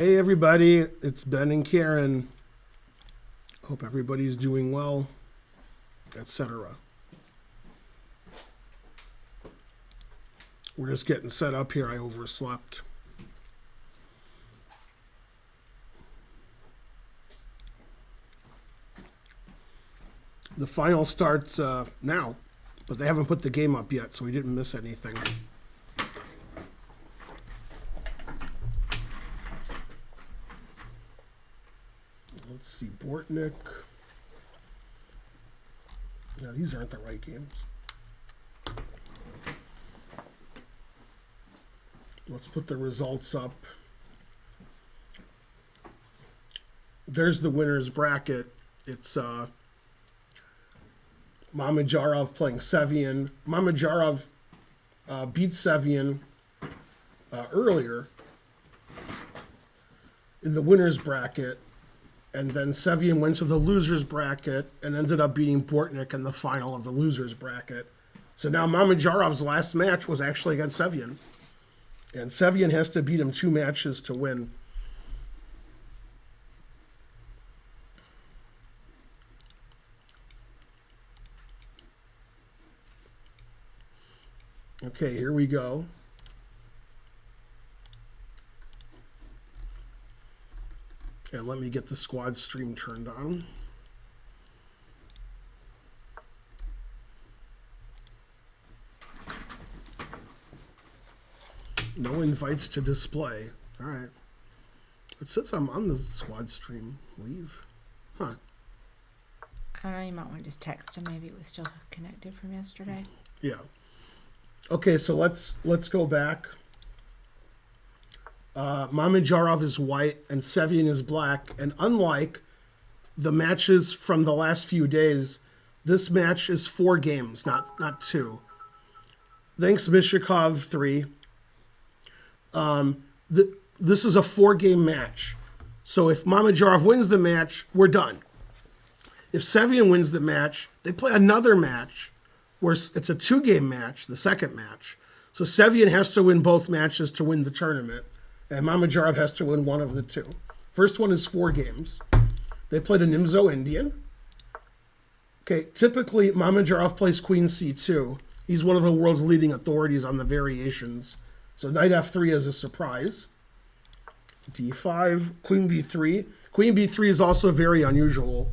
Hey everybody, it's Ben and Karen. Hope everybody's doing well, etc. We're just getting set up here. I overslept. The final starts now, but they haven't put the game up yet, so we didn't miss anything. Let's see, Bortnick. No, these aren't the right games. Let's put the results up. There's the winner's bracket. It's Mamedyarov playing Sevian. Mamedyarov beat Sevian earlier in the winner's bracket, and then Sevian went to the loser's bracket and ended up beating Bortnick in the final of the loser's bracket. So now Mamedyarov's last match was actually against Sevian, and Sevian has to beat him 2 matches to win. Okay, here we go. And let me get the squad stream turned on. No invites to display. All right. It says I'm on the squad stream. Leave. Huh. I don't know, you might want to just text him. Maybe it was still connected from yesterday. Yeah. Okay, so let's go back. Mamedyarov is white and Sevian is black. And unlike the matches from the last few days, this match is 4 games, not 2. Thanks, Mishikov 3. This is a 4-game match. So if Mamedyarov wins the match, we're done. If Sevian wins the match, they play another match where it's a 2-game match, the second match. So Sevian has to win both matches to win the tournament, and Mamedyarov has to win one of the 2. First one is 4 games. They played a Nimzo Indian. Okay, typically Mamedyarov plays Queen C2. He's one of the world's leading authorities on the variations. So Knight F3 is a surprise. D5, Queen B3. Queen B3 is also very unusual.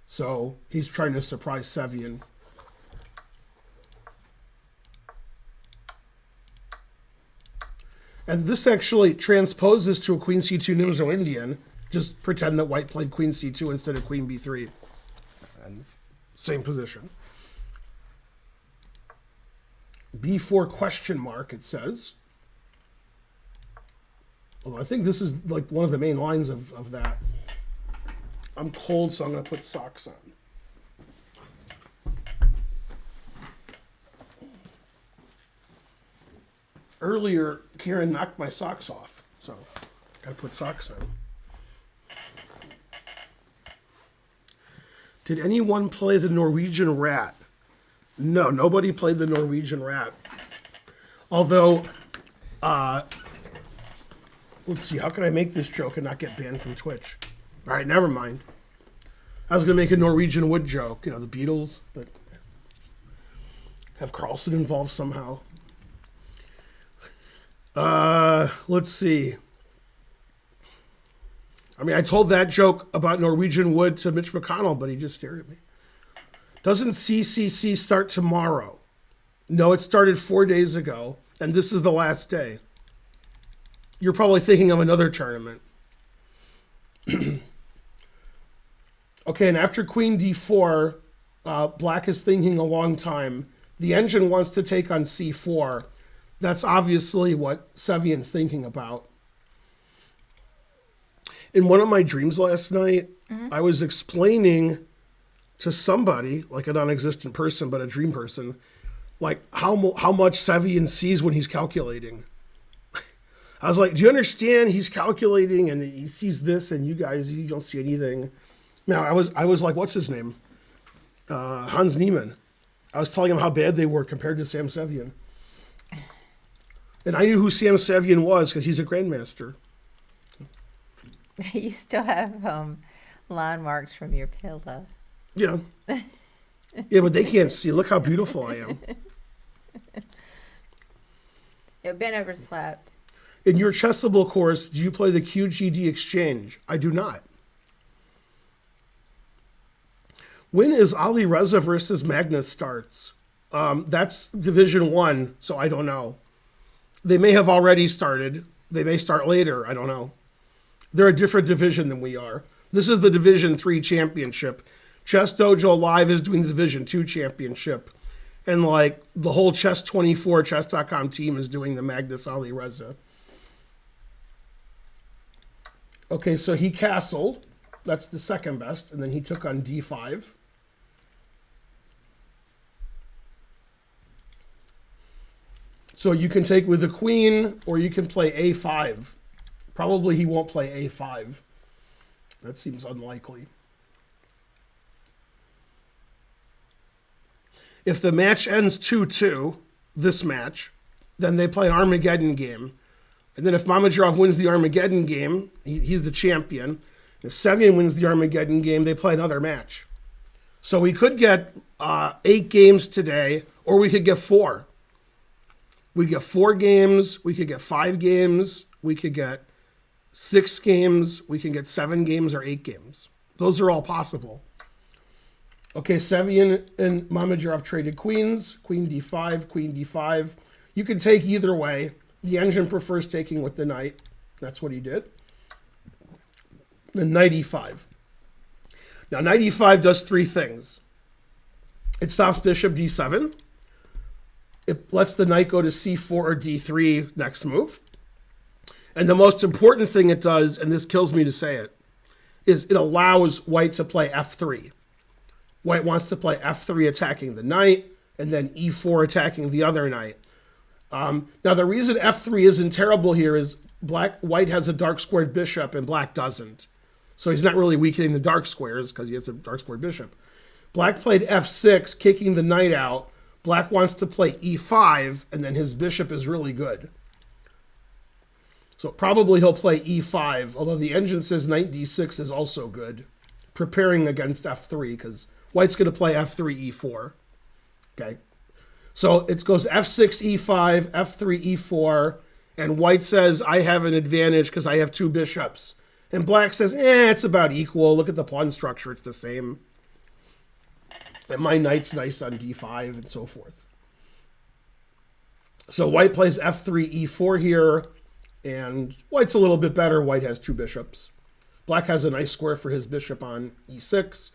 So he's trying to surprise Sevian. And this actually transposes to a Queen C2 Nimzo Indian. Just pretend that white played Queen C2 instead of Queen B3. And same position. B4 question mark, it says. Although I think this is like one of the main lines of that. I'm cold, so I'm going to put socks on. Earlier, Karen knocked my socks off, so gotta put socks on. Did anyone play the Norwegian Rat? No, nobody played the Norwegian Rat. Although, let's see, how can I make this joke and not get banned from Twitch? All right, never mind. I was gonna make a Norwegian Wood joke, the Beatles, but have Carlson involved somehow. Let's see. I mean, I told that joke about Norwegian Wood to Mitch McConnell, but he just stared at me. Doesn't CCC start tomorrow? No, it started 4 days ago, and this is the last day. You're probably thinking of another tournament. Okay, and after Queen D4, Black is thinking a long time. The engine wants to take on C4. That's obviously what Sevian's thinking about. In one of my dreams last night, I was explaining to somebody, like a non-existent person, but a dream person, like how much Sevian sees when he's calculating. I was like, do you understand? He's calculating and he sees this, and you don't see anything. Now, I was like, what's his name? Hans Niemann. I was telling him how bad they were compared to Sam Sevian. And I knew who Sam Sevian was because he's a grandmaster. You still have line marks from your pillow. Yeah. Yeah, but they can't see. Look how beautiful I am. You've been overslept. In your chessable course, do you play the QGD exchange? I do not. When is Ali Reza versus Magnus starts? That's Division 1, so I don't know. They may have already started. They may start later. I don't know. They're a different division than we are. This is the Division 3 championship. Chess Dojo Live is doing the Division 2 championship. And like the whole Chess24, Chess.com team is doing the Magnus Ali Reza. Okay, so he castled. That's the second best. And then he took on D5. So you can take with the queen, or you can play A5. Probably he won't play A5. That seems unlikely. If the match ends 2-2, this match, then they play an Armageddon game. And then if Mamedyarov wins the Armageddon game, he's the champion. If Sevian wins the Armageddon game, they play another match. So we could get 8 games today, or we could get 4. We get 4 games, we could get 5 games, we could get 6 games, we can get 7 games or 8 games. Those are all possible. Okay, Sevian and Mamedyarov traded queens, queen d5, queen d5. You can take either way. The engine prefers taking with the knight. That's what he did. Then knight e5. Now, knight e5 does 3 things. It stops bishop d7. It lets the knight go to c4 or d3 next move. And the most important thing it does, and this kills me to say it, is it allows white to play f3. White wants to play f3 attacking the knight, and then e4 attacking the other knight. Now, the reason f3 isn't terrible here is white has a dark squared bishop and black doesn't. So he's not really weakening the dark squares because he has a dark squared bishop. Black played f6, kicking the knight out. Black wants to play e5, and then his bishop is really good. So probably he'll play e5, although the engine says knight d6 is also good, preparing against f3, because white's going to play f3, e4. Okay, so it goes f6, e5, f3, e4, and white says, I have an advantage because I have 2 bishops. And black says, it's about equal. Look at the pawn structure, it's the same. And my knight's nice on d5 and so forth. So white plays f3, e4 here, and white's a little bit better. White has 2 bishops. Black has a nice square for his bishop on e6,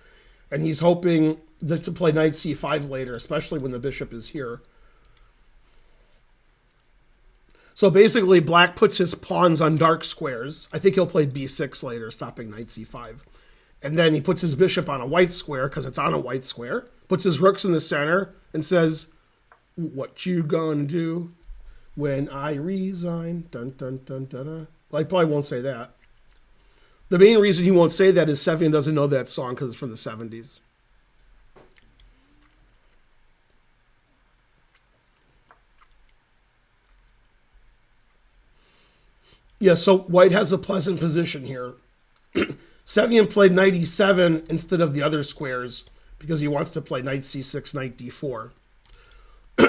and he's hoping to play knight c5 later, especially when the bishop is here. So basically, black puts his pawns on dark squares. I think he'll play b6 later, stopping knight c5. And then he puts his bishop on a white square because it's on a white square, puts his rooks in the center, and says, what you gonna do when I resign? Dun, dun, dun, dun, dun. Well, I probably won't say that. The main reason he won't say that is Sevian doesn't know that song because it's from the 70s. Yeah, so white has a pleasant position here. Sevian played knight e7 instead of the other squares because he wants to play knight c6, knight d4.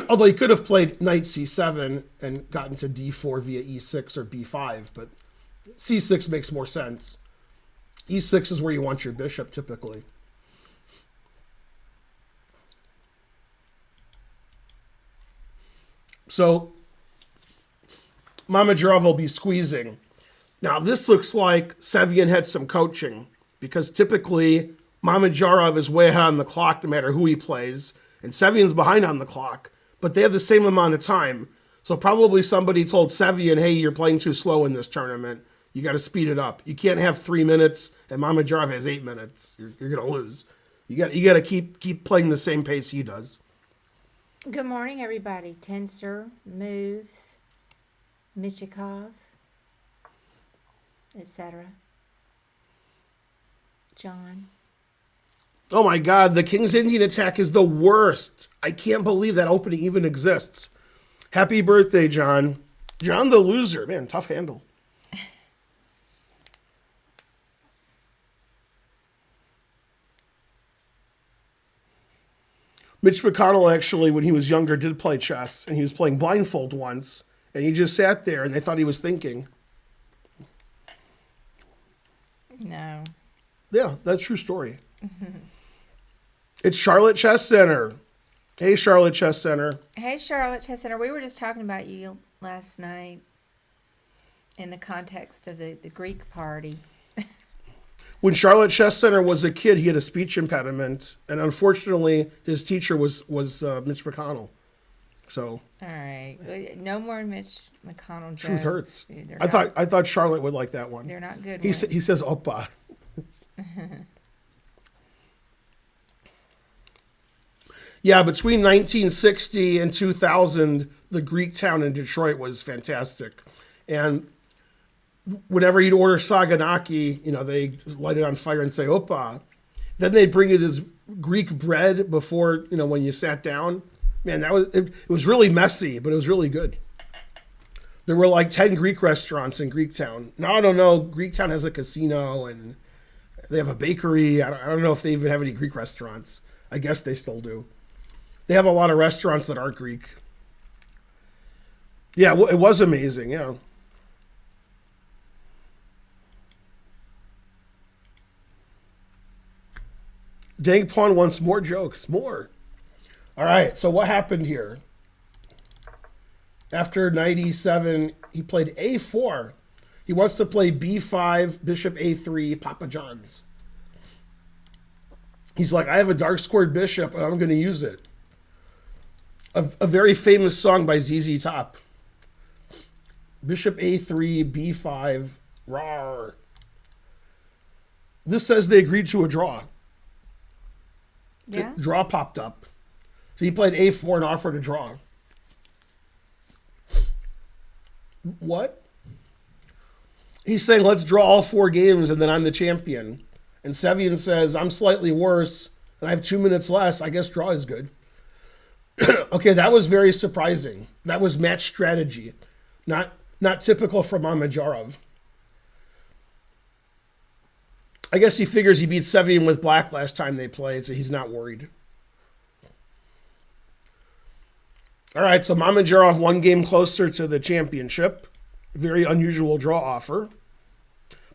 Although he could have played knight c7 and gotten to d4 via e6 or b5, but c6 makes more sense. e6 is where you want your bishop typically. So Mamedyarov will be squeezing. Now, this looks like Sevian had some coaching because typically Mamedyarov is way ahead on the clock no matter who he plays, and Sevian's behind on the clock, but they have the same amount of time. So probably somebody told Sevian, hey, you're playing too slow in this tournament. You got to speed it up. You can't have 3 minutes, and Mamedyarov has 8 minutes. You're going to lose. You got to keep playing the same pace he does. Good morning, everybody. Tensor, Moves, Michikov, etc. John. Oh my God, the King's Indian attack is the worst. I can't believe that opening even exists. Happy birthday, John. John the loser. Man, tough handle. Mitch McConnell actually, when he was younger, did play chess, and he was playing blindfold once, and he just sat there, and they thought he was thinking. No. Yeah, that's a true story. It's Charlotte Chess Center. Hey, Charlotte Chess Center. Hey, Charlotte Chess Center. We were just talking about you last night in the context of the Greek party. When Charlotte Chess Center was a kid, he had a speech impediment, and unfortunately, his teacher was Mitch McConnell. So All right. No more Mitch McConnell jokes. truth hurts. Dude, I thought Charlotte would like that one. they're not good He ones. he says "Oppa." Yeah, between 1960 and 2000, the Greek town in Detroit was fantastic, and whenever he'd order saganaki, they light it on fire and say "Oppa." Then they'd bring you this Greek bread before, when you sat down. Man, it was really messy, but it was really good. There were like 10 Greek restaurants in Greektown. Now, I don't know, Greektown has a casino and they have a bakery. I don't know if they even have any Greek restaurants. I guess they still do. They have a lot of restaurants that aren't Greek. Yeah, it was amazing, yeah. Dagpon wants more jokes. More. All right, so what happened here? After 97, he played A4. He wants to play B5, Bishop A3, Papa John's. He's like, I have a dark squared bishop, and I'm going to use it. A very famous song by ZZ Top. Bishop A3, B5, rawr. This says they agreed to a draw. Yeah. Draw popped up. So he played A4 and offered a draw. What? He's saying, let's draw all 4 games and then I'm the champion. And Sevian says, I'm slightly worse and I have 2 minutes less. I guess draw is good. Okay, that was very surprising. That was match strategy. Not typical for Mamedyarov. I guess he figures he beat Sevian with black last time they played, so he's not worried. All right, so Mamedyarov 1 game closer to the championship. Very unusual draw offer.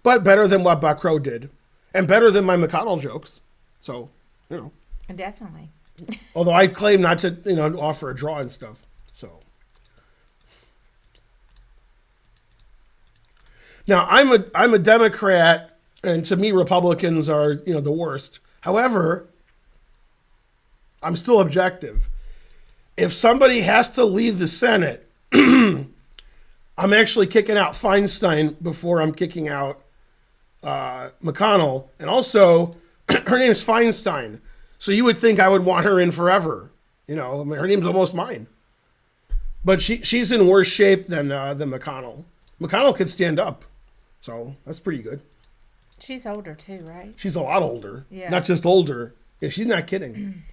But better than what Baer did. And better than my McConnell jokes. So, Definitely. Although I claim not to, offer a draw and stuff. So. Now, I'm a Democrat. And to me, Republicans are, the worst. However, I'm still objective. If somebody has to leave the Senate, I'm actually kicking out Feinstein before I'm kicking out McConnell. And also, her name's Feinstein. So you would think I would want her in forever. Her name's almost mine. But she's in worse shape than McConnell. McConnell could stand up. So that's pretty good. She's older too, right? She's a lot older. Yeah. Not just older. Yeah, she's not kidding.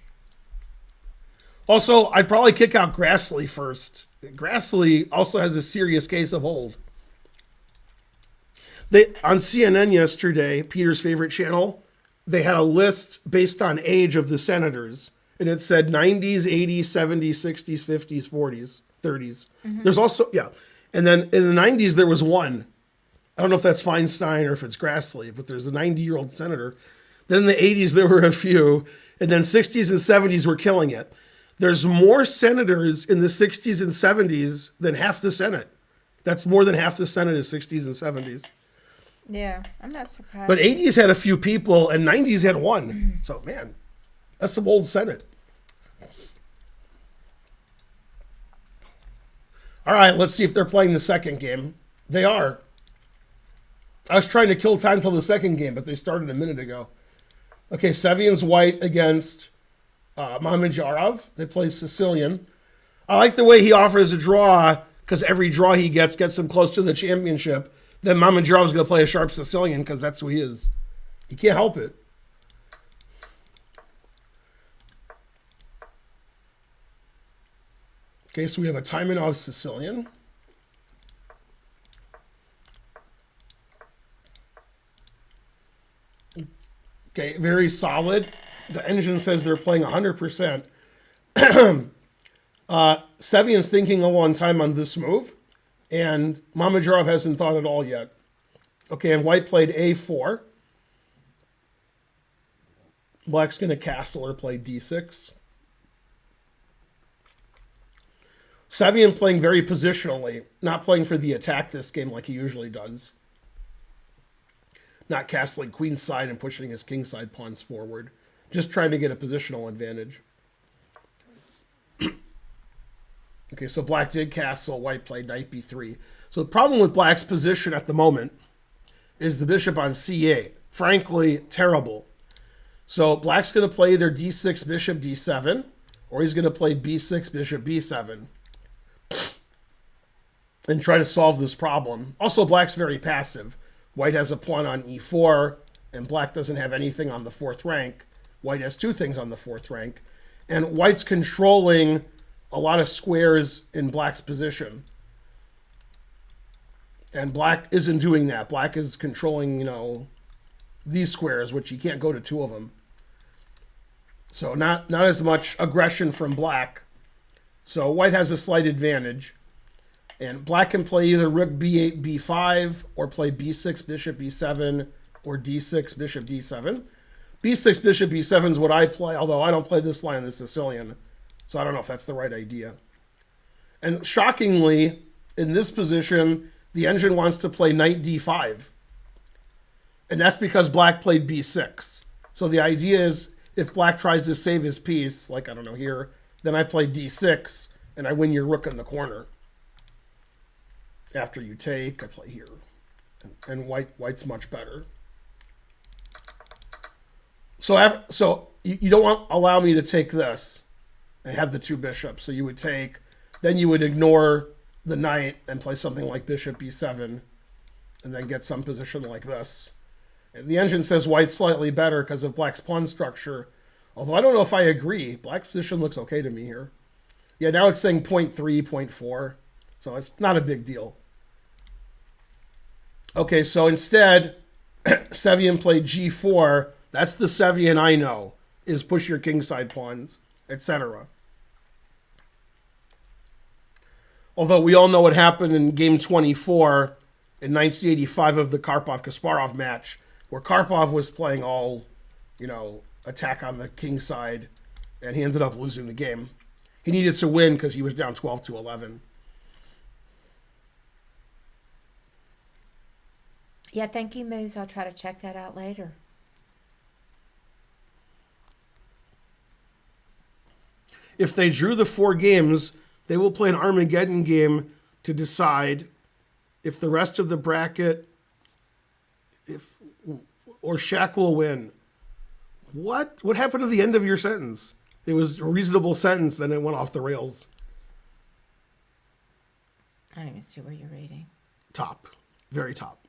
Also, I'd probably kick out Grassley first. Grassley also has a serious case of hold. On CNN yesterday, Peter's favorite channel, they had a list based on age of the senators. And it said 90s, 80s, 70s, 60s, 50s, 40s, 30s. Mm-hmm. There's also, And then in the 90s, there was one. I don't know if that's Feinstein or if it's Grassley, but there's a 90-year-old senator. Then in the 80s, there were a few. And then 60s and 70s were killing it. There's more senators in the 60s and 70s than half the Senate. That's more than half the Senate is 60s and 70s. Yeah, I'm not surprised. But 80s had a few people and 90s had one. So, man, that's some old Senate. All right, let's see if they're playing the second game. They are. I was trying to kill time till the second game, but they started a minute ago. Okay, Sevian's white against Mamedyarov. They play Sicilian. I like the way he offers a draw because every draw he gets him close to the championship. Then Mamedyarov's going to play a sharp Sicilian because that's who he is. He can't help it. Okay, so we have a Taimanov Sicilian. Okay, very solid. The engine says they're playing 100%. Sevian's thinking a long time on this move, and Mamedyarov hasn't thought at all yet. Okay, and white played a4. Black's going to castle or play d6. Sevian playing very positionally, not playing for the attack this game like he usually does. Not castling queenside and pushing his kingside pawns forward. Just trying to get a positional advantage. Okay, so black did castle, white played knight b3. So the problem with black's position at the moment is the bishop on c8. Frankly, terrible. So black's going to play either d6, bishop d7, or he's going to play b6, bishop b7, and try to solve this problem. Also, black's very passive. White has a pawn on e4, and black doesn't have anything on the fourth rank. White has two things on the fourth rank. And white's controlling a lot of squares in black's position. And black isn't doing that. Black is controlling, these squares, which you can't go to two of them. So not as much aggression from black. So white has a slight advantage. And black can play either rook b8, b5, or play b6, bishop b7, or d6, bishop d7. b6, bishop b7 is what I play, although I don't play this line in the Sicilian. So I don't know if that's the right idea. And shockingly, in this position, the engine wants to play knight d5. And that's because black played b6. So the idea is if black tries to save his piece, like, I don't know, here, then I play d6, and I win your rook in the corner. After you take, I play here. And white's much better. So you don't allow me to take this and have the two bishops. So you would take, then you would ignore the knight and play something like bishop b7 and then get some position like this. And the engine says white's slightly better because of black's pawn structure. Although I don't know if I agree. Black's position looks okay to me here. Yeah, now it's saying 0.3, 0.4. So it's not a big deal. Okay, so instead, Sevian played g4. That's the Sevian I know, is push your kingside pawns, etc. Although we all know what happened in game 24 in 1985 of the Karpov-Kasparov match, where Karpov was playing all, attack on the king side, and he ended up losing the game. He needed to win because he was down 12-11. Yeah, thank you, Moose. I'll try to check that out later. If they drew the 4 games, they will play an Armageddon game to decide if the rest of the bracket, or Shaq will win. What happened to the end of your sentence? It was a reasonable sentence, then it went off the rails. I don't even see where you're reading. Top. Very top.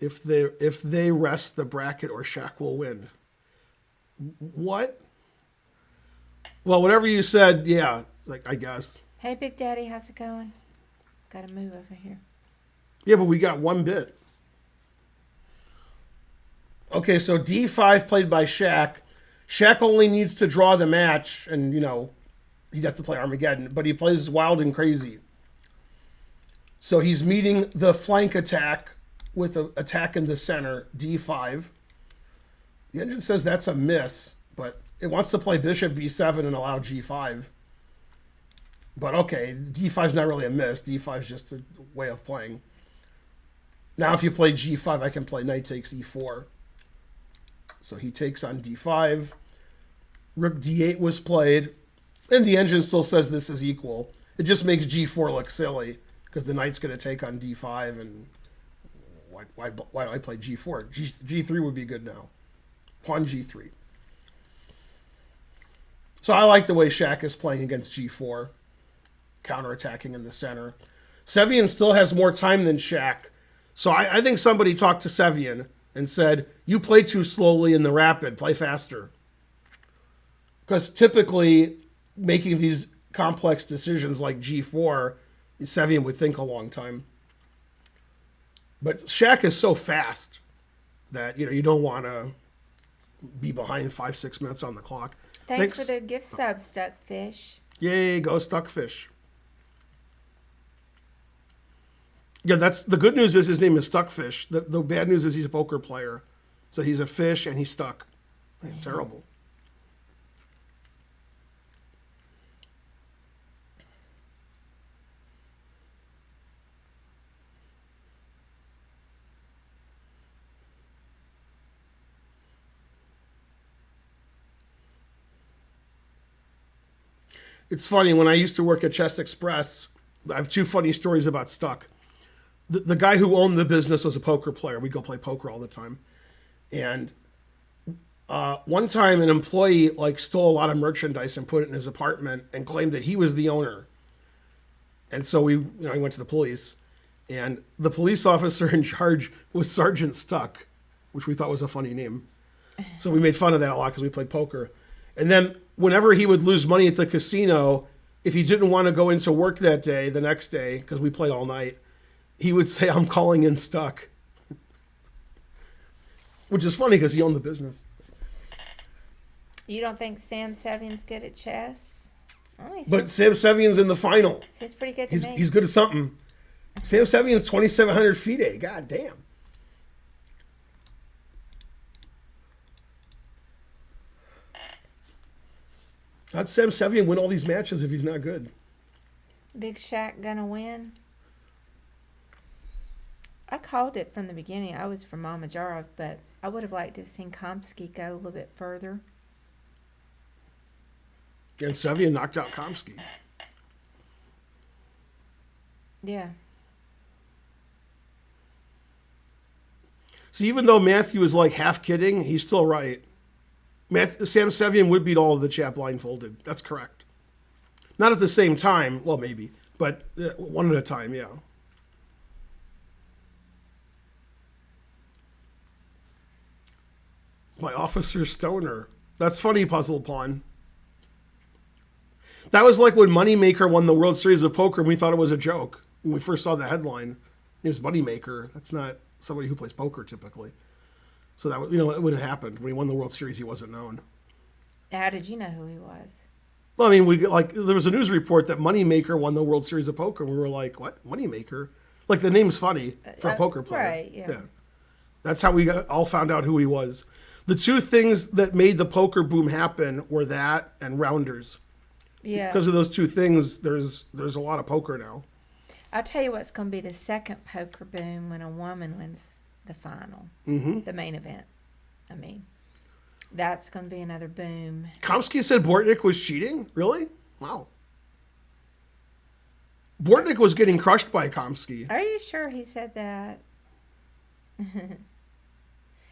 If they rest the bracket, or Shaq will win. What? Well, whatever you said, yeah, I guess. Hey, Big Daddy, how's it going? Got to move over here. Yeah, but we got one bit. Okay, so d5 played by Shaq. Shaq only needs to draw the match, and, he'd have to play Armageddon, but he plays wild and crazy. So he's meeting the flank attack with an attack in the center, d5. The engine says that's a miss, but it wants to play bishop b7 and allow g5. But okay, d5 is not really a miss. d5 is just a way of playing. Now if you play g5, I can play knight takes e4. So he takes on d5. Rook d8 was played. And the engine still says this is equal. It just makes g4 look silly, because the knight's going to take on d5, and why do I play g4? G3 would be good now. Pawn g3. So I like the way Shaq is playing against g4, counterattacking in the center. Sevian still has more time than Shaq, so I think somebody talked to Sevian and said, you play too slowly in the rapid, play faster. Because typically, making these complex decisions like g4, Sevian would think a long time. But Shaq is so fast that you don't want to be behind 5-6 minutes on the clock. Thanks for the gift sub, Stuckfish. Yay, go Stuckfish. Yeah, that's the good news is his name is Stuckfish. The bad news is he's a poker player. So he's a fish and he's stuck. Terrible. It's funny, when I used to work at Chess Express, I have 2 funny stories about Stuck. The guy who owned the business was a poker player. We'd go play poker all the time. And one time an employee stole a lot of merchandise and put it in his apartment and claimed that he was the owner. And so he went to the police. And the police officer in charge was Sergeant Stuck, which we thought was a funny name. So we made fun of that a lot because we played poker. And then whenever he would lose money at the casino, if he didn't want to go into work that day, the next day, because we played all night, he would say, "I'm calling in Stuck." Which is funny because he owned the business. You don't think Sam Sevian's good at chess? Oh, But Sam Sevian's in the final. Seems pretty good to me. He's good at something. Sam Sevian's 2,700 FIDE. God damn. How'd Sam Sevian win all these matches if he's not good? Big Shaq gonna win? I called it from the beginning. I was for Mamedyarov, but I would have liked to have seen Komsky go a little bit further. And Sevian knocked out Komsky. Yeah. So even though Matthew is half kidding, he's still right. Sam Sevian would beat all of the chat blindfolded. That's correct. Not at the same time. Well, maybe. But one at a time, yeah. By Officer Stoner. That's funny, Puzzle Pawn. That was like when Moneymaker won the World Series of Poker and we thought it was a joke. When we first saw the headline, it was Moneymaker. That's not somebody who plays poker typically. So that, it wouldn't have happened. When he won the World Series, he wasn't known. How did you know who he was? Well, I mean, there was a news report that Moneymaker won the World Series of Poker. And we were like, what? Moneymaker? The name's funny for a poker player. Right, yeah. That's how we all found out who he was. The 2 things that made the poker boom happen were that and rounders. Yeah. Because of those 2 things, there's a lot of poker now. I'll tell you what's going to be the second poker boom when a woman wins the final, the main event. I mean, that's going to be another boom. Komsky said Bortnick was cheating? Really? Wow. Bortnick was getting crushed by Komsky. Are you sure he said that?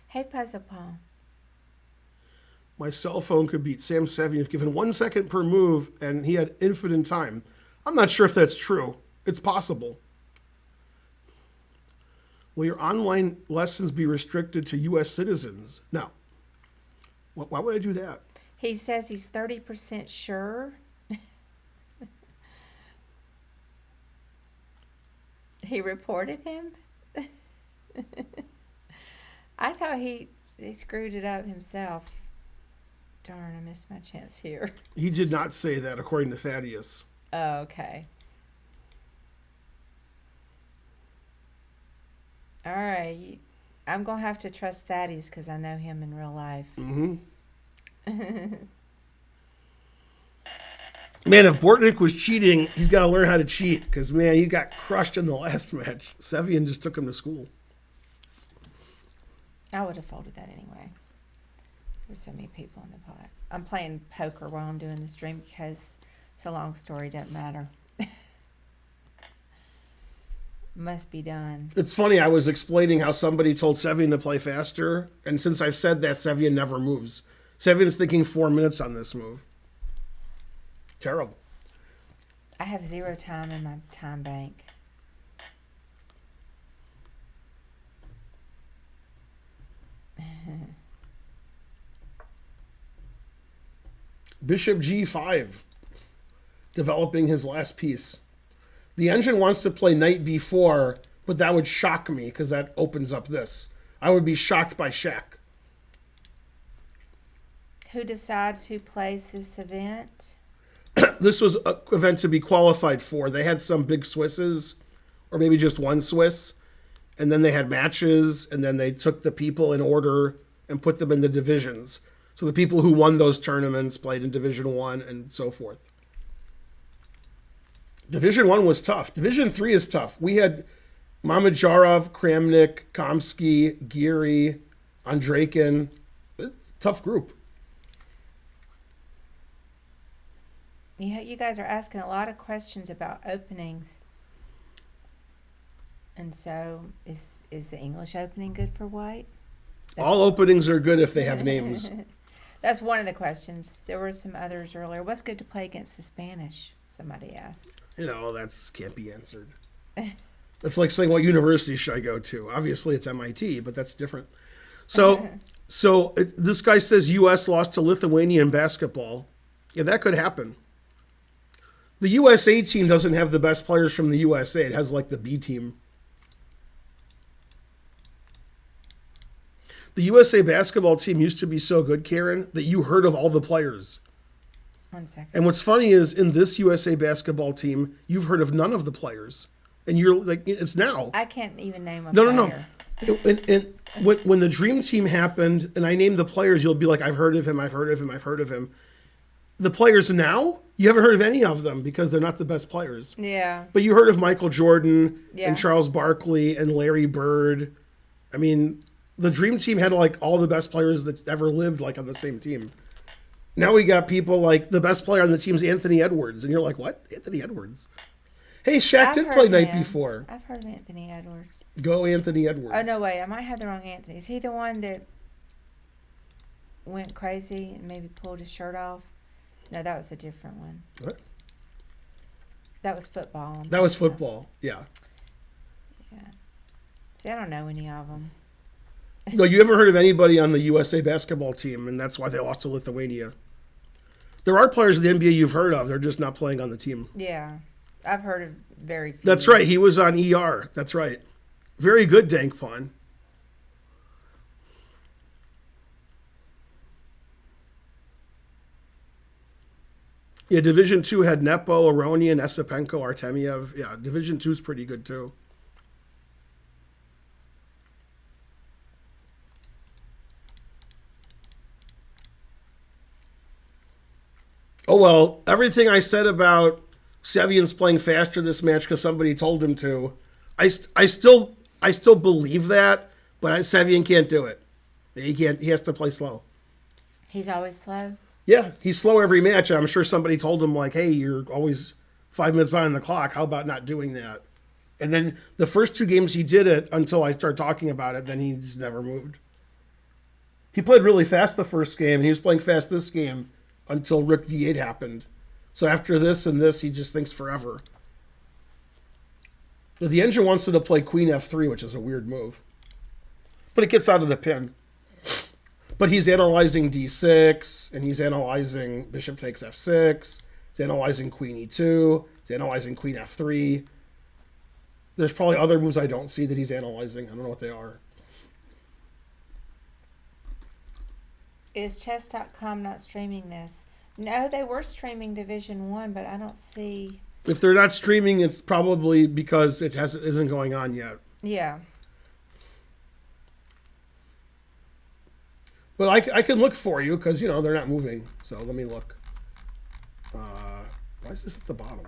Hey, Puzzle Paul. My cell phone could beat Sam Sevian if given 1 second per move, and he had infinite time. I'm not sure if that's true. It's possible. Will your online lessons be restricted to U.S. citizens? No. Why would I do that? He says he's 30% sure. He reported him? I thought he screwed it up himself. Darn, I missed my chance here. He did not say that, according to Thaddeus. Oh, okay. All right. I'm going to have to trust Thaddeus because I know him in real life. Mm-hmm. Man, if Bortnick was cheating, he's got to learn how to cheat because, man, he got crushed in the last match. Sevian just took him to school. I would have folded that anyway. There's so many people in the pot. I'm playing poker while I'm doing the stream because it's a long story. Doesn't matter. Must be done. It's funny. I was explaining how somebody told Sevian to play faster, and since I've said that, Sevian never moves. Sevian's thinking 4 minutes on this move. Terrible. I have 0 time in my time bank. Bishop G5, developing his last piece. The engine wants to play knight b4, but that would shock me because that opens up this. I would be shocked by Shaq. Who decides who plays this event? This was an event to be qualified for. They had some big Swisses, or maybe just one Swiss, and then they had matches, and then they took the people in order and put them in the divisions. So the people who won those tournaments played in Division 1 and so forth. Division 1 was tough. Division 3 is tough. We had Mamedyarov, Kramnik, Komsky, Geary, Andreykin. Tough group. Yeah, you guys are asking a lot of questions about openings. And so, is the English opening good for white? All openings are good if they have names. That's one of the questions. There were some others earlier. What's good to play against the Spanish? Somebody asked. That's can't be answered. That's like saying what university should I go to? Obviously, it's MIT, but that's different. So this guy says U.S. lost to Lithuania in basketball. Yeah, that could happen. The USA team doesn't have the best players from the USA. It has like the B team. The USA basketball team used to be so good, Karen, that you heard of all the players. 1 second. And what's funny is in this USA basketball team, you've heard of none of the players. And you're like, it's now. I can't even name a No. player. And when the Dream Team happened, and I named the players, you'll be like, I've heard of him, I've heard of him, I've heard of him. The players now, you haven't heard of any of them because they're not the best players. Yeah. But you heard of Michael Jordan Yeah. and Charles Barkley and Larry Bird. I mean, the Dream Team had like all the best players that ever lived like on the same team. Now we got people like the best player on the team's Anthony Edwards. And you're like, what? Anthony Edwards? Hey, Shaq I've did heard play of night him. before. I've heard of Anthony Edwards. Go Anthony Edwards. Oh, no, wait. I might have the wrong Anthony. Is he the one that went crazy and maybe pulled his shirt off? No, that was a different one. What? That was football. That was football, yeah. Yeah. See, I don't know any of them. No, you haven't heard of anybody on the USA basketball team, and that's why they lost to Lithuania. There are players in the NBA you've heard of. They're just not playing on the team. Yeah. I've heard of very few. That's right. He was on ER. That's right. Very good, Dank Pawn. Yeah, Division 2 had Nepo, Aronian, Esipenko, Artemiev. Yeah, Division 2 is pretty good, too. Oh, well, everything I said about Sevian's playing faster this match because somebody told him to, I still believe that, but Sevian can't do it. He has to play slow. He's always slow. Yeah, he's slow every match. I'm sure somebody told him, like, hey, you're always 5 minutes behind the clock. How about not doing that? And then the first 2 games he did it until I started talking about it. Then he just never moved. He played really fast the first game, and he was playing fast this game until Rook D8 happened. So after this and this, he just thinks forever. But the engine wants him to play Queen F3, which is a weird move. But it gets out of the pin. But he's analyzing D6, and he's analyzing Bishop takes F6. He's analyzing Queen E2. He's analyzing Queen F3. There's probably other moves I don't see that he's analyzing. I don't know what they are. Is chess.com not streaming this? No, they were streaming Division 1, but I don't see. If they're not streaming, it's probably because it isn't going on yet. Yeah. But I can look for you because, they're not moving. So let me look. Why is this at the bottom?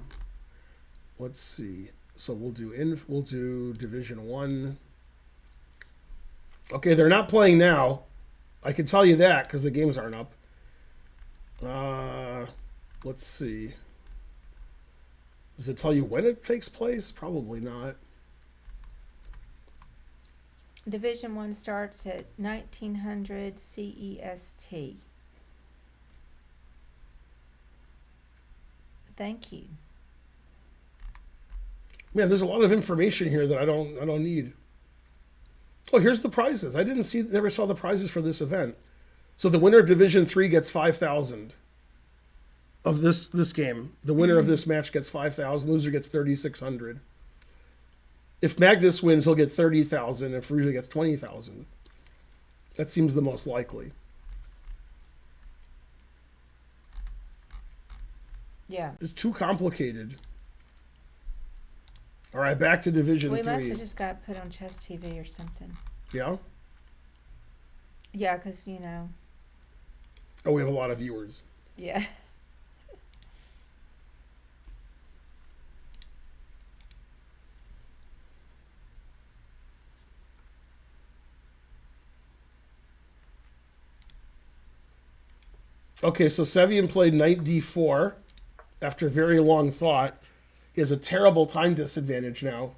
Let's see. So we'll do Division 1. Okay, they're not playing now. I can tell you that because the games aren't up. Let's see. Does it tell you when it takes place? Probably not. Division 1 starts at 1900 CEST. Thank you. Man, there's a lot of information here that I don't need. Oh, here's the prizes. I never saw the prizes for this event. So the winner of Division 3 gets 5,000 of this game. The winner of this match gets 5,000. Loser gets 3,600. If Magnus wins, he'll get 30,000. If Ruja gets 20,000. That seems the most likely. Yeah. It's too complicated. All right, back to Division We 3. must have just got put on Chess TV or something. Yeah? Yeah, because, you know. Oh, we have a lot of viewers. Yeah. Okay, so Sevian played knight d4 after very long thought. He has a terrible time disadvantage now.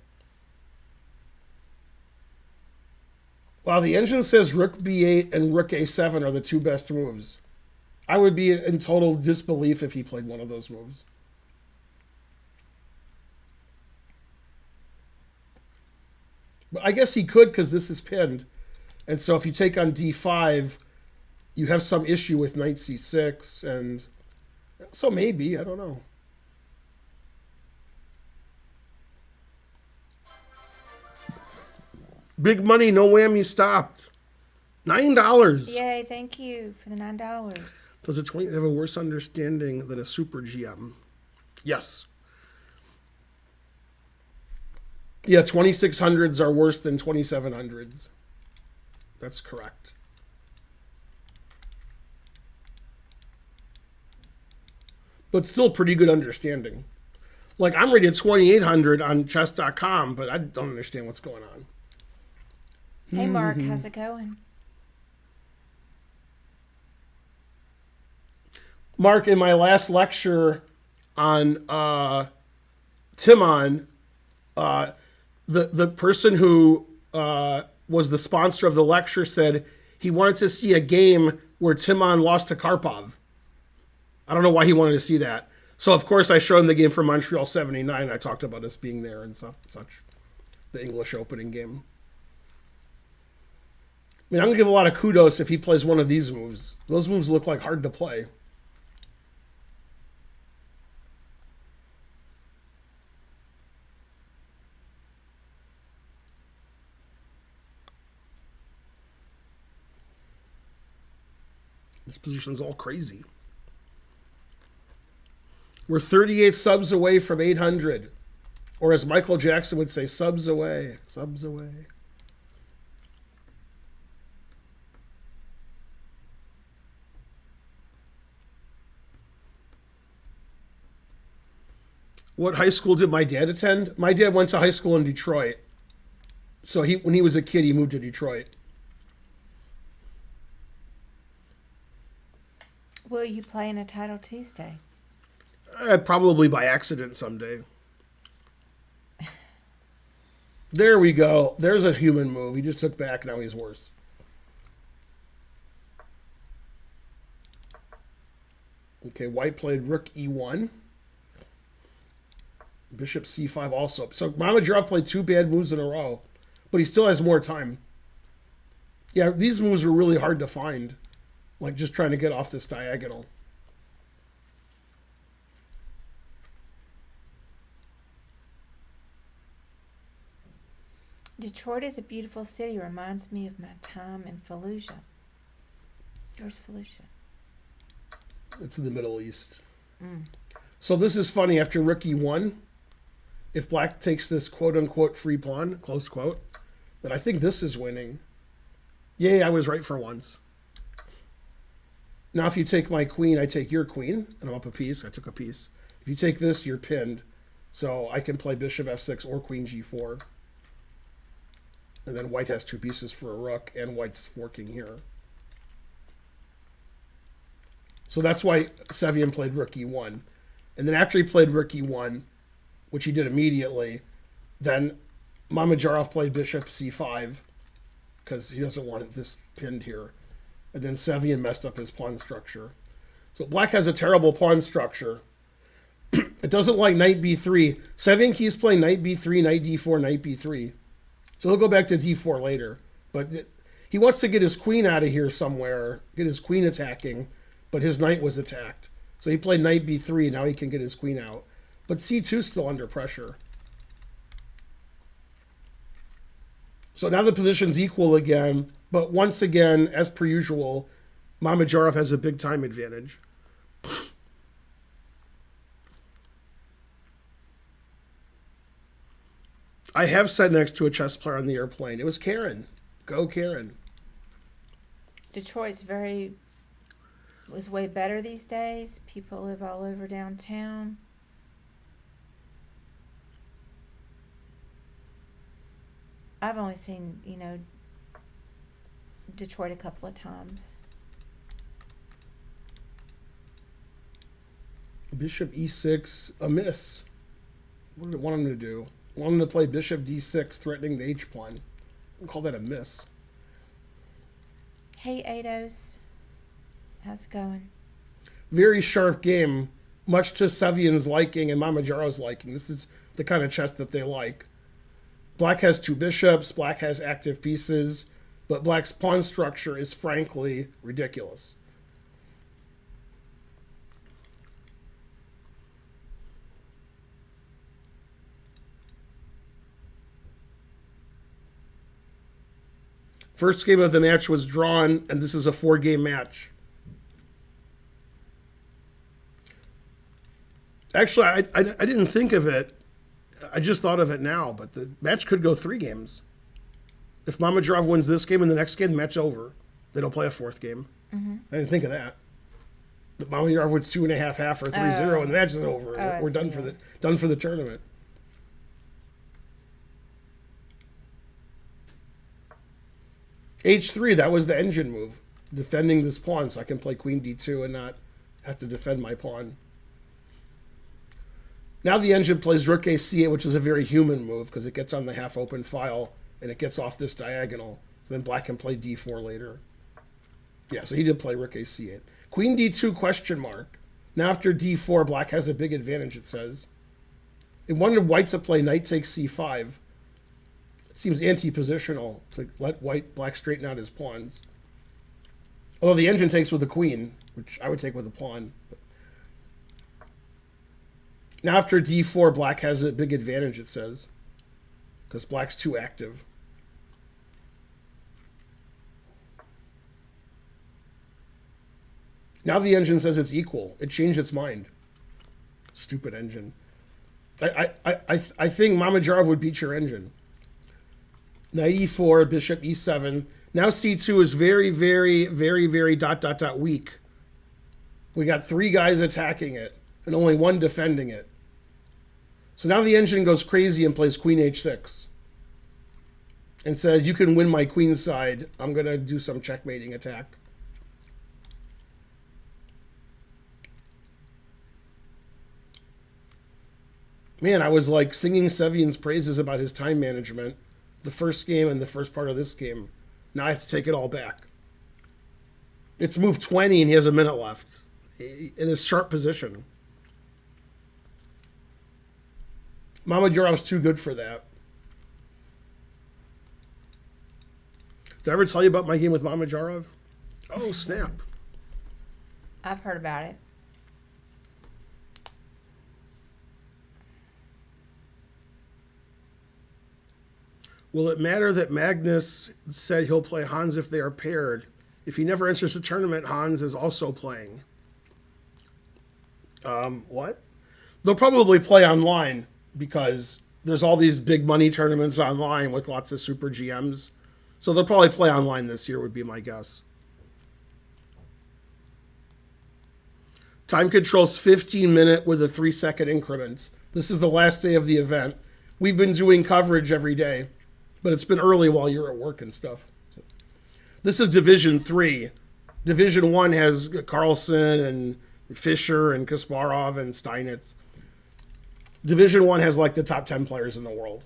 Wow, the engine says rook b8 and rook a7 are the two best moves. I would be in total disbelief if he played one of those moves. But I guess he could because this is pinned. And so if you take on d5, you have some issue with knight c6. And so maybe, I don't know. Big money, no whammy stopped. $9. Yay, thank you for the $9. Does a 20 have a worse understanding than a super GM? Yes. Yeah, 2600s are worse than 2700s. That's correct. But still pretty good understanding. Like, I'm rated 2800 on chess.com, but I don't understand what's going on. Hey, Mark, how's it going? Mark, in my last lecture on Timon, the person who was the sponsor of the lecture said he wanted to see a game where Timon lost to Karpov. I don't know why he wanted to see that. So, of course, I showed him the game from Montreal 79. I talked about us being there and such. The English opening game. I mean, I'm going to give a lot of kudos if he plays one of these moves. Those moves look like hard to play. This position's all crazy. We're 38 subs away from 800. Or as Michael Jackson would say, subs away. Subs away. What high school did my dad attend? My dad went to high school in Detroit. So when he was a kid, he moved to Detroit. Will you play in a Title Tuesday? Probably by accident someday. There we go. There's a human move. He just took back. Now he's worse. Okay, white played rook e1. Bishop c5 also. So Mamedyarov played two bad moves in a row, but he still has more time. Yeah, these moves were really hard to find. Like just trying to get off this diagonal. Detroit is a beautiful city. Reminds me of my time in Fallujah. Where's Fallujah? It's in the Middle East. So this is funny. After rook e1, if black takes this quote-unquote free pawn, close quote, then I think this is winning. Yay, I was right for once. Now if you take my queen, I take your queen, and I'm up a piece. I took a piece. If you take this, you're pinned. So I can play bishop f6 or queen g4. And then white has two pieces for a rook, and white's forking here. So that's why Sevian played rook e1. And then after he played rook e1, which he did immediately, then Mamedyarov played bishop c5, because he doesn't want this pinned here. And then Sevian messed up his pawn structure. So black has a terrible pawn structure. It doesn't like knight b3. Sevian keeps playing knight b3, knight d4, knight b3. So he'll go back to d4 later. But he wants to get his queen out of here somewhere, get his queen attacking, but his knight was attacked. So he played knight b3, now he can get his queen out. But c2 is still under pressure. So now the position's equal again, but once again, as per usual, Mamedyarov has a big time advantage. I have sat next to a chess player on the airplane. It was Karen. Go Karen. Detroit's was way better these days. People live all over downtown. I've only seen, Detroit a couple of times. Bishop e6, a miss. What did it want him to do? Want him to play bishop d6, threatening the h-pawn. We'll call that a miss. Hey, Ados. How's it going? Very sharp game, much to Sevian's liking and Mamedyarov's liking. This is the kind of chess that they like. Black has 2 bishops, black has active pieces, but black's pawn structure is frankly ridiculous. First game of the match was drawn, and this is a 4-game match. Actually, I didn't think of it. I just thought of it now, but the match could go 3 games. If Mamedyarov wins this game and the next game, the match's over. They don't play a 4th game. Mm-hmm. I didn't think of that. But Mamedyarov wins 2.5 or 3-0, and the match is over. We're done for the tournament. H3, that was the engine move. Defending this pawn so I can play queen d2 and not have to defend my pawn. Now the engine plays rook a8, which is a very human move because it gets on the half-open file and it gets off this diagonal. So then black can play d4 later. Yeah, so he did play rook a8. Queen d2 question mark. Now after d4, black has a big advantage, it says. It wanted white to play knight takes c5. It seems anti-positional to let black straighten out his pawns. Although the engine takes with the queen, which I would take with the pawn. Now after d4, black has a big advantage, it says, because black's too active. Now the engine says it's equal. It changed its mind. Stupid engine. I think Mamedyarov would beat your engine. Knight e4, bishop e7. Now c2 is very, very, very, very ... weak. We got 3 guys attacking it and only 1 defending it. So now the engine goes crazy and plays queen h6 and says, you can win my queen side. I'm going to do some checkmating attack. Man, I was like singing Sevian's praises about his time management the first game and the first part of this game. Now I have to take it all back. It's move 20 and he has a minute left in his sharp position. Mamedyarov's too good for that. Did I ever tell you about my game with Mamedyarov? Oh, snap. I've heard about it. Will it matter that Magnus said he'll play Hans if they are paired? If he never enters the tournament, Hans is also playing. What? They'll probably play online because there's all these big money tournaments online with lots of super GMs. So they'll probably play online this year would be my guess. Time control's 15-minute with a 3-second increment. This is the last day of the event. We've been doing coverage every day, but it's been early while you're at work and stuff. So, this is Division 3. Division 1 has Carlsen and Fischer and Kasparov and Steinitz. Division 1 has like the top 10 players in the world.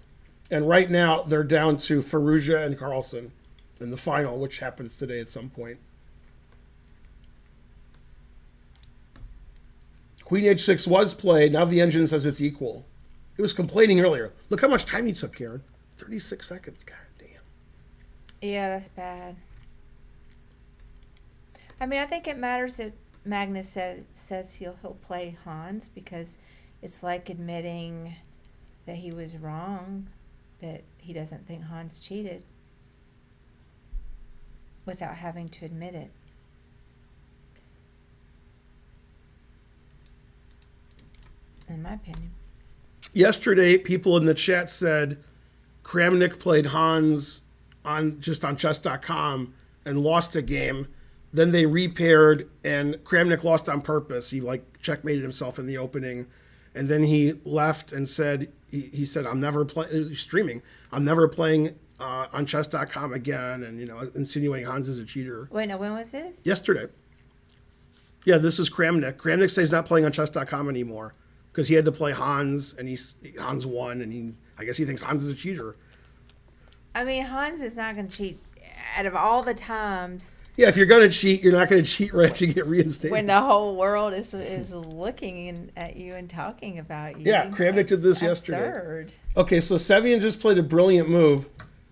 And right now, they're down to Firouzja and Carlsen in the final, which happens today at some point. Queen h6 was played. Now the engine says it's equal. It was complaining earlier. Look how much time he took, Karen. 36 seconds. God damn. Yeah, that's bad. I mean, I think it matters that Magnus says he'll play Hans because it's like admitting that he was wrong, that he doesn't think Hans cheated without having to admit it. In my opinion. Yesterday, people in the chat said Kramnik played Hans on chess.com and lost a game. Then they repaired, and Kramnik lost on purpose. He checkmated himself in the opening, and then he left and said he said I'm never playing streaming. I'm never playing on chess.com again, and insinuating Hans is a cheater. Wait, no, when was this? Yesterday. Yeah, this is Kramnik. Kramnik says he's not playing on chess.com anymore because he had to play Hans, and Hans won, and I guess he thinks Hans is a cheater. I mean, Hans is not going to cheat. Out of all the times, yeah, if you're going to cheat, you're not going to cheat right after you get reinstated. when the whole world is looking at you and talking about you. Yeah, Kramnik did this absurd. yesterday. Okay, so Sevian just played a brilliant move.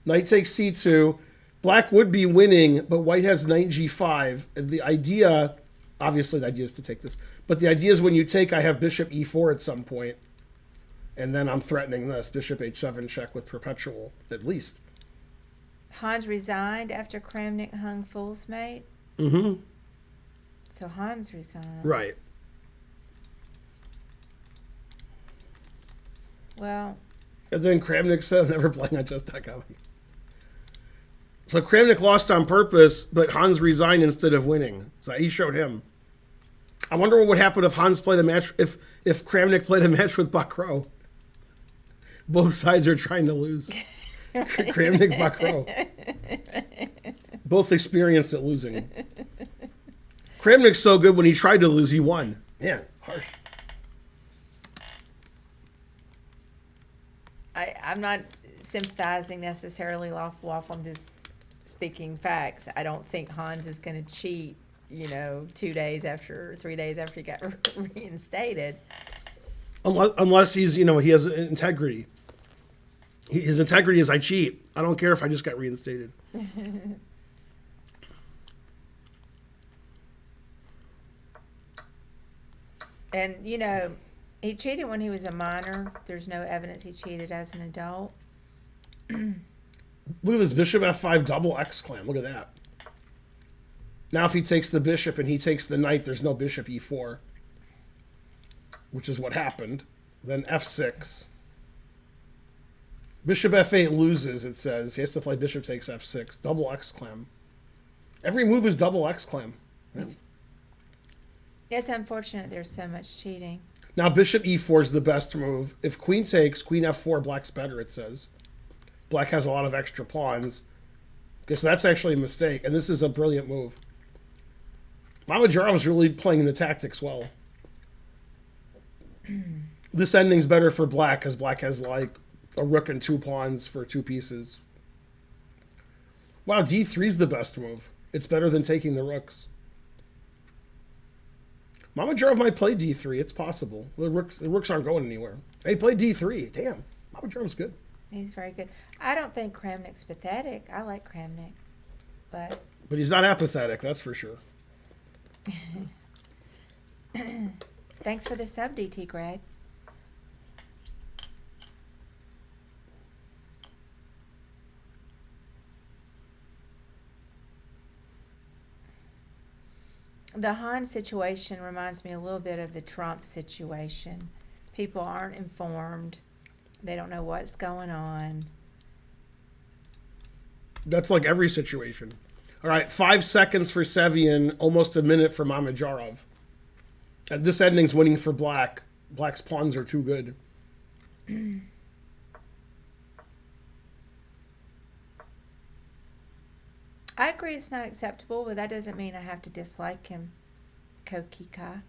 Knight takes c2. Black would be winning, but white has knight g5. And the idea, obviously the idea is to take this, but the idea is when you take, I have bishop e4 at some point, and then I'm threatening this, bishop h7 check with perpetual, at least. Hans resigned after Kramnik hung fool's mate. Mm-hmm. So Hans resigned. Right. Well. And then Kramnik said, I'm never playing on chess.com. So Kramnik lost on purpose, but Hans resigned instead of winning. So he showed him. I wonder what would happen if Hans played a match, if Kramnik played a match with Bakro. Both sides are trying to lose. Kramnik, Bakro. Both experienced at losing. Kramnik's so good when he tried to lose, he won. Man, harsh. I'm not sympathizing necessarily off Waffle. I'm just speaking facts. I don't think Hans is going to cheat, 3 days after he got reinstated. Unless he's, he has integrity. His integrity is I cheat. I don't care if I just got reinstated. And, he cheated when he was a minor. There's no evidence he cheated as an adult. Look at this, bishop f5 double exclam. Look at that. Now if he takes the bishop and he takes the knight, there's no bishop e4, which is what happened. Then f6. Bishop f8 loses, it says. He has to play bishop takes f6. Double exclam. Every move is double exclam. Yeah. It's unfortunate there's so much cheating. Now bishop e4 is the best move. If queen takes, queen f4, black's better, it says. Black has a lot of extra pawns. Okay, so that's actually a mistake, and this is a brilliant move. Mamedyarov is really playing the tactics well. This ending's better for black, because black has a rook and 2 pawns for 2 pieces. Wow, d3's the best move. It's better than taking the rooks. Mamedyarov might play d3. It's possible. The rooks aren't going anywhere. He played d3. Damn, Mamedyarov's good. He's very good. I don't think Kramnik's pathetic. I like Kramnik, but he's not apathetic, that's for sure. Thanks for the sub, DT Greg. The Han situation reminds me a little bit of the Trump situation. People aren't informed. They don't know what's going on. That's like every situation. All right, 5 seconds for Sevian, almost a minute for Mamedyarov. And this ending's winning for black. Black's pawns are too good. I agree it's not acceptable, but that doesn't mean I have to dislike him, Kokika.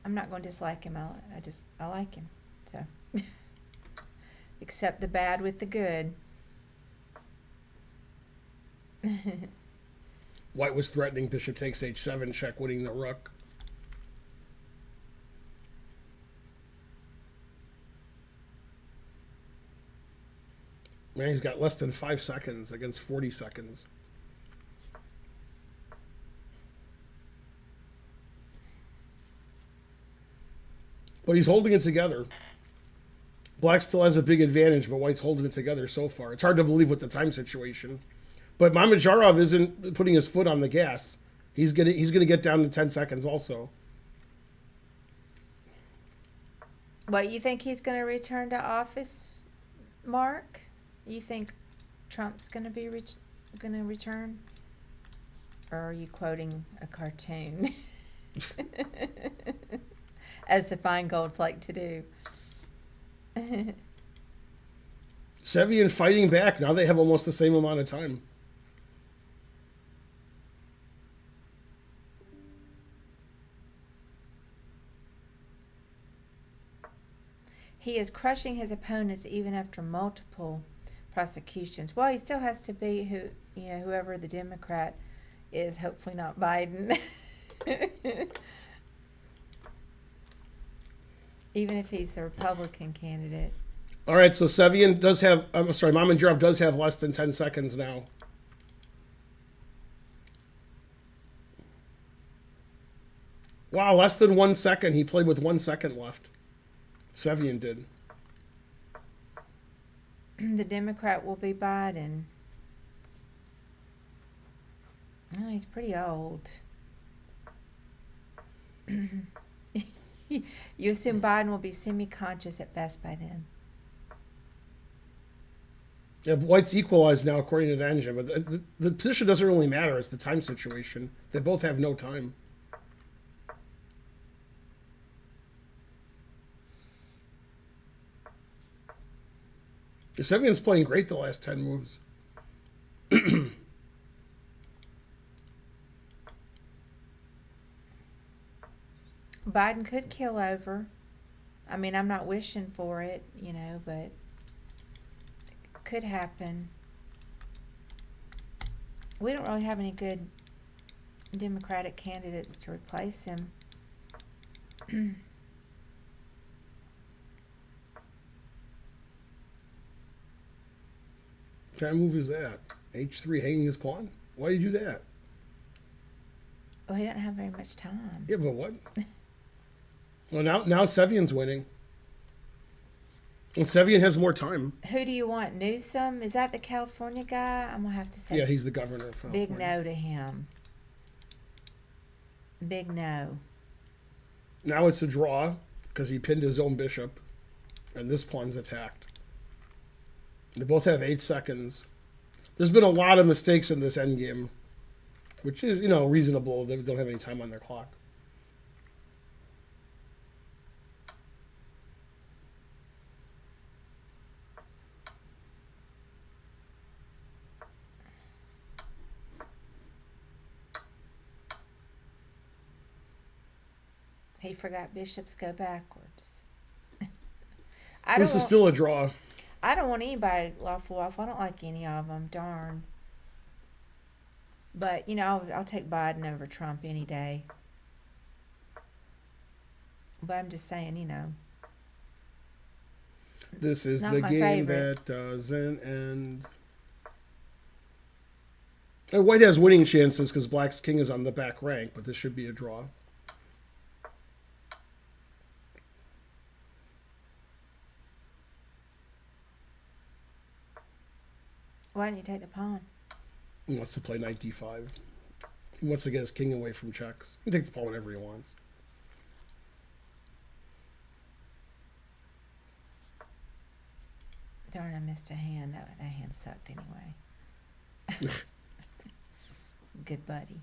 I'm not going to dislike him. I like him. So accept the bad with the good. White was threatening bishop takes h7 check, winning the rook. Man, he's got less than 5 seconds against 40 seconds. But he's holding it together. Black still has a big advantage, but White's holding it together so far. It's hard to believe with the time situation. But Mamedyarov isn't putting his foot on the gas. He's gonna get down to 10 seconds also. What, you think he's going to return to office, Mark? You think Trump's going to be going to return? Or are you quoting a cartoon? As the Feingolds like to do. Sevian fighting back. Now they have almost the same amount of time. He is crushing his opponents even after multiple prosecutions. Well, he still has to be whoever the Democrat is, hopefully not Biden. Even if he's the Republican candidate. All right, so Sevian does have, Mamedyarov does have less than 10 seconds now. Wow, less than 1 second. He played with 1 second left. Sevian did. The Democrat will be Biden. Oh, he's pretty old. You assume Biden will be semi-conscious at best by then. Yeah, White's equalized now according to the engine, but the position doesn't really matter. It's the time situation. They both have no time. Sevian's playing great the last 10 moves. Biden could kill over. I mean, I'm not wishing for it, but it could happen. We don't really have any good Democratic candidates to replace him. What kind of move is that? H3 hanging his pawn? Why do you do that? Oh, he doesn't have very much time. Yeah, but what? Well, now Sevian's winning. And Sevian has more time. Who do you want? Newsom? Is that the California guy? I'm going to have to say. Yeah, he's the governor of California. Big no to him. Big no. Now it's a draw because he pinned his own bishop. And this pawn's attacked. They both have 8 seconds. There's been a lot of mistakes in this endgame, which is, reasonable. They don't have any time on their clock. He forgot bishops go backwards. This is still a draw. I don't want anybody lawful off. I don't like any of them. Darn. But, I'll take Biden over Trump any day. But I'm just saying, This is the game that doesn't end. And White has winning chances because Black's king is on the back rank, but this should be a draw. Why don't you take the pawn? He wants to play knight d5. He wants to get his king away from checks. He can take the pawn whenever he wants. Darn, I missed a hand. That hand sucked anyway. Good buddy.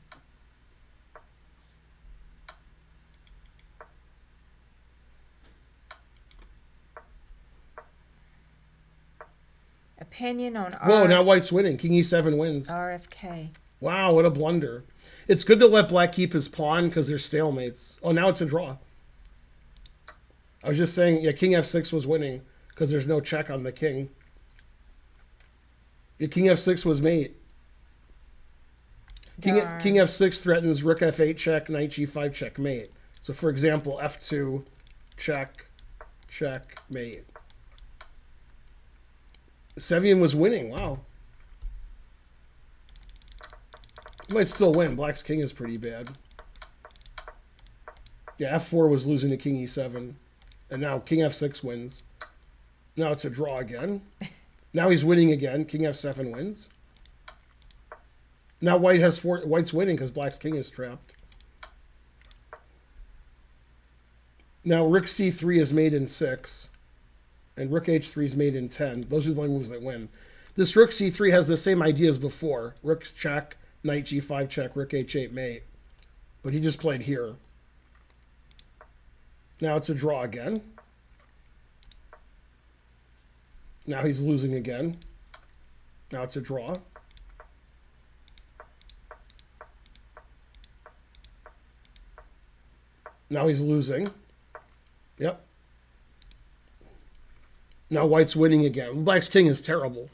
Opinion on Whoa, now White's winning. King e7 wins. RFK. Wow, what a blunder. It's good to let Black keep his pawn because they're stalemates. Oh, now it's a draw. I was just saying, yeah, King f6 was winning because there's no check on the king. Yeah, King f6 was mate. King f6 threatens rook f8 check, knight g5 checkmate. So, for example, f2 check, check, mate. Sevian was winning. Wow. He might still win. Black's king is pretty bad. Yeah, f4 was losing to king e7. And now king f6 wins. Now it's a draw again. Now he's winning again. King f7 wins. Now White's winning because Black's king is trapped. Now rook c3 is made in 6, and rook h3 is made in 10. Those are the only moves that win. This rook c3 has the same idea as before. Rook's check, knight g5 check, rook h8 mate. But he just played here. Now it's a draw again. Now he's losing again. Now it's a draw. Now he's losing. Yep. Now white's winning again. Black's king is terrible.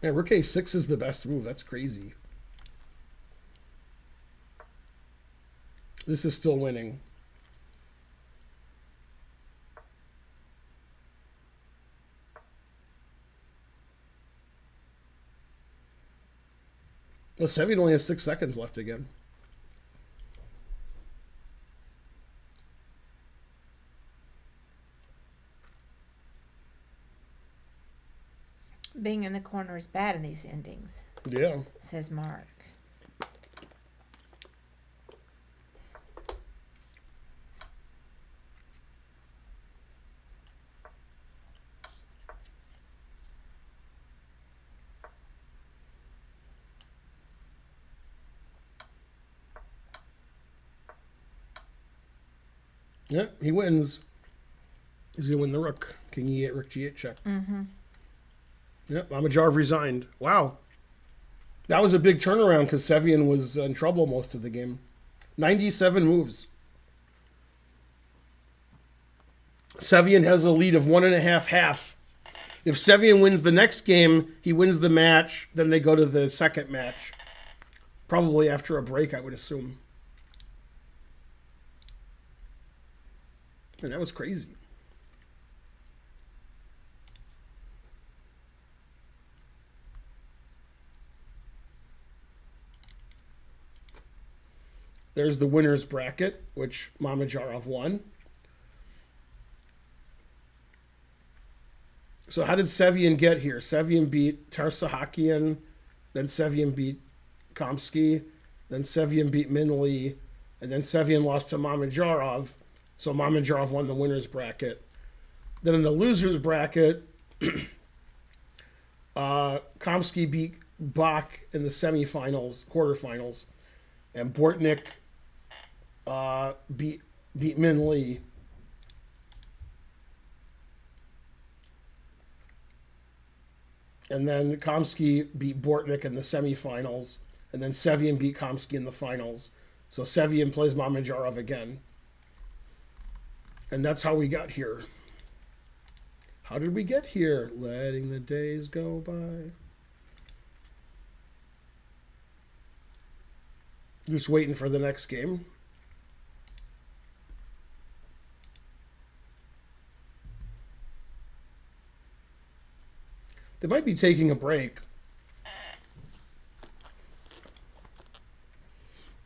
Man, rook a6 is the best move. That's crazy. This is still winning. Well, Sevian only has 6 seconds left again. Being in the corner is bad in these endings, Yeah. says Mark. Yeah, he wins. He's going to win the rook. King e8, rook g8 check. Mm-hmm. Yep, Mamedyarov resigned. Wow. That was a big turnaround because Sevian was in trouble most of the game. 97 moves. Sevian has a lead of 1.5 half. If Sevian wins the next game, he wins the match. Then they go to the second match. Probably after a break, I would assume. And that was crazy. There's the winner's bracket, which Mamedyarov won. So how did Sevian get here? Sevian beat Tarsahakian, then Sevian beat Kamsky, then Sevian beat Minley, and then Sevian lost to Mamedyarov. So Mamedyarov won the winner's bracket. Then in the loser's bracket, Kamsky beat Bach in the semifinals, quarterfinals, and Bortnik beat Min Lee. And then Kamsky beat Bortnik in the semifinals, and then Sevian beat Kamsky in the finals. So Sevian plays Mamedyarov again. And that's how we got here. How did we get here? Letting the days go by. Just waiting for the next game. They might be taking a break.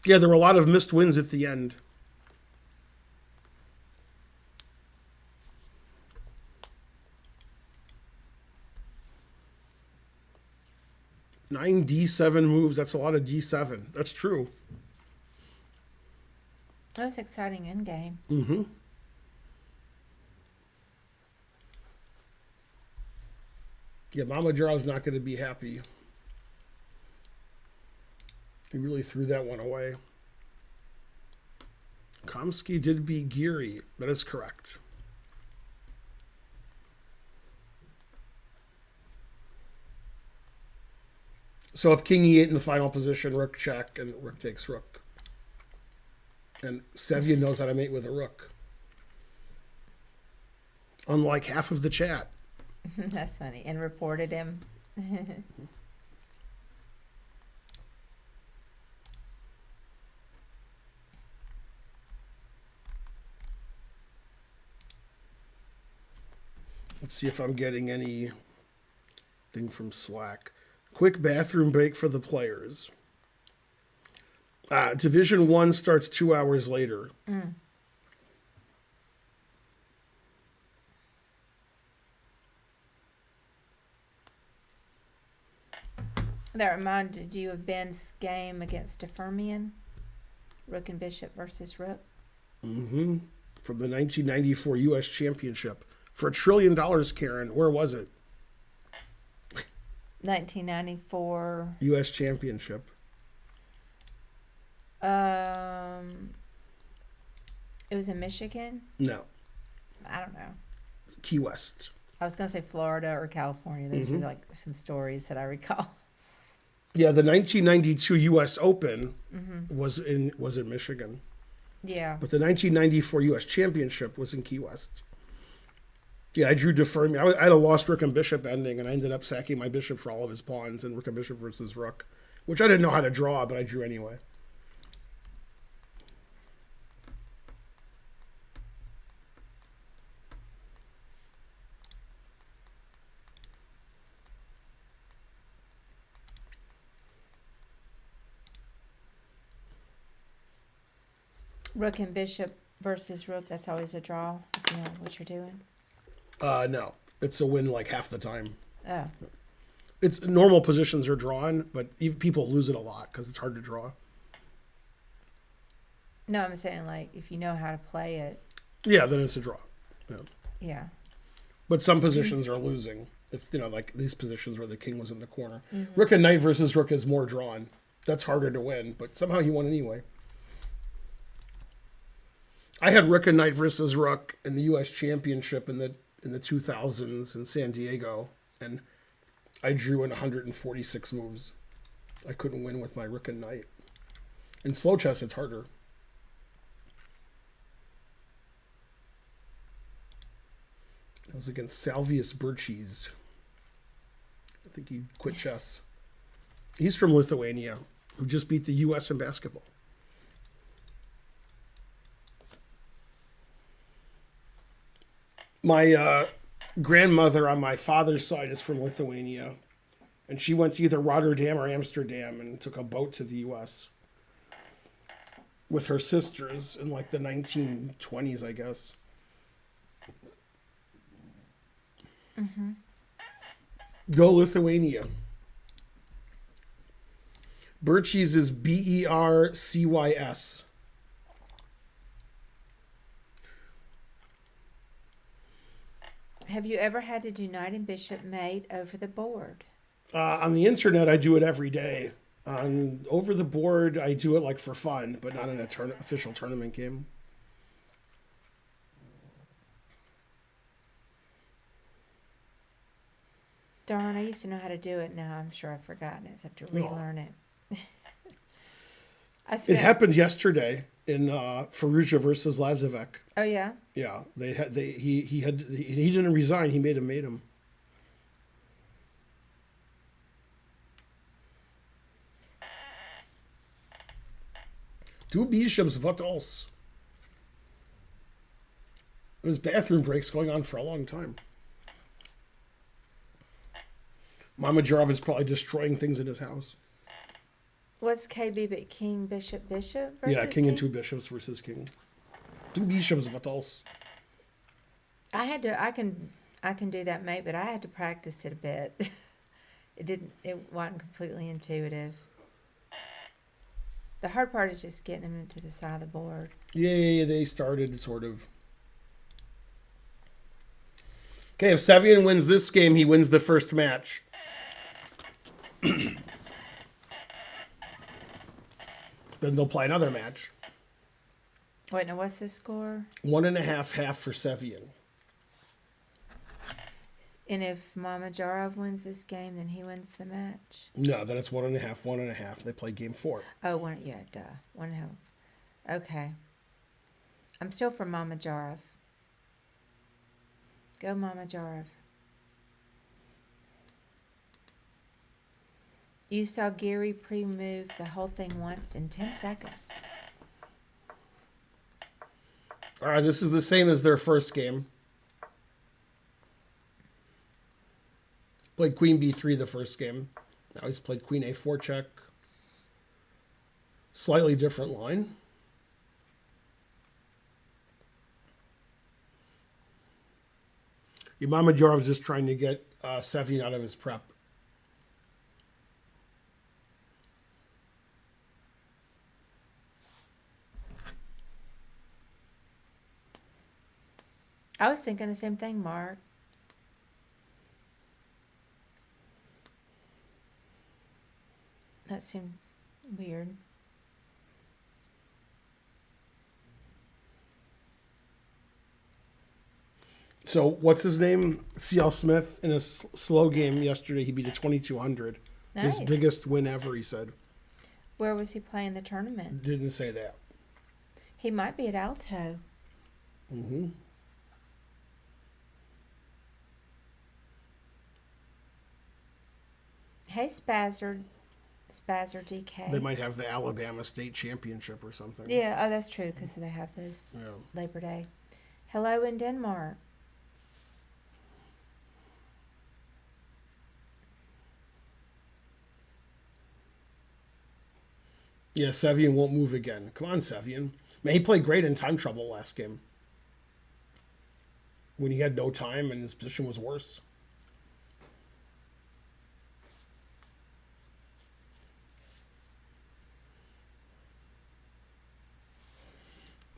Yeah, there were a lot of missed wins at the end. Nine D7 moves. That's a lot of D7. That's true. That was exciting endgame. Mm-hmm. Yeah, Mamedyarov's not going to be happy. He really threw that one away. Kamsky did beat Geary. That is correct. So if King E8 in the final position, rook check, and rook takes rook. And Sevian knows how to mate with a rook. Unlike half of the chat. That's funny. And reported him. Let's see if I'm getting anything from Slack. Quick bathroom break for the players. Division 1 starts 2 hours later. Mm. That reminded you of Ben's game against Fermian. Rook and bishop versus rook. Mm-hmm. From the 1994 U.S. Championship. For $1 trillion, Karen. Where was it? 1994. U.S. Championship. It was in Michigan? No. I don't know. Key West. I was going to say Florida or California. Those are like some stories that I recall. Yeah, the 1992 U.S. Open was in Michigan. Yeah. But the 1994 U.S. Championship was in Key West. Yeah, I drew deferring. I had a lost rook and bishop ending, and I ended up sacking my bishop for all of his pawns in rook and bishop versus rook, which I didn't know how to draw, but I drew anyway. Rook and bishop versus rook, that's always a draw, if you know what you're doing. No. It's a win like half the time. Oh. It's normal positions are drawn, but people lose it a lot because it's hard to draw. No, I'm saying like if you know how to play it. Yeah, then it's a draw. Yeah. Yeah. But some positions are losing. If like these positions where the king was in the corner. Rook and knight versus rook is more drawn. That's harder to win, but somehow he won anyway. I had rook and knight versus rook in the U.S. Championship in the 2000s in San Diego, and I drew in 146 moves. I couldn't win with my rook and knight. In slow chess, it's harder. That was against Salvius Birches. I think he quit chess. He's from Lithuania, who just beat the U.S. in basketball. My grandmother on my father's side is from Lithuania, and she went to either Rotterdam or Amsterdam and took a boat to the U.S. with her sisters in like the 1920s, I guess. Go Lithuania. Birches is Bercys. Have you ever had to do knight and bishop mate over the board? On the internet, I do it every day. Over the board, I do it like for fun, but not in an official tournament game. Darn, I used to know how to do it. Now I'm sure I've forgotten it. So I have to relearn it. It happened yesterday in Fallujah versus Lazavek. Oh yeah. Yeah, he didn't resign. He made him. Two bishops, what else? There's bathroom breaks going on for a long time. Mamedyarov is probably destroying things in his house. What's KB but king, bishop versus yeah, king and two bishops versus king. Two bishops, what else? I can do that, mate, but I had to practice it a bit. It wasn't completely intuitive. The hard part is just getting them to the side of the board. Yeah, they started sort of. Okay, if Sevian wins this game, he wins the first match. Then they'll play another match. Wait, now what's the score? 1.5 half for Sevian. And if Mamedyarov wins this game, then he wins the match? No, then it's 1.5. They play game 4. Oh, 1.5. Okay. I'm still for Mamedyarov. Go Mamedyarov. You saw Gary pre-move the whole thing once in 10 seconds. All right, this is the same as their first game. Played queen b3 the first game. Now he's played queen a4 check. Slightly different line. Mamedyarov is just trying to get Sevian out of his prep. I was thinking the same thing, Mark. That seemed weird. So what's his name? C.L. Smith in a slow game yesterday. He beat a 2200. Nice. His biggest win ever. He said. Where was he playing the tournament? Didn't say that. He might be at Alto. Mm-hmm. Hey, Spazzer DK. They might have the Alabama State Championship or something. Yeah, oh, that's true, because they have this Labor Day. Hello in Denmark. Yeah, Sevian won't move again. Come on, Sevian. Man, he played great in time trouble last game. When he had no time and his position was worse.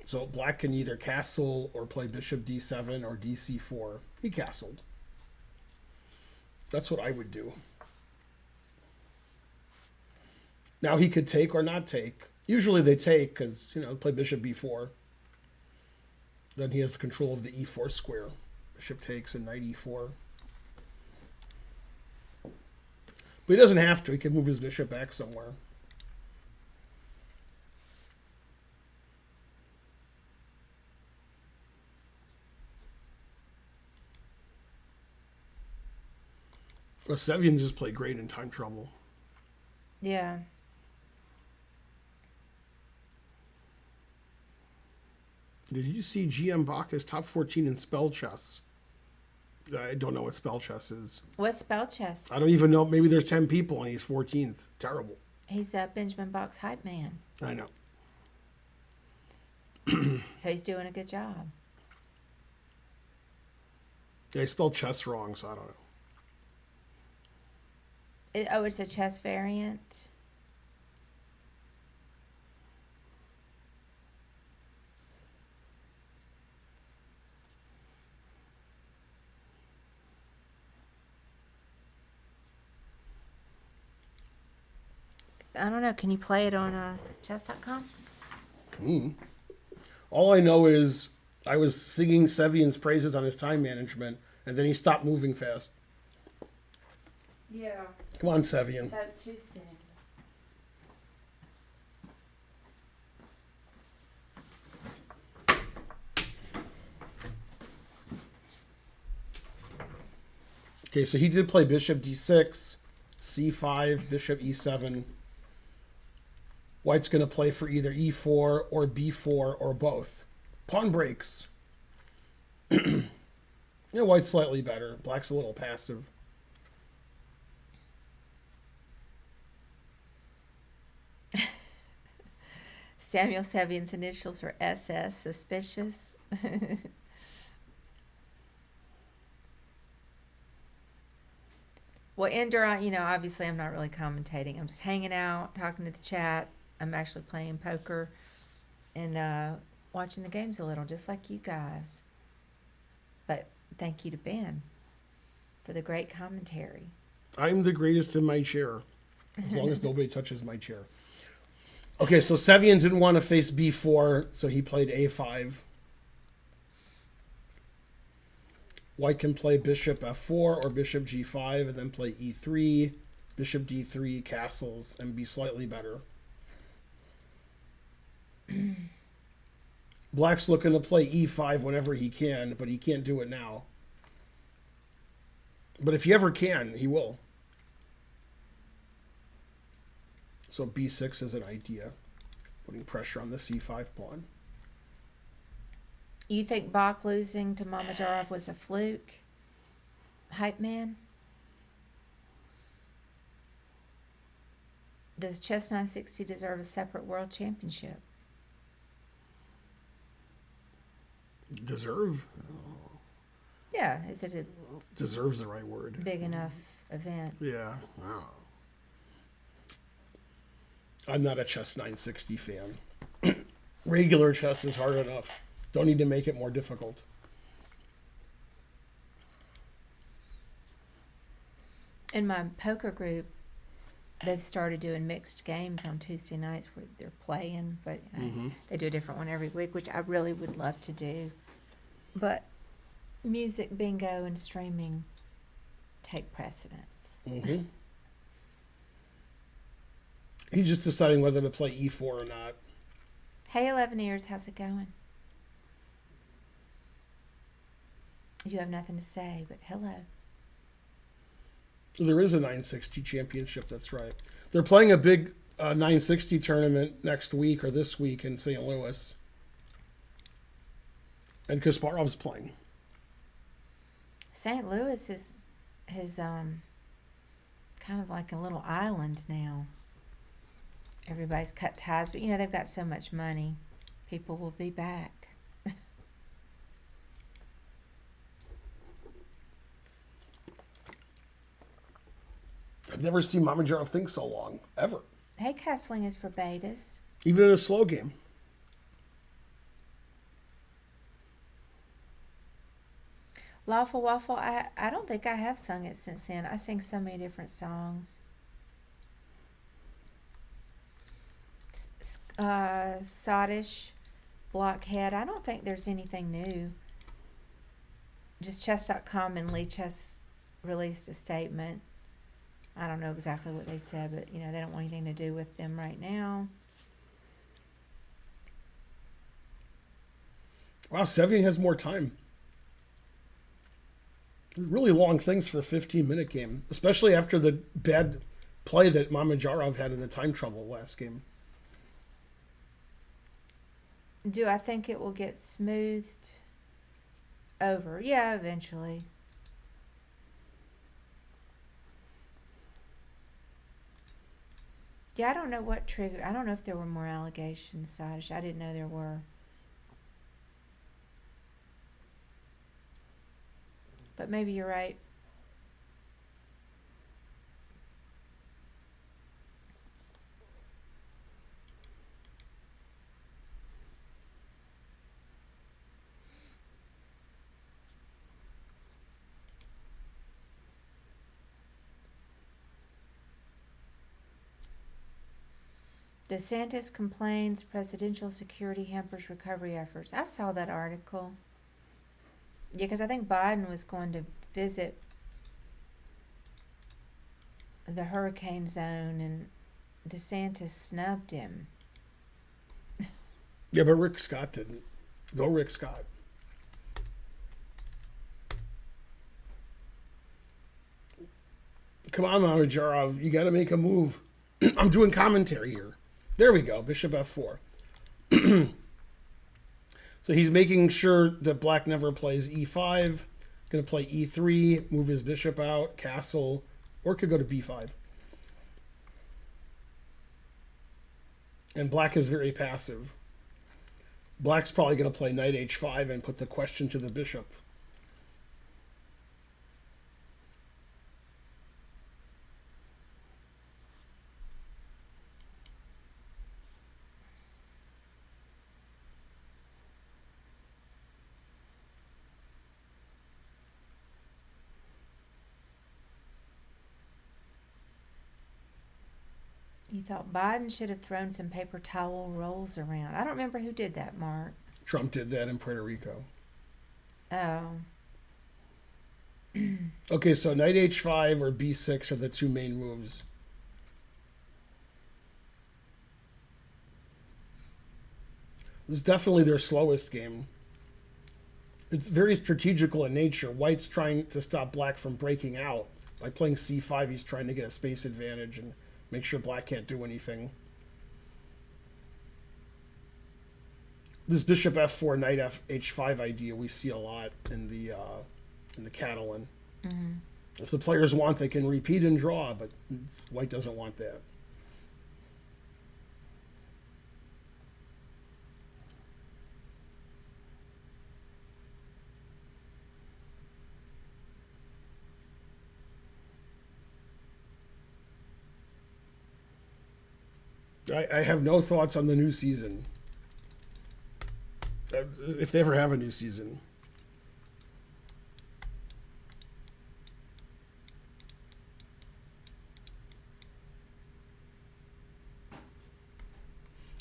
So black can either castle or play bishop d7 or dc4. He castled. That's what I would do. Now he could take or not take. Usually they take because, play bishop b4. Then he has control of the e4 square. Bishop takes and knight e4. But he doesn't have to. He can move his bishop back somewhere. Well, Sevian just played great in time trouble. Yeah. Did you see GM Bacchus top 14 in spell chess? I don't know what spell chess is. What's spell chess? I don't even know. Maybe there's 10 people and he's 14th. Terrible. He's a Benjamin Bach's hype man. I know. So he's doing a good job. Yeah, he spelled chess wrong, so I don't know. It's a chess variant. I don't know. Can you play it on chess.com? All I know is I was singing Sevian's praises on his time management, and then he stopped moving fast. Yeah. Come on, Sevian. That too soon. Okay, so he did play bishop d6, c5, bishop e7. White's going to play for either e4 or b4 or both. Pawn breaks. White's slightly better. Black's a little passive. Samuel Sevian's initials are SS. Suspicious. Well, Ender, obviously I'm not really commentating. I'm just hanging out, talking to the chat. I'm actually playing poker and watching the games a little, just like you guys. But thank you to Ben for the great commentary. I'm the greatest in my chair, as long as nobody touches my chair. Okay, so Sevian didn't want to face b4, so he played a5. White can play bishop f4 or bishop g5 and then play e3, bishop d3, castles, and be slightly better. Black's looking to play e5 whenever he can, but he can't do it now. But if he ever can, he will. So b6 is an idea, putting pressure on the c5 pawn. You think Bach losing to Mamedyarov was a fluke? Hype man? Does Chess 960 deserve a separate world championship? Deserve? Yeah, is it a Deserve's the right word. big enough event? Yeah. Wow. I'm not a Chess 960 fan. Regular chess is hard enough. Don't need to make it more difficult. In my poker group, they've started doing mixed games on Tuesday nights where they're playing, but they do a different one every week, which I really would love to do. But music, bingo, and streaming take precedence. Mm-hmm. He's just deciding whether to play E4 or not. Hey, 11 Ears, how's it going? You have nothing to say, but hello. There is a 960 championship, that's right. They're playing a big 960 tournament next week or this week in St. Louis. And Kasparov's playing. St. Louis is kind of like a little island now. Everybody's cut ties, but they've got so much money. People will be back. I've never seen Mamedyarov think so long, ever. Hey, Castling is for betas. Even in a slow game. Lawful Waffle, I don't think I have sung it since then. I sing so many different songs. Soddish, Blockhead, I don't think there's anything new. Just chess.com and Lee Chess released a statement. I don't know exactly what they said, but, they don't want anything to do with them right now. Wow, Sevian has more time. Really long things for a 15-minute game, especially after the bad play that Mamedyarov had in the time trouble last game. Do I think it will get smoothed over? Yeah, eventually. Yeah, I don't know what triggered. I don't know if there were more allegations, Sadish. I didn't know there were. But maybe you're right. DeSantis complains presidential security hampers recovery efforts. I saw that article. Yeah, because I think Biden was going to visit the hurricane zone and DeSantis snubbed him. Yeah, but Rick Scott didn't. Go Rick Scott. Come on, Mamedyarov. You got to make a move. I'm doing commentary here. There we go. Bishop f4. So he's making sure that black never plays e5. Going to play e3, move his bishop out, castle, or could go to b5. And black is very passive. Black's probably going to play knight h5 and put the question to the bishop. You thought Biden should have thrown some paper towel rolls around. I don't remember who did that, Mark. Trump did that in Puerto Rico. Oh. Okay, so knight h5 or b6 are the two main moves. This is definitely their slowest game. It's very strategical in nature. White's trying to stop black from breaking out. By playing c5, he's trying to get a space advantage and make sure black can't do anything. This bishop f4, knight h5 idea we see a lot in the Catalan. Mm-hmm. If the players want, they can repeat and draw, but white doesn't want that. I have no thoughts on the new season. If they ever have a new season.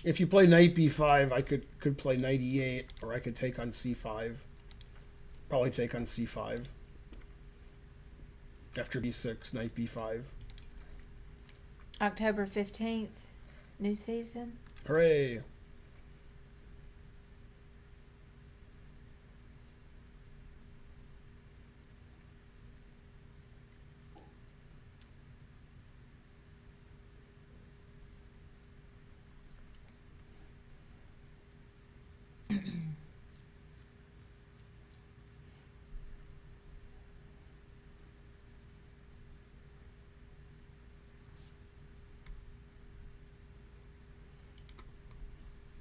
If you play knight b5, I could play knight e8, or I could take on c5. Probably take on c5. After b6, knight b5. October 15th, new season. Hooray!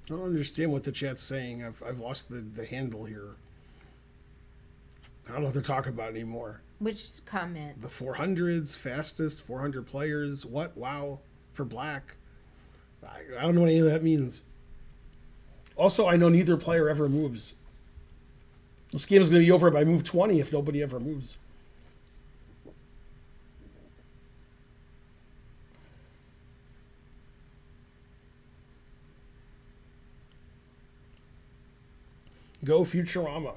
I don't understand what the chat's saying. I've lost the handle here. I don't know what they're talking about anymore. Which comment? The 400s, fastest, 400 players. What? Wow. For black. I don't know what any of that means. Also, I know neither player ever moves. This game is going to be over by move 20 if nobody ever moves. Go Futurama.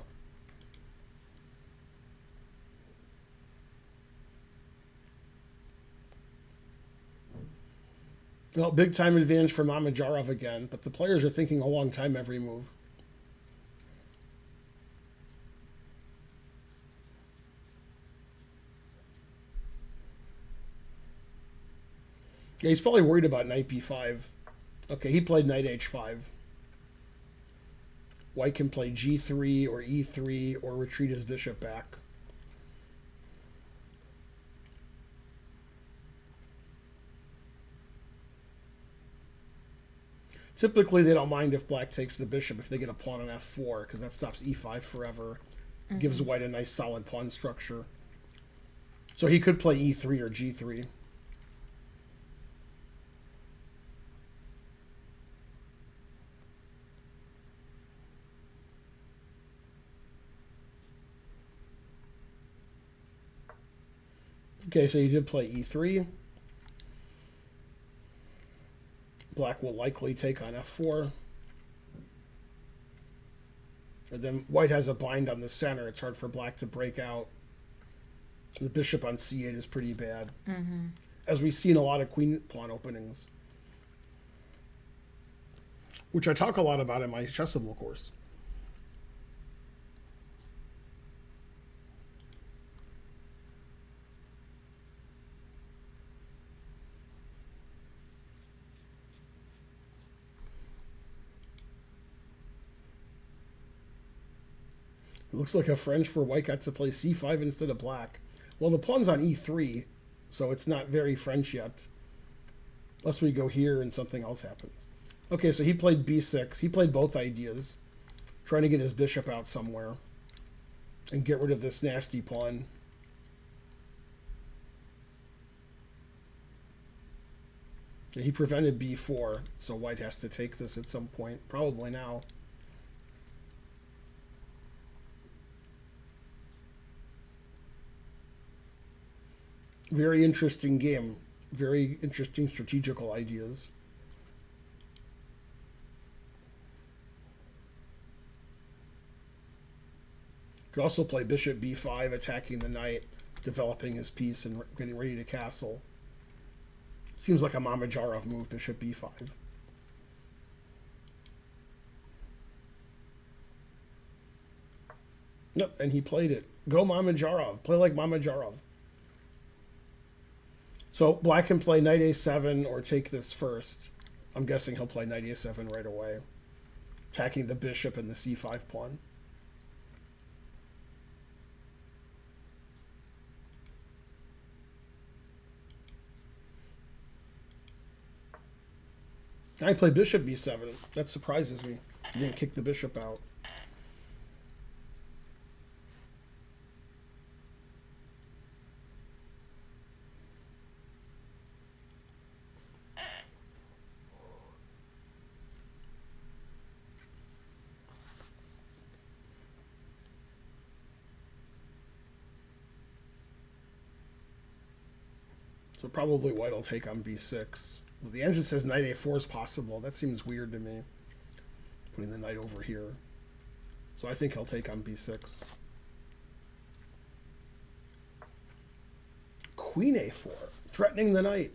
Well, big time advantage for Mamedyarov again, but the players are thinking a long time every move. Yeah, he's probably worried about knight b5. Okay, he played knight h5. White can play g3 or e3 or retreat his bishop back. Typically, they don't mind if black takes the bishop if they get a pawn on f4, because that stops e5 forever. Mm-hmm. Gives white a nice solid pawn structure. So he could play e3 or g3. Okay, so he did play e3. Black will likely take on f4. And then white has a bind on the center. It's hard for black to break out. The bishop on c8 is pretty bad. Mm-hmm. As we see in a lot of queen pawn openings. Which I talk a lot about in my chessable course. It looks like a French for white got to play c5 instead of black. Well, the pawn's on e3, so it's not very French yet. Unless we go here and something else happens. Okay, so he played b6. He played both ideas. Trying to get his bishop out somewhere. And get rid of this nasty pawn. He prevented b4, so white has to take this at some point. Probably now. Very interesting game. Very interesting strategical ideas. Could also play bishop b5, attacking the knight, developing his piece, and getting ready to castle. Seems like a Mamedyarov move, bishop b5. Yep, and he played it. Go Mamedyarov. Play like Mamedyarov. So black can play knight a7 or take this first. I'm guessing he'll play knight a7 right away. Attacking the bishop and the c5 pawn. I play bishop b7. That surprises me. He didn't kick the bishop out. So probably white will take on b6. The engine says knight a4 is possible. That seems weird to me. Putting the knight over here. So I think he'll take on b6. Queen a4, threatening the knight.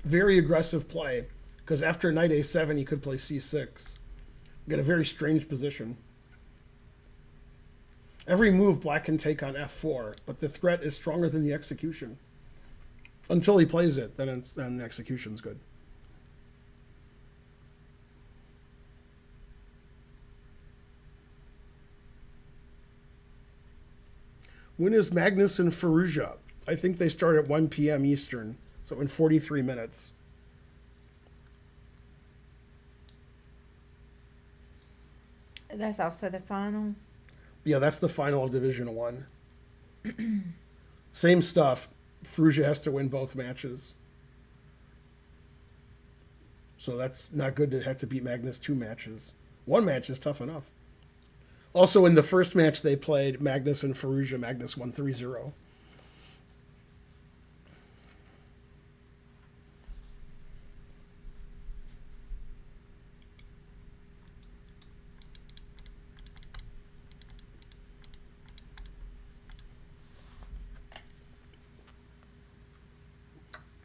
Very aggressive play, because after knight a7, he could play c6. Get a very strange position. Every move black can take on f4, but the threat is stronger than the execution. Until he plays it, then the execution's good. When is Magnus and Firouzja? I think they start at 1 p.m. Eastern, so in 43 minutes. That's also the final? Yeah, that's the final of Division 1. Same stuff. Firouzja has to win both matches. So that's not good to have to beat Magnus 2 matches. 1 match is tough enough. Also, in the first match they played, Magnus and Firouzja, Magnus won 3-0.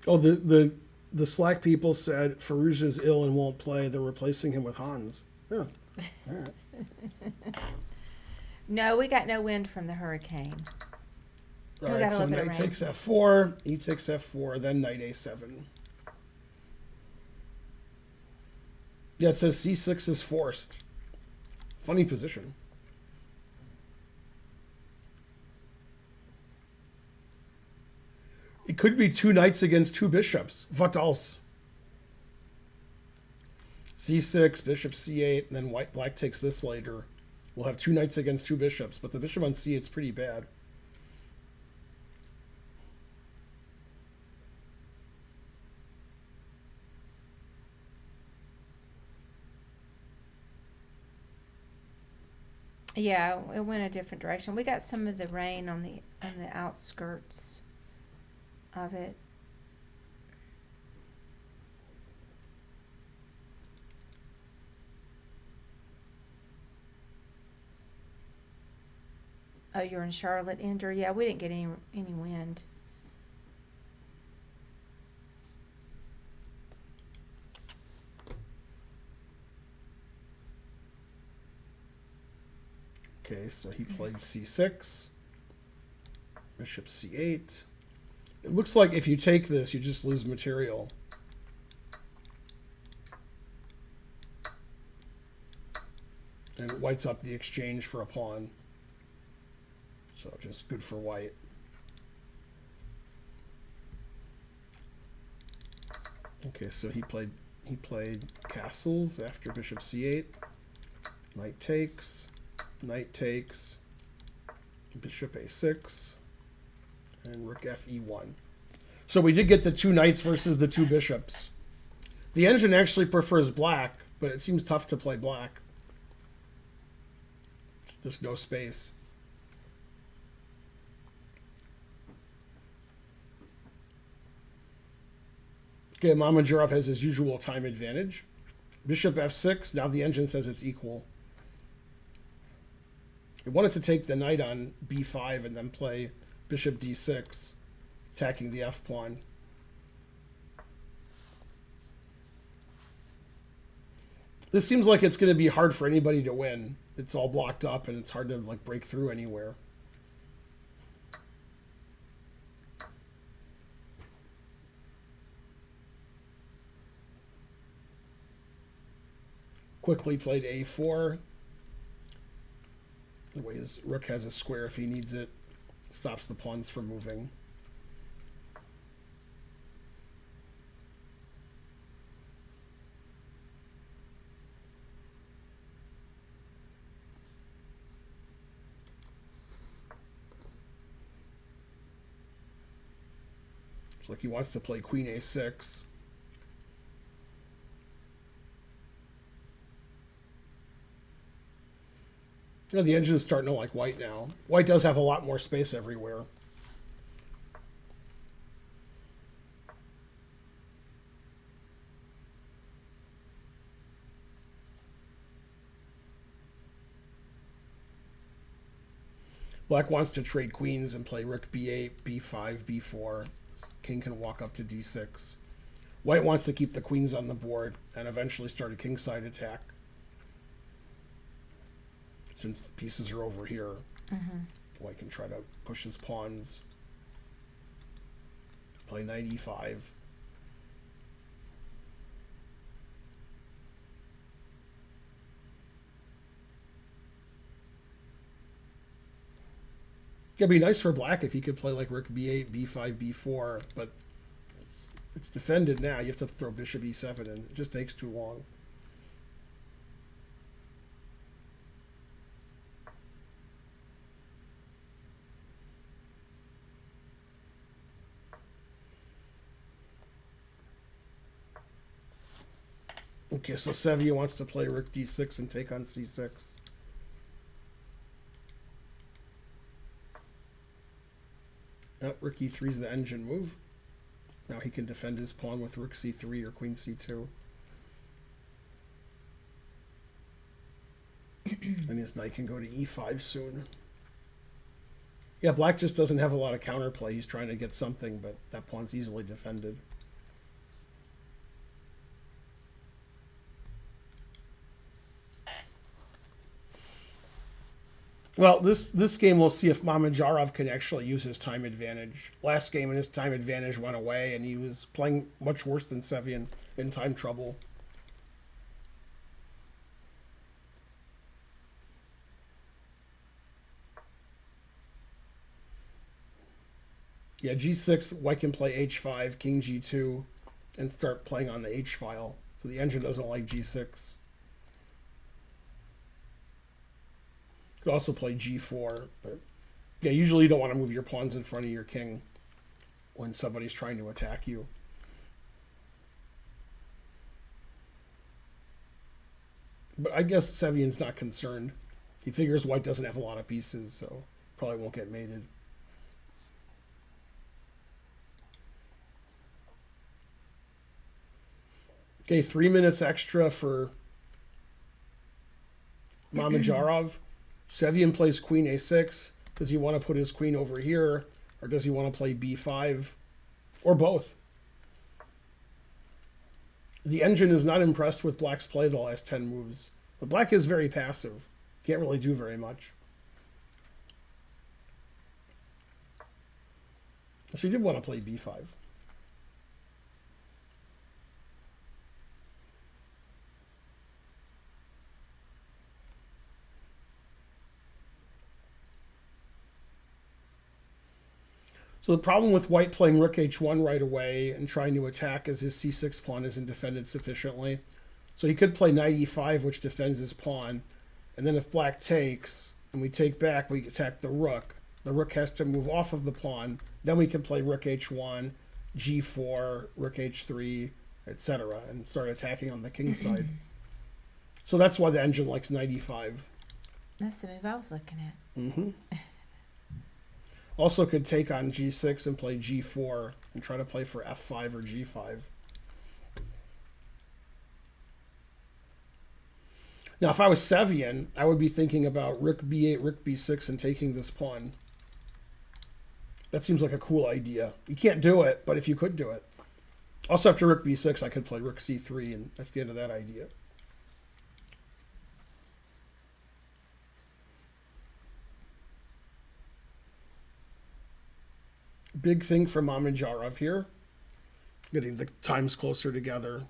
Oh, the Slack people said Firouzja's ill and won't play. They're replacing him with Hans. Yeah. All right. No, we got no wind from the hurricane. All right, so knight takes f4, he takes f4, then knight a7. Yeah, it says c6 is forced. Funny position. It could be 2 knights against 2 bishops. What else? c6, bishop c8, and then black takes this later. We'll have 2 knights against 2 bishops, but the bishop on c8's pretty bad. Yeah, it went a different direction. We got some of the rain on the outskirts of it. Oh, you're in Charlotte, Ender? Yeah, we didn't get any wind. Okay, so he played c6, bishop c8. It looks like if you take this, you just lose material. And it whites up the exchange for a pawn. So just good for white. Okay, so he played castles after bishop c8. Knight takes, bishop a6, and rook fe1. So we did get the 2 knights versus the 2 bishops. The engine actually prefers black, but it seems tough to play black. Just no space. Okay, Mamedyarov has his usual time advantage. Bishop f6, now the engine says it's equal. It wanted to take the knight on b5 and then play bishop d6, attacking the f-pawn. This seems like it's going to be hard for anybody to win. It's all blocked up and it's hard to like break through anywhere. Quickly played a4. The way his rook has a square if he needs it. Stops the pawns from moving. It's like he wants to play queen a6. You know, the engine is starting to like white now. White does have a lot more space everywhere. Black wants to trade queens and play rook b8, b5, b4. King can walk up to d6. White wants to keep the queens on the board and eventually start a kingside attack. Since the pieces are over here, White can try to push his pawns. Play knight e5. It'd be nice for Black if he could play like rook b8, b5, b4, but it's defended now. You have to throw bishop e7 in. It just takes too long. Okay, so Sevian wants to play rook d6 and take on c6. Rook e3 is the engine move. Now he can defend his pawn with rook c3 or queen c2. And his knight can go to e5 soon. Yeah, Black just doesn't have a lot of counterplay. He's trying to get something, but that pawn's easily defended. Well, this game we'll see if Mamedyarov can actually use his time advantage. Last game, his time advantage went away, and he was playing much worse than Sevian in time trouble. Yeah, g6, White can play h5, king g2, and start playing on the h file. So the engine doesn't like g6. Could also play g4, but yeah, usually you don't want to move your pawns in front of your king when somebody's trying to attack you. But I guess Sevian's not concerned. He figures White doesn't have a lot of pieces, so probably won't get mated. Okay, 3 minutes extra for Mamedyarov. Sevian plays queen a6. Does he want to put his queen over here, or does he want to play b5, or both? The engine is not impressed with Black's play the last 10 moves, but Black is very passive. Can't really do very much. So he did want to play b5. So the problem with White playing rook h1 right away and trying to attack is his c6 pawn isn't defended sufficiently. So he could play knight e5, which defends his pawn. And then if Black takes, and we take back, we attack the rook. The rook has to move off of the pawn. Then we can play rook h1, g4, rook h3, etc. and start attacking on the king side. So that's why the engine likes knight e5. That's the move I was looking at. Mm-hmm. Also could take on g6 and play g4 and try to play for f5 or g5. Now, if I was Sevian, I would be thinking about rook b8, rook b6, and taking this pawn. That seems like a cool idea. You can't do it, but if you could do it. Also, after rook b6, I could play rook c3, and that's the end of that idea. Big thing for Mamedyarov here. Getting the times closer together.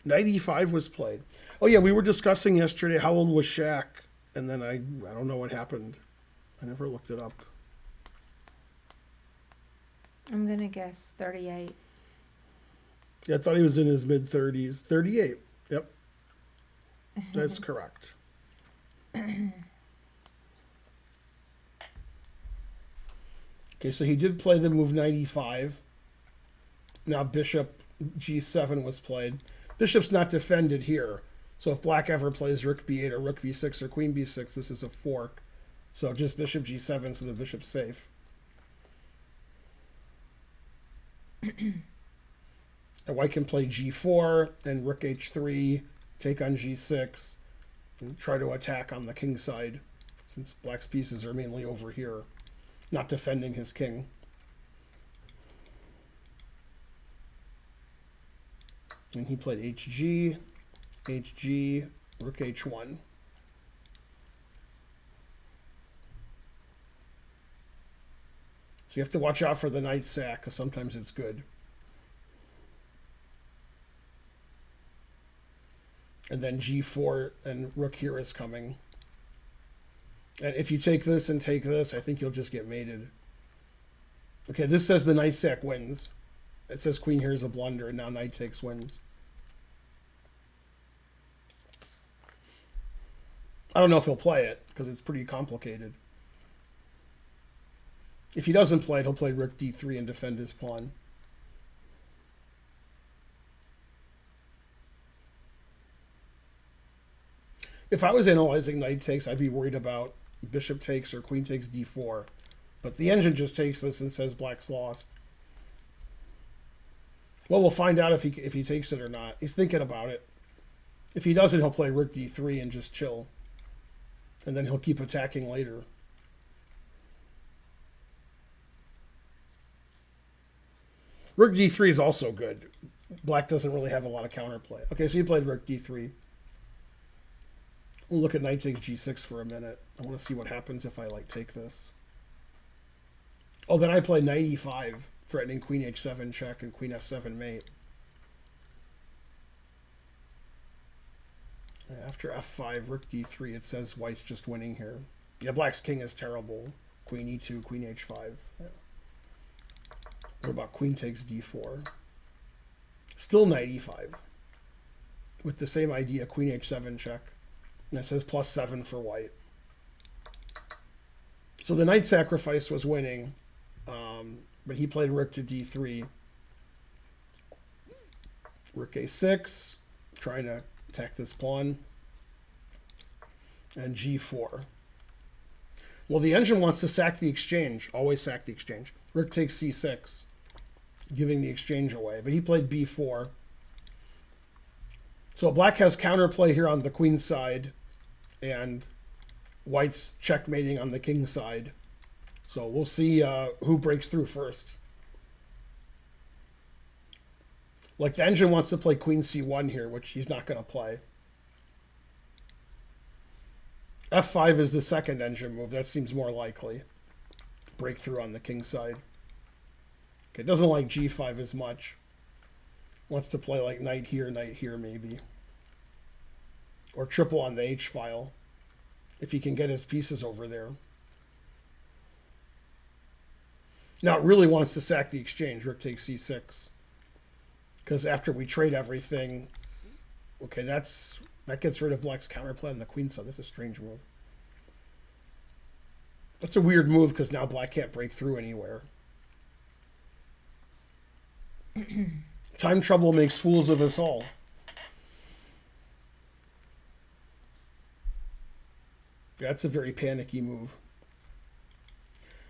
Knight e5 was played. Oh yeah, we were discussing yesterday how old was Shaq, and then I don't know what happened. I never looked it up. I'm going to guess 38. Yeah, I thought he was in his mid-30s. 38. Yep. That's correct. Okay, so he did play the move knight e5. Now bishop g7 was played. Bishop's not defended here. So if Black ever plays rook b8 or rook b6 or queen b6, this is a fork. So just bishop g7, so the bishop's safe. And White can play g4 and rook h3, take on g6, and try to attack on the king side. since black's pieces are mainly over here, not defending his king. And he played HG, HG, rook H1. So you have to watch out for the knight sack, because sometimes it's good. And then G4 and rook here is coming. And if you take this and take this, I think you'll just get mated. Okay, this says the knight sack wins. It says queen here is a blunder, and now knight takes wins. I don't know if he'll play it, because it's pretty complicated. If he doesn't play it, he'll play rook D3 and defend his pawn. If I was analyzing knight takes, I'd be worried about bishop takes or queen takes D4. But the engine just takes this and says black's lost. Well, we'll find out if he takes it or not. He's thinking about it. If he doesn't, he'll play rook D3 and just chill. And then he'll keep attacking later. Rook D3 is also good. Black doesn't really have a lot of counterplay. Okay, so he played rook D3. We'll look at knight takes G6 for a minute. I want to see what happens if I take this. Oh, then I play knight E5, threatening queen H7 check and queen F7 mate. After F5, rook D3, it says white's just winning here. Yeah, black's king is terrible. Queen E2, queen H5. Yeah. What about queen takes D4? Still knight E5. With the same idea, queen H7 check. And it says +7 for white. So the knight sacrifice was winning, but he played rook to D3. Rook A6, trying to attack this pawn. And G4. Well, the engine wants to sack the exchange. Always sack the exchange. Rook takes C6, giving the exchange away. But he played B4. So black has counterplay here on the queen side, and white's checkmating on the king side. So we'll see who breaks through first. The engine wants to play queen C1 here, which he's not going to play. F5 is the second engine move. That seems more likely. Breakthrough on the king side. Okay, doesn't like G5 as much. Wants to play knight here, maybe. Or triple on the H file, if he can get his pieces over there. Now it really wants to sack the exchange. Rook takes C6. Because after we trade everything, okay, that gets rid of black's counterplay on the queen side. That's a strange move. That's a weird move because now black can't break through anywhere. Time trouble makes fools of us all. That's a very panicky move.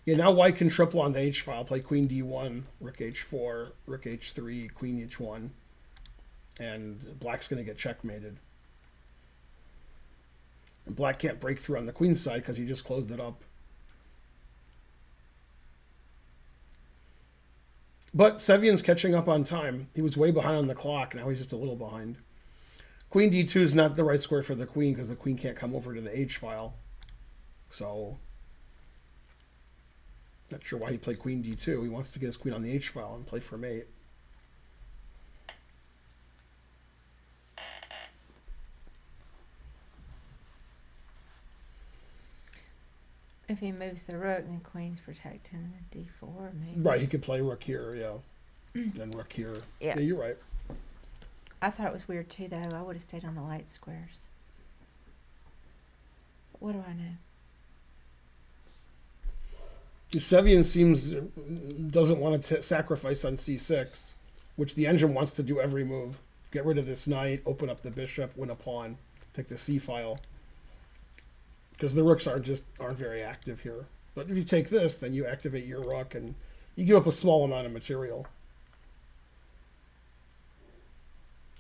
Yeah, now white can triple on the H file, play queen D1, rook H4, rook H3, queen H1, and black's going to get checkmated. And black can't break through on the queen side because he just closed it up. But Sevian's catching up on time. He was way behind on the clock. Now he's just a little behind. Queen D2 is not the right square for the queen because the queen can't come over to the H file. So, not sure why he played queen D2. He wants to get his queen on the H file and play for mate. If he moves the rook, then queen's protecting the D4, maybe. Right, he could play rook here, yeah. And rook here. Yeah, you're right. I thought it was weird too, though. I would have stayed on the light squares. But what do I know? Sevian doesn't want to sacrifice on C6, which the engine wants to do every move. Get rid of this knight, open up the bishop, win a pawn, take the C file. Because the rooks aren't very active here. But if you take this, then you activate your rook and you give up a small amount of material.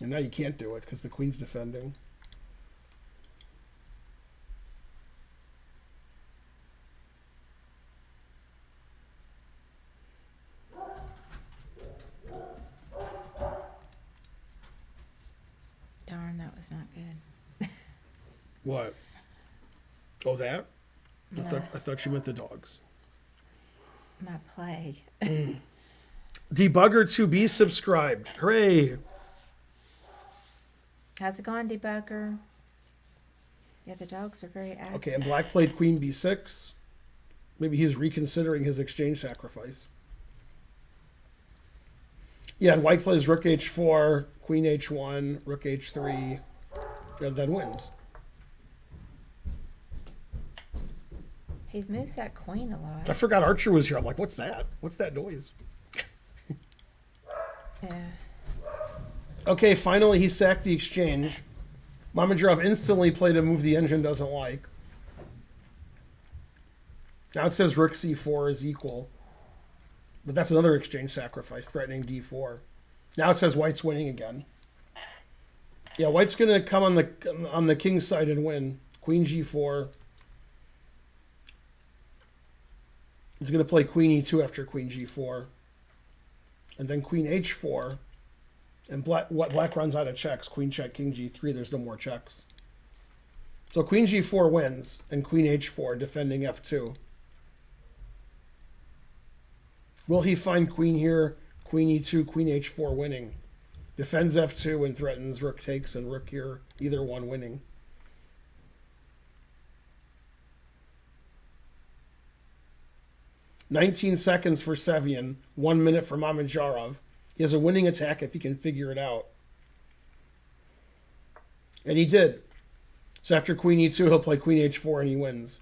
And now you can't do it because the queen's defending. good. What? Oh, that? No, I thought you meant the dogs. my play. Debugger to be subscribed. Hooray. How's it going, Debugger? Yeah, the dogs are very active. Okay, and black played queen b6. Maybe he's reconsidering his exchange sacrifice. Yeah, and white plays rook h4, queen h1, rook h3, and then wins. He's moves that queen a lot. I forgot Archer was here. I'm like, what's that? What's that noise? Yeah. Okay, finally he sacked the exchange. Mamedyarov instantly played a move the engine doesn't like. Now it says rook c4 is equal. But that's another exchange sacrifice, threatening d4. Now it says white's winning again. Yeah, white's going to come on the king's side and win. Queen g4. He's going to play queen e2 after queen g4. And then queen h4. And black runs out of checks. Queen check, king g3. There's no more checks. So queen g4 wins, and queen h4 defending f2. Will he find queen here? Queen e2, queen h4 winning. Defends f2 and threatens rook takes and rook here, either one winning. "19 seconds for Sevian, 1 minute for Mamedyarov. He has a winning attack if he can figure it out. And he did. So after queen e2, he'll play queen h4 and he wins.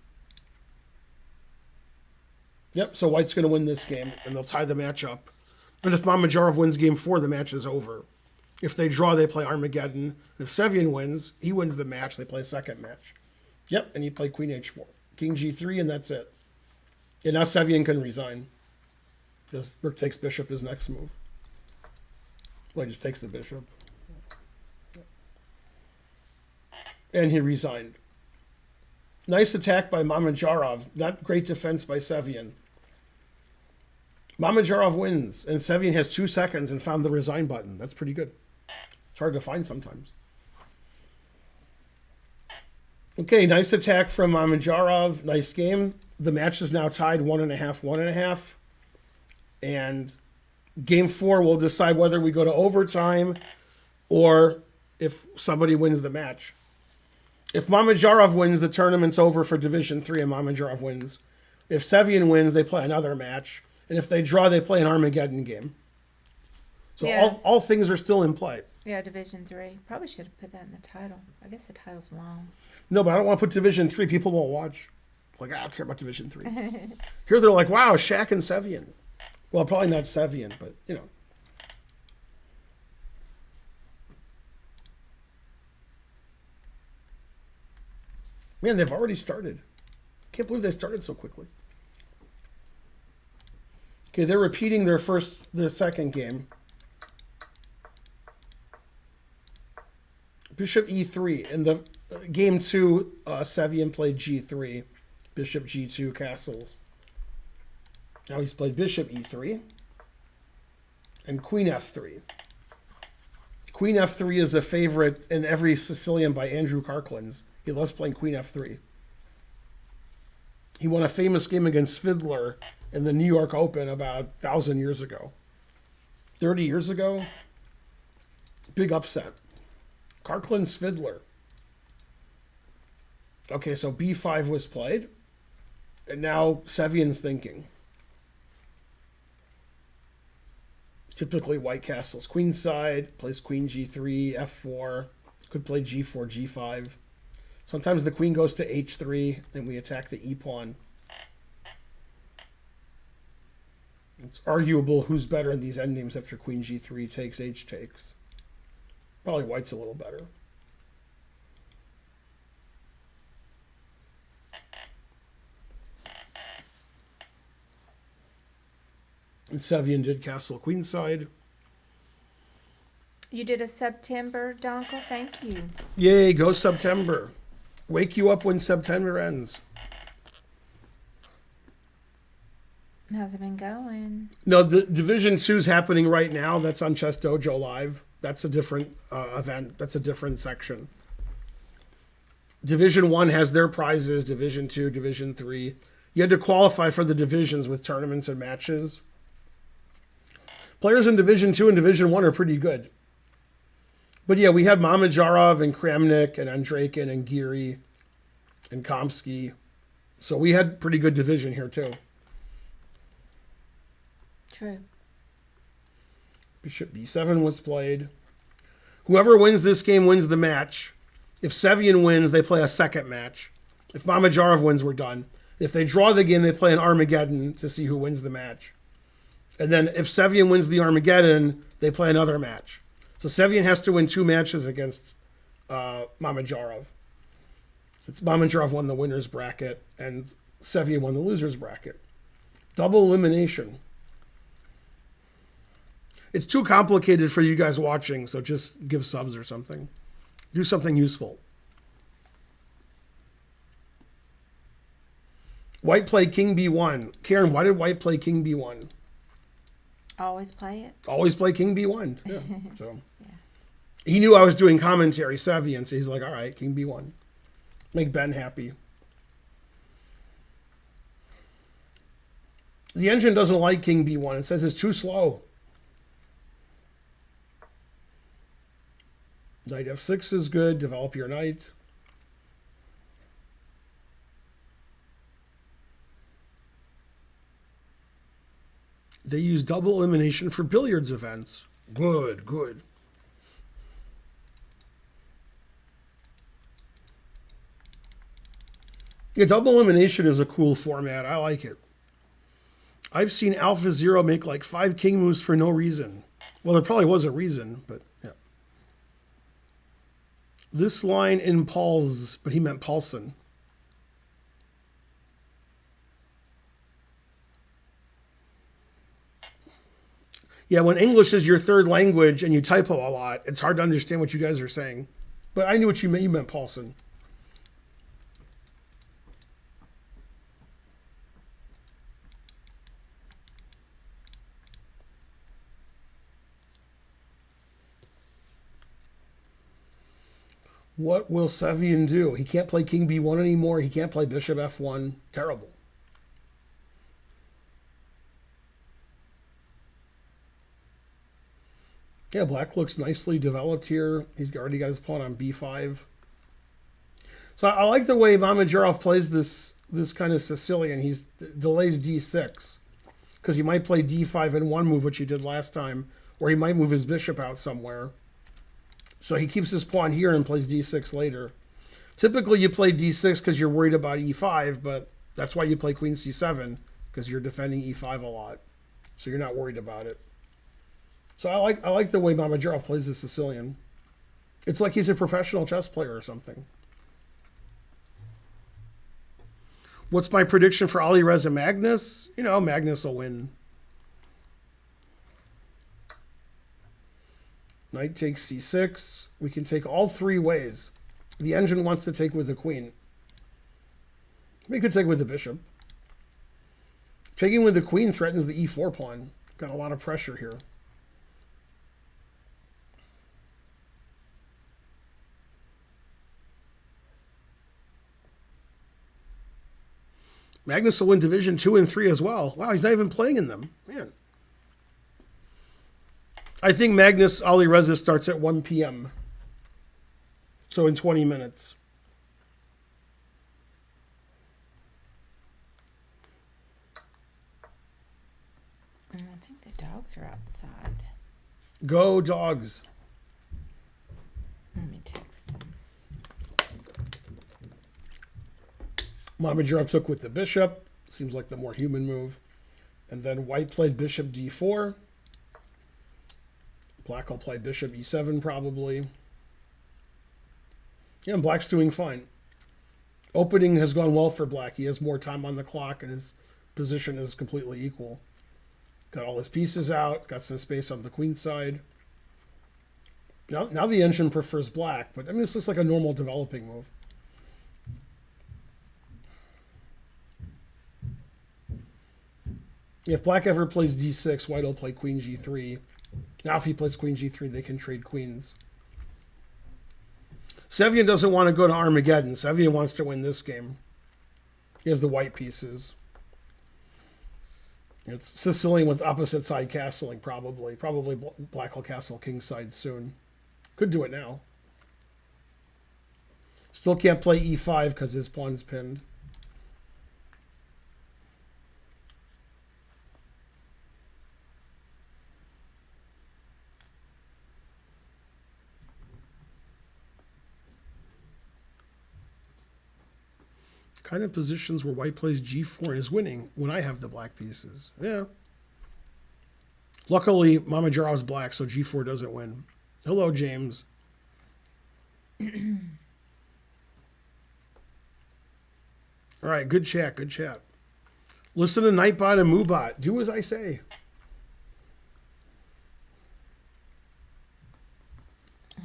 Yep, so white's going to win this game, and they'll tie the match up. And if Mamedyarov wins game 4, the match is over. If they draw, they play Armageddon. If Sevian wins, he wins the match. They play a second match. Yep, and you play queen h4. King g3, and that's it. And now Sevian can resign. Because rook takes bishop is next move. Well, he just takes the bishop. And he resigned. Nice attack by Mamedyarov. Not great defense by Sevian. Mamedyarov wins, and Sevian has 2 seconds and found the resign button. That's pretty good. It's hard to find sometimes. Okay, nice attack from Mamedyarov. Nice game. The match is now tied 1.5, 1.5. And game 4 will decide whether we go to overtime or if somebody wins the match. If Mamedyarov wins, the tournament's over for Division 3 and Mamedyarov wins. If Sevian wins, they play another match. And if they draw, they play an Armageddon game. So Yeah. all things are still in play. Yeah, Division 3. Probably should have put that in the title. I guess the title's long. No, but I don't want to put Division 3. People won't watch. Like, I don't care about Division 3. Here they're like, wow, Shaq and Sevian. Well, probably not Sevian, but, you know. Man, they've already started. Can't believe they started so quickly. Okay, they're repeating their second game. Bishop e3. In the game 2, Sevian played g3. Bishop g2 castles. Now he's played bishop e3. And queen f3. Queen f3 is a favorite in every Sicilian by Andrew Karklins. He loves playing queen f3. He won a famous game against Fiddler in the New York Open about 1,000 years ago. 30 years ago? Big upset. Karklin's Fiddler. Okay, so b5 was played. And now Sevian's thinking. Typically white castles. Queen side, plays queen g3, f4. Could play g4, g5. Sometimes the queen goes to h3, and we attack the e-pawn. It's arguable who's better in these endgames after queen g3 takes, h takes. Probably white's a little better. And Sevian did castle queenside. You did a September, Donkel. Thank you. Yay, go September. Wake you up when September ends. How's it been going? No, the Division 2 is happening right now. That's on Chess Dojo Live. That's a different event. That's a different section. Division 1 has their prizes, Division 2, Division 3. You had to qualify for the divisions with tournaments and matches. Players in Division 2 and Division 1 are pretty good. But yeah, we had Mamedyarov and Kramnik and Andreikin and Geary and Komsky. So we had pretty good division here too. True. Bishop b7 was played. Whoever wins this game wins the match. If Sevian wins, they play a second match. If Mamedyarov wins, we're done. If they draw the game, they play an Armageddon to see who wins the match. And then if Sevian wins the Armageddon, they play another match. So Sevian has to win 2 matches against Mamedyarov. Since Mamedyarov won the winner's bracket and Sevian won the loser's bracket. Double elimination. It's too complicated for you guys watching, so just give subs or something. Do something useful. White played King B1. Karen, why did White play King B1? Always play it. Always play King B1. Yeah. So he knew I was doing commentary, Sevian, so he's like, all right, King B1. Make Ben happy. The engine doesn't like King B1. It says it's too slow. Knight F6 is good. Develop your knight. They use double elimination for billiards events. Good, good. Yeah, double elimination is a cool format. I like it. I've seen Alpha Zero make like 5 king moves for no reason. Well, there probably was a reason, but yeah. This line in Paul's, but he meant Paulson. Yeah, when English is your third language and you typo a lot, it's hard to understand what you guys are saying. But I knew what you meant. You meant Paulson. What will Sevian do? He can't play King B1 anymore. He can't play Bishop F1. Terrible. Yeah, black looks nicely developed here. He's already got his pawn on B5. So I like the way Mamedyarov plays this kind of Sicilian. He delays D6 because he might play D5 in one move, which he did last time, or he might move his bishop out somewhere. So he keeps his pawn here and plays D6 later. Typically, you play D6 because you're worried about E5, but that's why you play Queen C7, because you're defending E5 a lot. So you're not worried about it. So I like the way Mamedyarov plays the Sicilian. It's like he's a professional chess player or something. What's my prediction for Alireza Magnus? You know, Magnus will win. Knight takes C6. We can take all 3 ways. The engine wants to take with the queen. We could take with the bishop. Taking with the queen threatens the E4 pawn. Got a lot of pressure here. Magnus will win Division 2 and 3 as well. Wow, he's not even playing in them. Man. I think Magnus Alireza starts at 1 p.m. So in 20 minutes. I think the dogs are outside. Go dogs. Let me text him. Mamedyarov took with the bishop. Seems like the more human move. And then white played bishop d4. Black will play bishop e7 probably. Yeah, and black's doing fine. Opening has gone well for black. He has more time on the clock and his position is completely equal. Got all his pieces out. Got some space on the queen side. Now the engine prefers black, but I mean, this looks like a normal developing move. If black ever plays d6, white will play queen g3. Now if he plays queen g3, they can trade queens. Sevian doesn't want to go to Armageddon. Sevian wants to win this game. He has the white pieces. It's Sicilian with opposite side castling, probably. Probably black will castle king side soon. Could do it now. Still can't play e5 because his pawn's pinned. Kind of positions where white plays g4 is winning when I have the black pieces. Yeah. Luckily, Mamedyarov's black, so g4 doesn't win. Hello, James. All right, good chat, good chat. Listen to Nightbot and Moobot. Do as I say.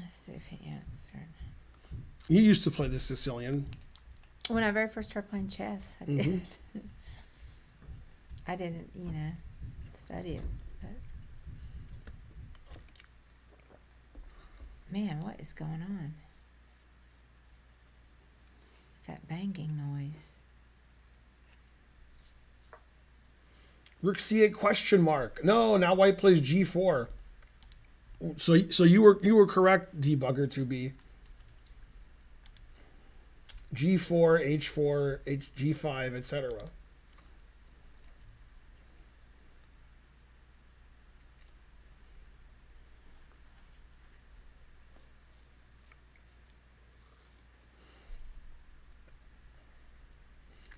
Let's see if he answered. You used to play the Sicilian. When I very first started playing chess, I did. I didn't, study it. But man, what is going on? It's that banging noise. Rook c8 question mark. No, now white plays g4. So you were correct, debugger 2b. G4, H4, G5, etc.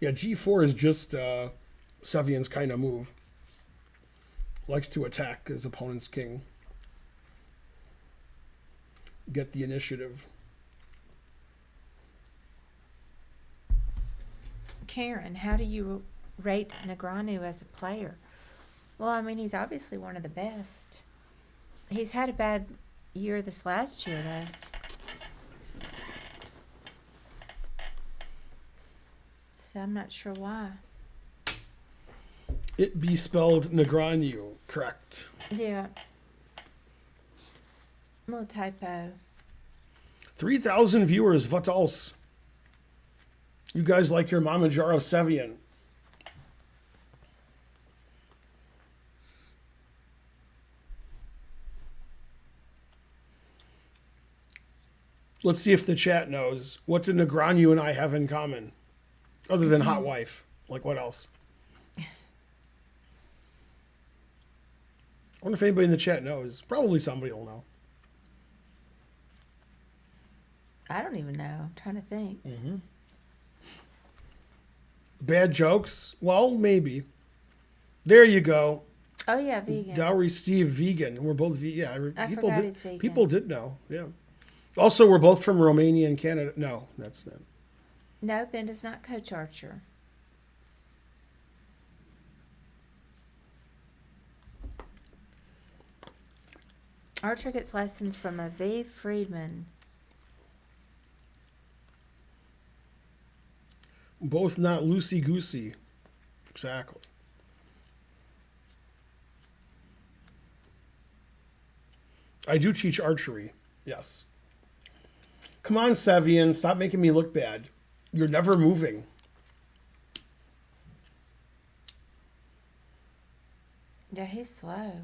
Yeah, G4 is just Sevian's kind of move. Likes to attack his opponent's king. Get the initiative. Karen, how do you rate Negreanu as a player? Well, I mean, he's obviously one of the best. He's had a bad year this last year, though. So I'm not sure why. It be spelled Negreanu, correct. Yeah. Little typo. 3,000 viewers, what else? You guys like your Mamedyarov Sevian. Let's see if the chat knows. What did Negreanu and I have in common? Other than hot wife. Like, what else? I wonder if anybody in the chat knows. Probably somebody will know. I don't even know. I'm trying to think. Bad jokes? Well, maybe. There you go. Oh, yeah, vegan. Dowry Steve vegan. We're both I forgot he's vegan. People did know. Yeah. Also, we're both from Romania and Canada. No, that's not. No, Ben does not coach Archer. Archer gets lessons from Aviv Friedman. Both not loosey-goosey. Exactly. I do teach archery. Yes. Come on, Sevian. Stop making me look bad. You're never moving. Yeah, he's slow.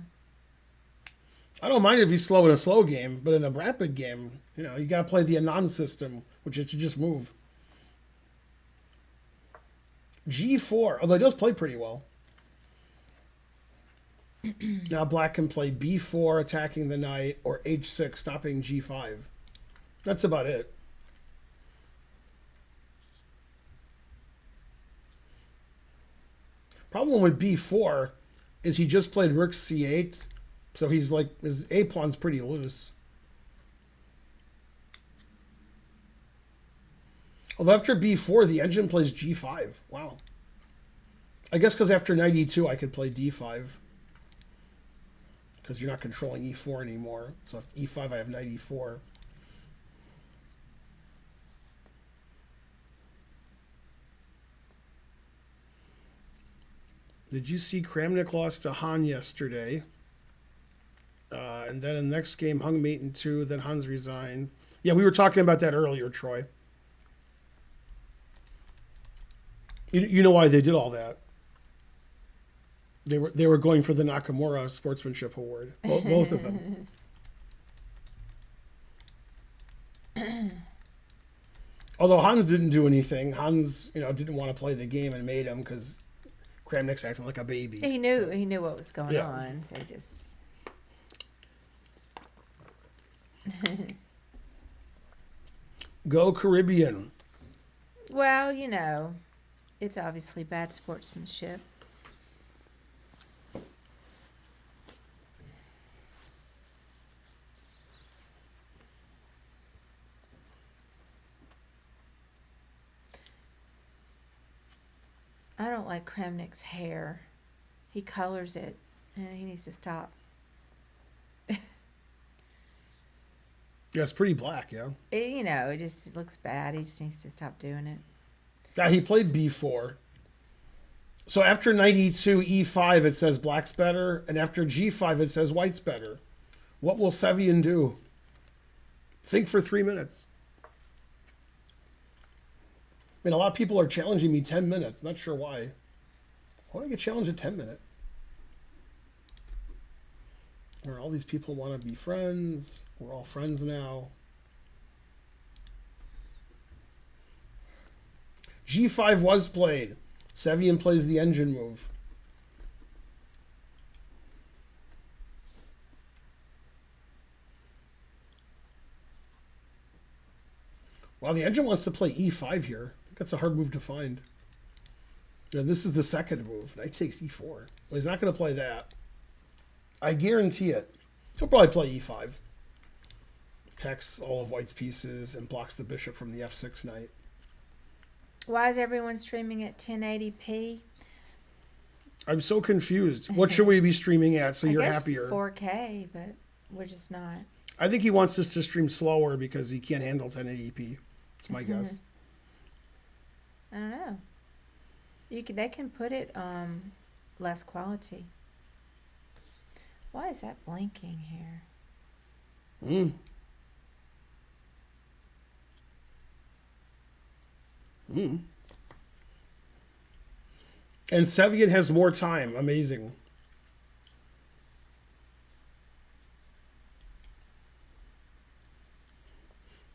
I don't mind if he's slow in a slow game, but in a rapid game, you got to play the Anand system, which is to just move. G4, although he does play pretty well. Now black can play B4, attacking the knight, or H6, stopping G5. That's about it. Problem with B4 is he just played Rook C8, so he's like, his A pawn's pretty loose. Although after B4, the engine plays G5. Wow. I guess because after knight E2, I could play D5. Because you're not controlling E4 anymore. So after E5, I have knight E4. Did you see Kramnik lost to Han yesterday? And then in the next game, Hung mate in 2, then Hans resigned. Yeah, we were talking about that earlier, Troy. You know why they did all that? They were going for the Nakamura Sportsmanship Award. Both of them. Although Hans didn't do anything. Hans, didn't want to play the game and made him because Kramnik's acting like a baby. He knew what was going on, so he just. Go Caribbean. Well, it's obviously bad sportsmanship. I don't like Kramnik's hair. He colors it, and he needs to stop. Yeah, it's pretty black, yeah. It just looks bad. He just needs to stop doing it. Yeah, he played B4. So after knight e2, e5, it says black's better, and after g5, it says white's better. What will Sevian do? Think for 3 minutes. A lot of people are challenging me 10 minutes. Not sure why. I want to get challenged at 10 minutes. Or all these people want to be friends. We're all friends now. G5 was played. Sevian plays the engine move. Wow, the engine wants to play E5 here. That's a hard move to find. Yeah, this is the second move. Knight takes E4. Well, he's not going to play that. I guarantee it. He'll probably play E5. Attacks all of White's pieces and blocks the bishop from the F6 knight. Why is everyone streaming at 1080p? I'm so confused. What should we be streaming at so you're I guess happier? 4K, but we're just not. I think he wants us to stream slower because he can't handle 1080p. That's my guess. I don't know. They can put it less quality. Why is that blinking here? And Sevian has more time. Amazing.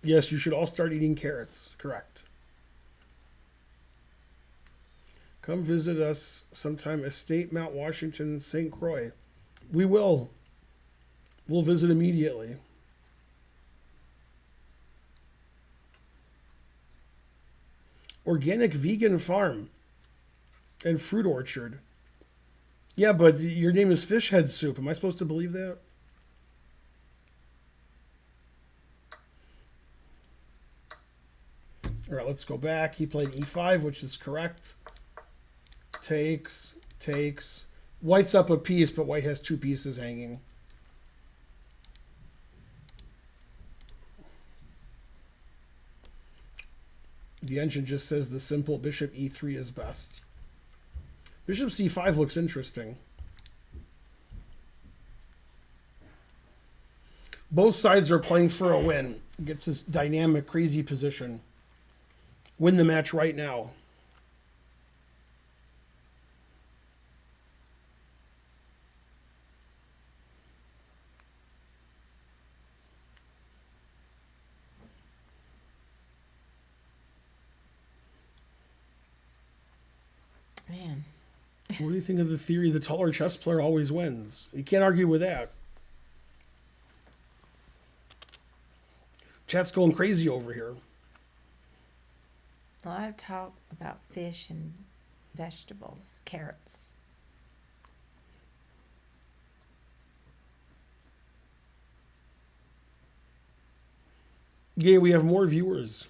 Yes, you should all start eating carrots. Correct. Come visit us sometime. Estate Mount Washington, St. Croix. We will. We'll visit immediately. Organic vegan farm and fruit orchard. Yeah, but your name is Fish Head Soup. Am I supposed to believe that? All right, let's go back. He played E5, which is correct. Takes. White's up a piece, but White has 2 pieces hanging. The engine just says the simple bishop E3 is best. Bishop C5 looks interesting. Both sides are playing for a win. Gets this dynamic, crazy position. Win the match right now. Man. What do you think of the theory the taller chess player always wins? You can't argue with that. Chat's going crazy over here. A lot of talk about fish and vegetables, carrots. Yeah, we have more viewers.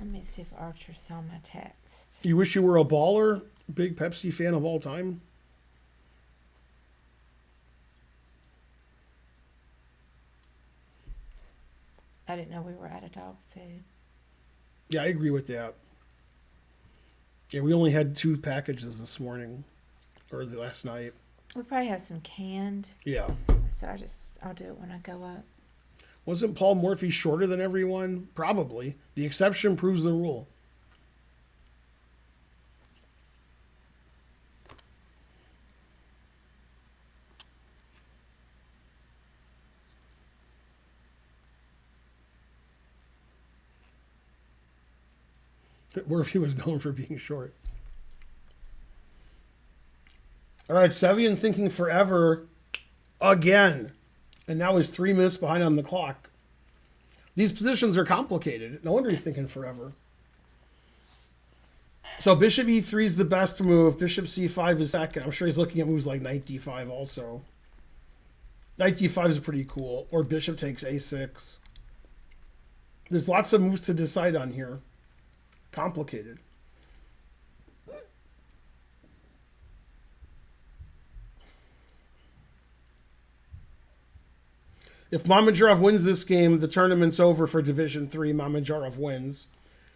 Let me see if Archer saw my text. You wish you were a baller? Big Pepsi fan of all time? I didn't know we were out of dog food. Yeah, I agree with that. Yeah, we only had 2 packages this morning, or last night. We probably have some canned. Yeah. So I'll do it when I go up. Wasn't Paul Morphy shorter than everyone? Probably. The exception proves the rule. Murphy was known for being short. All right, Sevian thinking forever again. And now he's 3 minutes behind on the clock. These positions are complicated. No wonder he's thinking forever. So bishop e3 is the best move. Bishop c5 is second. I'm sure he's looking at moves like knight d5 also. Knight d5 is pretty cool. Or bishop takes a6. There's lots of moves to decide on here. Complicated. If Mamedyarov wins this game, the tournament's over for Division 3. Mamedyarov wins.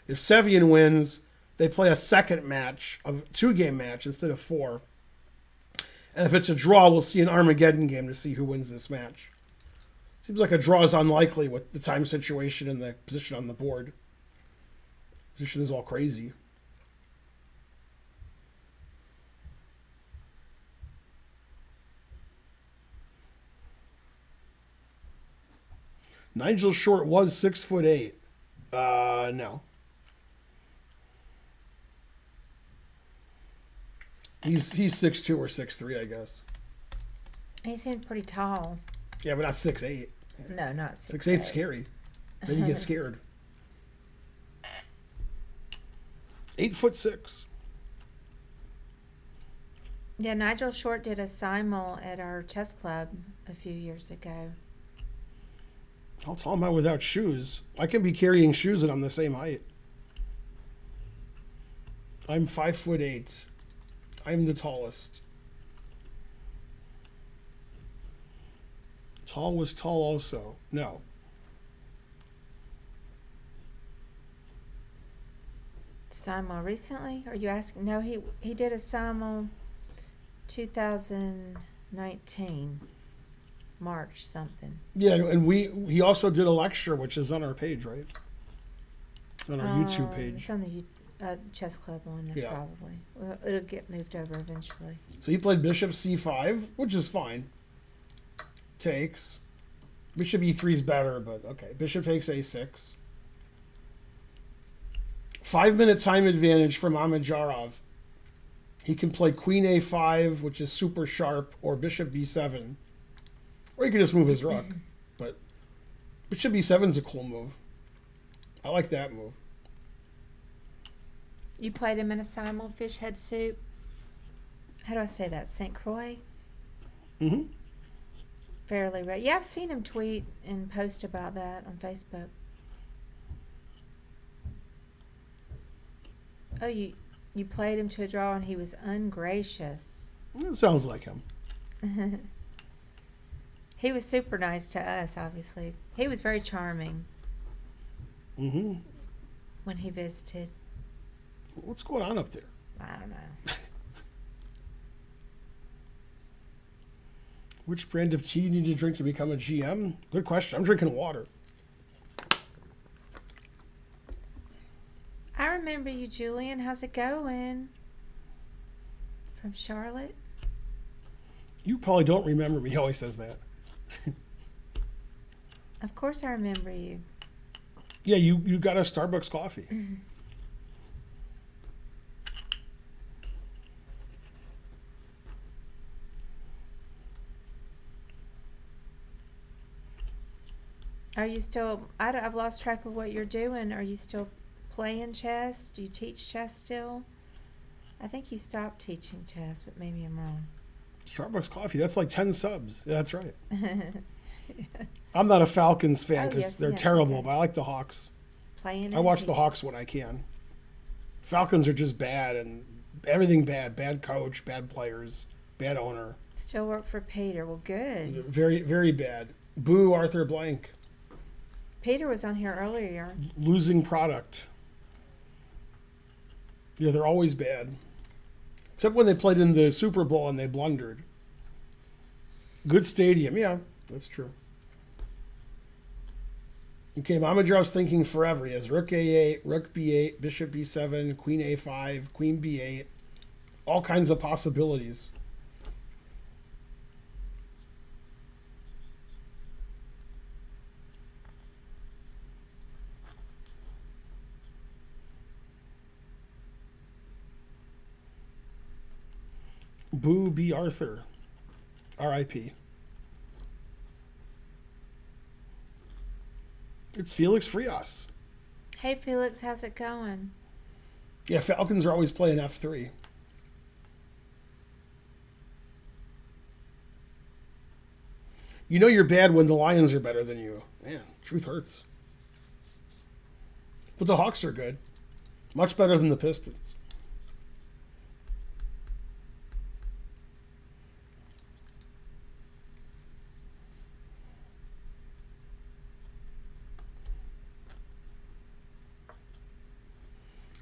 If Sevian wins, they play a second match, a 2-game match instead of 4. And if it's a draw, we'll see an Armageddon game to see who wins this match. Seems like a draw is unlikely with the time situation and the position on the board. Position is all crazy. Nigel Short was 6'8". No. He's 6'2" or 6'3", I guess. He seemed pretty tall. Yeah, but not 6'8". No, not 6'8". 6'8's scary. Then you get scared. 8'6". Yeah, Nigel Short did a simul at our chess club a few years ago. How tall am I without shoes? I can be carrying shoes and I'm the same height. I'm 5'8". I'm the tallest. Tall was tall also. No. Simul recently? Are you asking? No, he did a simul 2019. March something. Yeah, and he also did a lecture, which is on our page, right? On our YouTube page. It's on the chess club one, Yeah. probably. Well, it'll get moved over eventually. So he played bishop c5, which is fine. Takes. Bishop e3 is better, but okay. Bishop takes a6. 5-minute time advantage for Mamedyarov. He can play queen a5, which is super sharp, or bishop b7. Or you can just move his rook. But bishop b7 is a cool move. I like that move. You played him in a simul fish head soup. How do I say that? St. Croix? Mm-hmm. Fairly rare. Yeah, I've seen him tweet and post about that on Facebook. Oh, you played him to a draw and he was ungracious. It sounds like him. He was super nice to us, obviously. He was very charming. Mm-hmm. When he visited. What's going on up there? I don't know. Which brand of tea do you need to drink to become a GM? Good question. I'm drinking water. I remember you, Julian. How's it going? From Charlotte? You probably don't remember me. He always says that. Of course I remember you. Yeah, you got a Starbucks coffee. Are you still... I've lost track of what you're doing. Are you still playing chess? Do you teach chess still? I think you stopped teaching chess, but maybe I'm wrong. Starbucks coffee, that's like 10 subs. Yeah, that's right. I'm not a Falcons fan because they're terrible, but I like the Hawks. I watch the Hawks when I can. Falcons are just bad and everything bad. Bad coach, bad players, bad owner. Still work for Peter. Well, good. Very, very bad. Boo Arthur Blank. Peter was on here earlier. Losing product. Yeah, they're always bad. Except when they played in the Super Bowl and they blundered. Good stadium. Yeah, that's true. Okay, Mamedyarov thinking forever. He has rook a8, rook b8, bishop b7, queen a5, queen b8. All kinds of possibilities. Boo B. Arthur. R.I.P. It's Felix Frias. Hey, Felix, how's it going? Yeah, Falcons are always playing F3. You know you're bad when the Lions are better than you. Man, truth hurts. But the Hawks are good. Much better than the Pistons.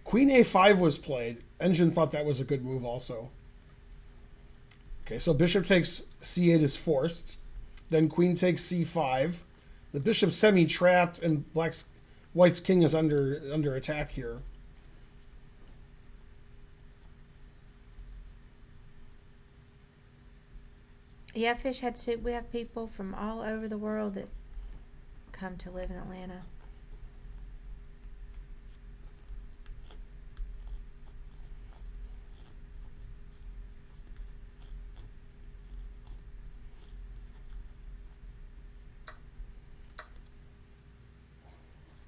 Queen a5 was played. Engine thought that was a good move also. Okay, so bishop takes c8 is forced. Then queen takes c5. The bishop's semi-trapped and white's king is under attack here. Yeah, Fish had soup. We have people from all over the world that come to live in Atlanta.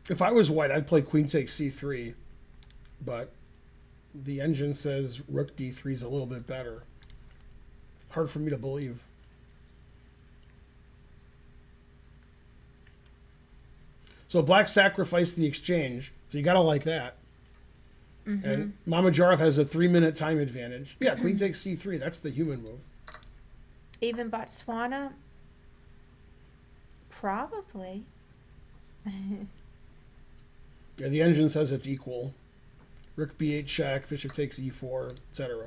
If I was white, I'd play queen takes c3, but the engine says rook d3 is a little bit better. Hard for me to believe. So black sacrificed the exchange, so you gotta like that. Mm-hmm. And Mamedyarov has a 3-minute time advantage. Yeah, queen takes c3, that's the human move. Even Botswana? Probably. Yeah, the engine says it's equal. Rook b8 check, bishop takes e4, etc.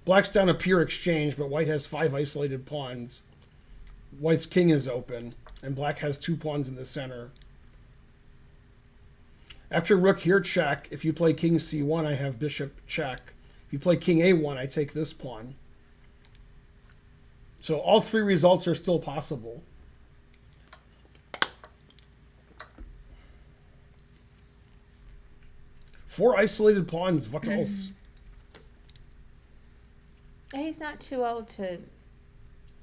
Black's down a pure exchange, but white has 5 isolated pawns. White's king is open, and black has 2 pawns in the center. After rook here check, if you play king c1, I have bishop check. If you play king a1, I take this pawn. So all 3 results are still possible. Four isolated pawns. What else? He's not too old to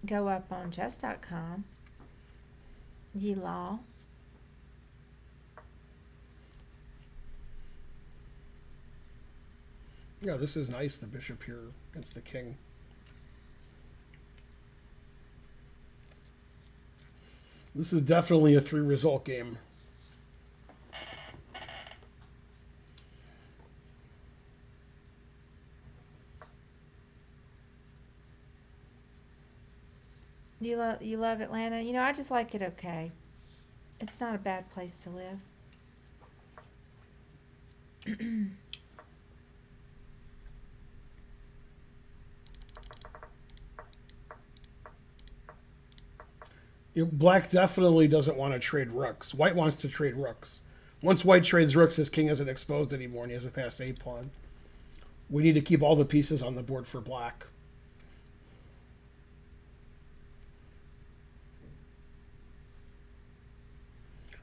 go up on chess.com. Ye law. Yeah, this is nice, the bishop here against the king. This is definitely a 3-result game. You love Atlanta? You know, I just like it okay. It's not a bad place to live. Black definitely doesn't want to trade rooks. White wants to trade rooks. Once white trades rooks, his king isn't exposed anymore and he has a passed a pawn. We need to keep all the pieces on the board for black.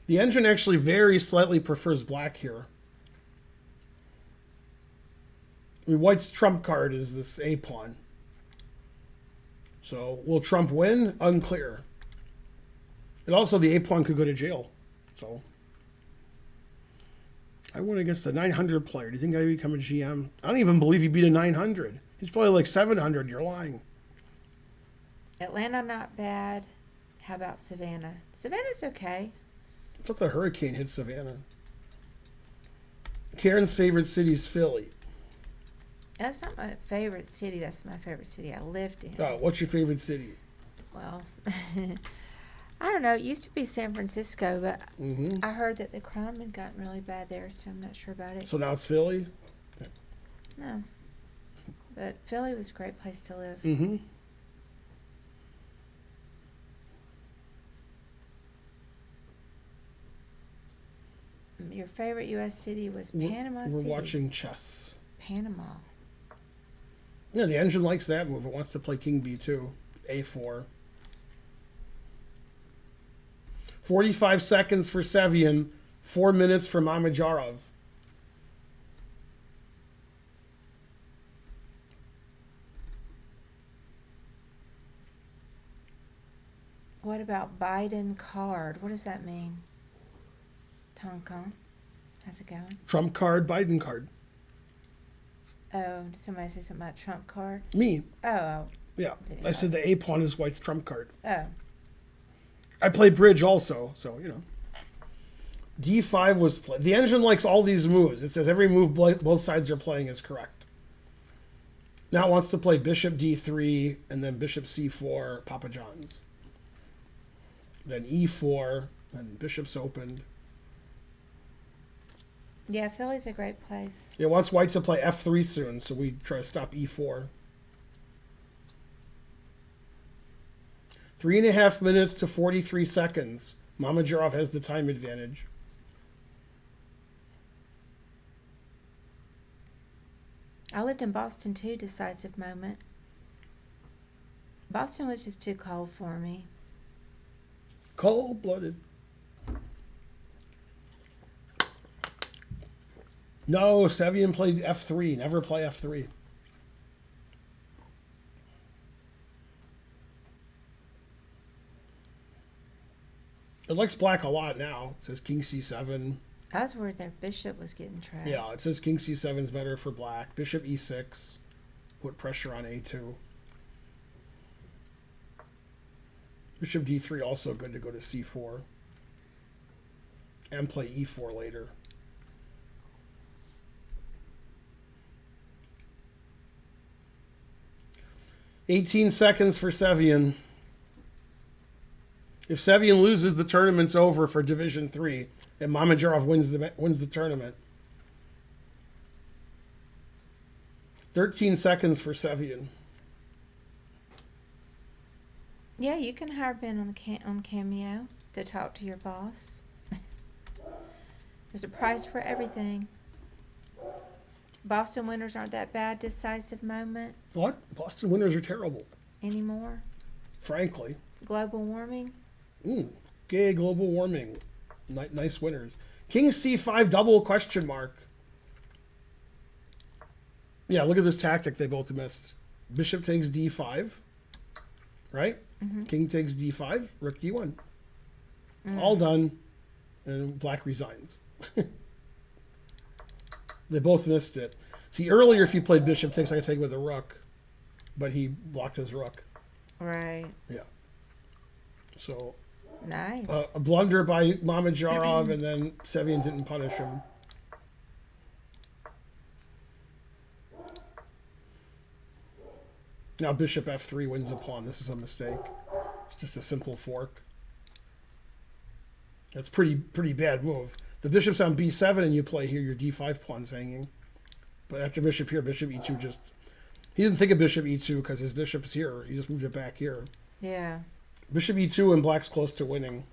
The engine actually very slightly prefers black here. I mean, white's trump card is this a pawn. So will Trump win? Unclear. And also the a pawn could go to jail. So I went against a 900 player. Do you think I become a GM? I don't even believe he beat a 900. He's probably like 700. You're lying. Atlanta, not bad. How about Savannah? Savannah's okay. I thought the hurricane hit Savannah. Karen's favorite city is Philly. That's not my favorite city. That's my favorite city I lived in. Oh, what's your favorite city? Well, I don't know. It used to be San Francisco, but I heard that the crime had gotten really bad there, so I'm not sure about it. So now it's Philly? No. But Philly was a great place to live. Mm-hmm. Your favorite U.S. city was Panama We're City. watching chess. Panama. Yeah, the engine likes that move. It wants to play king b2, a4. 45 seconds for Sevian, 4 minutes for Mamedyarov. What about Biden card? What does that mean? Tonka. How's it going? Trump card, Biden card. Oh, did somebody say something about Trump card? Me. Oh. Yeah. I said the A pawn is white's trump card. Oh. I play bridge also, so, you know. D5 was played. The engine likes all these moves. It says every move both sides are playing is correct. Now it wants to play bishop D3 and then bishop C4, Papa John's. Then E4, and bishop's opened. Yeah, Philly's a great place. It wants white to play F3 soon, so we try to stop E4. 3.5 minutes to 43 seconds. Mamedyarov has the time advantage. I lived in Boston too, decisive moment. Boston was just too cold for me. Cold-blooded. No, Sevian played F3. Never play F3. It likes black a lot now. It says king c7. I was worried their bishop was getting trapped. Yeah, it says king c7 is better for black. Bishop e6. Put pressure on a2. Bishop d3 also good to go to c4. And play e4 later. "18 seconds for Sevian. If Sevian loses, the tournament's over for Division 3, and Mamedyarov wins the tournament. 13 seconds for Sevian. Yeah, you can hire Ben on Cameo to talk to your boss. There's a price for everything. Boston winners aren't that bad. Decisive moment What? Boston winners are terrible, anymore. frankly. Global warming. Gay global warming. Nice winners. King c5 double question mark. Yeah, look at this tactic they both missed. Bishop takes d5, right? Mm-hmm. King takes d5, rook d1. All done, and black resigns. They both missed it. See, earlier if you played bishop takes, I could take with a rook, but he blocked his rook. Right. Yeah. So Nice. a blunder by Mamedyarov, and then Sevian didn't punish him. Now bishop f3 wins a pawn. This is a mistake. It's just a simple fork. That's pretty bad move. The bishop's on b7, and you play here. Your d5 pawn's hanging. But after bishop here, bishop e2 just... He didn't think of bishop e2 because his bishop's here. He just moved it back here. Yeah. Bishop e2 and black's close to winning.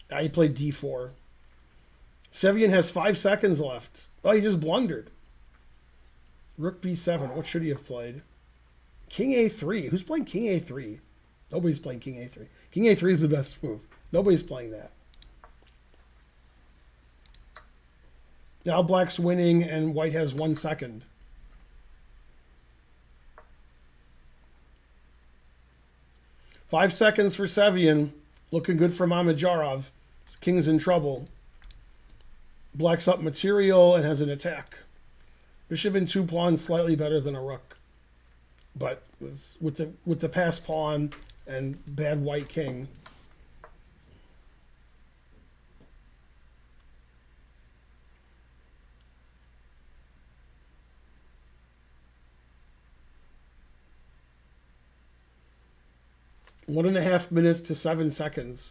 Now he played d4. Sevian has 5 seconds left. Oh, he just blundered. Rook b7. What should he have played? King a3. Who's playing king a3? Nobody's playing king a3. King a3 is the best move. Nobody's playing that. Now black's winning and white has 1 second. Five seconds for Sevian. Looking good for Mamedyarov. King's in trouble. Black's up material and has an attack. Bishop and 2 pawns slightly better than a rook. But with the pass pawn and bad white king. One and a half minutes to 7 seconds.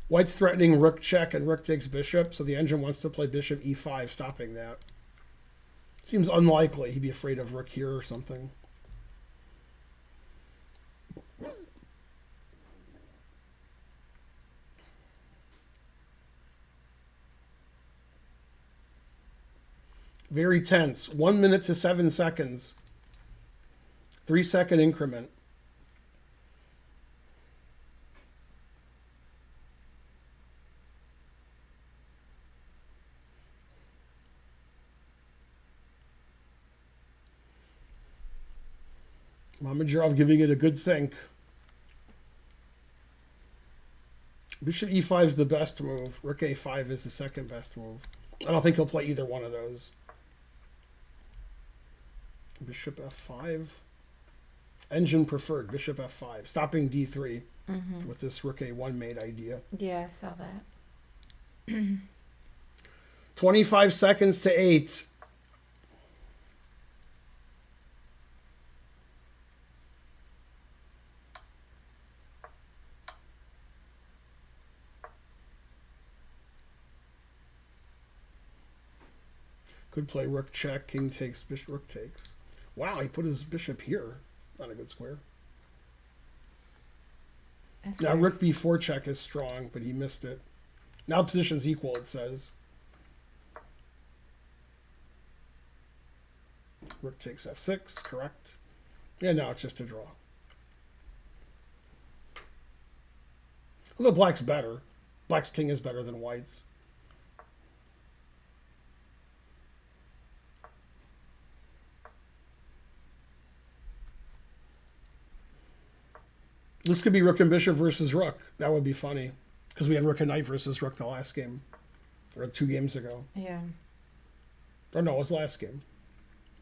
White's threatening rook check, and rook takes bishop, so the engine wants to play bishop e5, stopping that. Seems unlikely. He'd be afraid of rook here or something. Very tense. 1 minute to 7 seconds. 3-second increment. Mamedyarov giving it a good think. Bishop e5 is the best move. Rook a5 is the second best move. I don't think he'll play either one of those. Bishop f5. Engine preferred. Bishop f5. Stopping d3 with this rook a1 mate idea. Yeah, I saw that. 25 seconds to 8. Could play rook check, king takes, bishop, rook takes. Wow, he put his bishop here. Not a good square. That's Now weird. rook b4 check is strong, but he missed it. Now position's equal, it says. Rook takes f6, correct. Yeah, now it's just a draw. Although black's better. Black's king is better than white's. This could be rook and bishop versus rook. That would be funny. Because we had rook and knight versus rook the last game. Or 2 games ago. Yeah. Or no, it was the last game.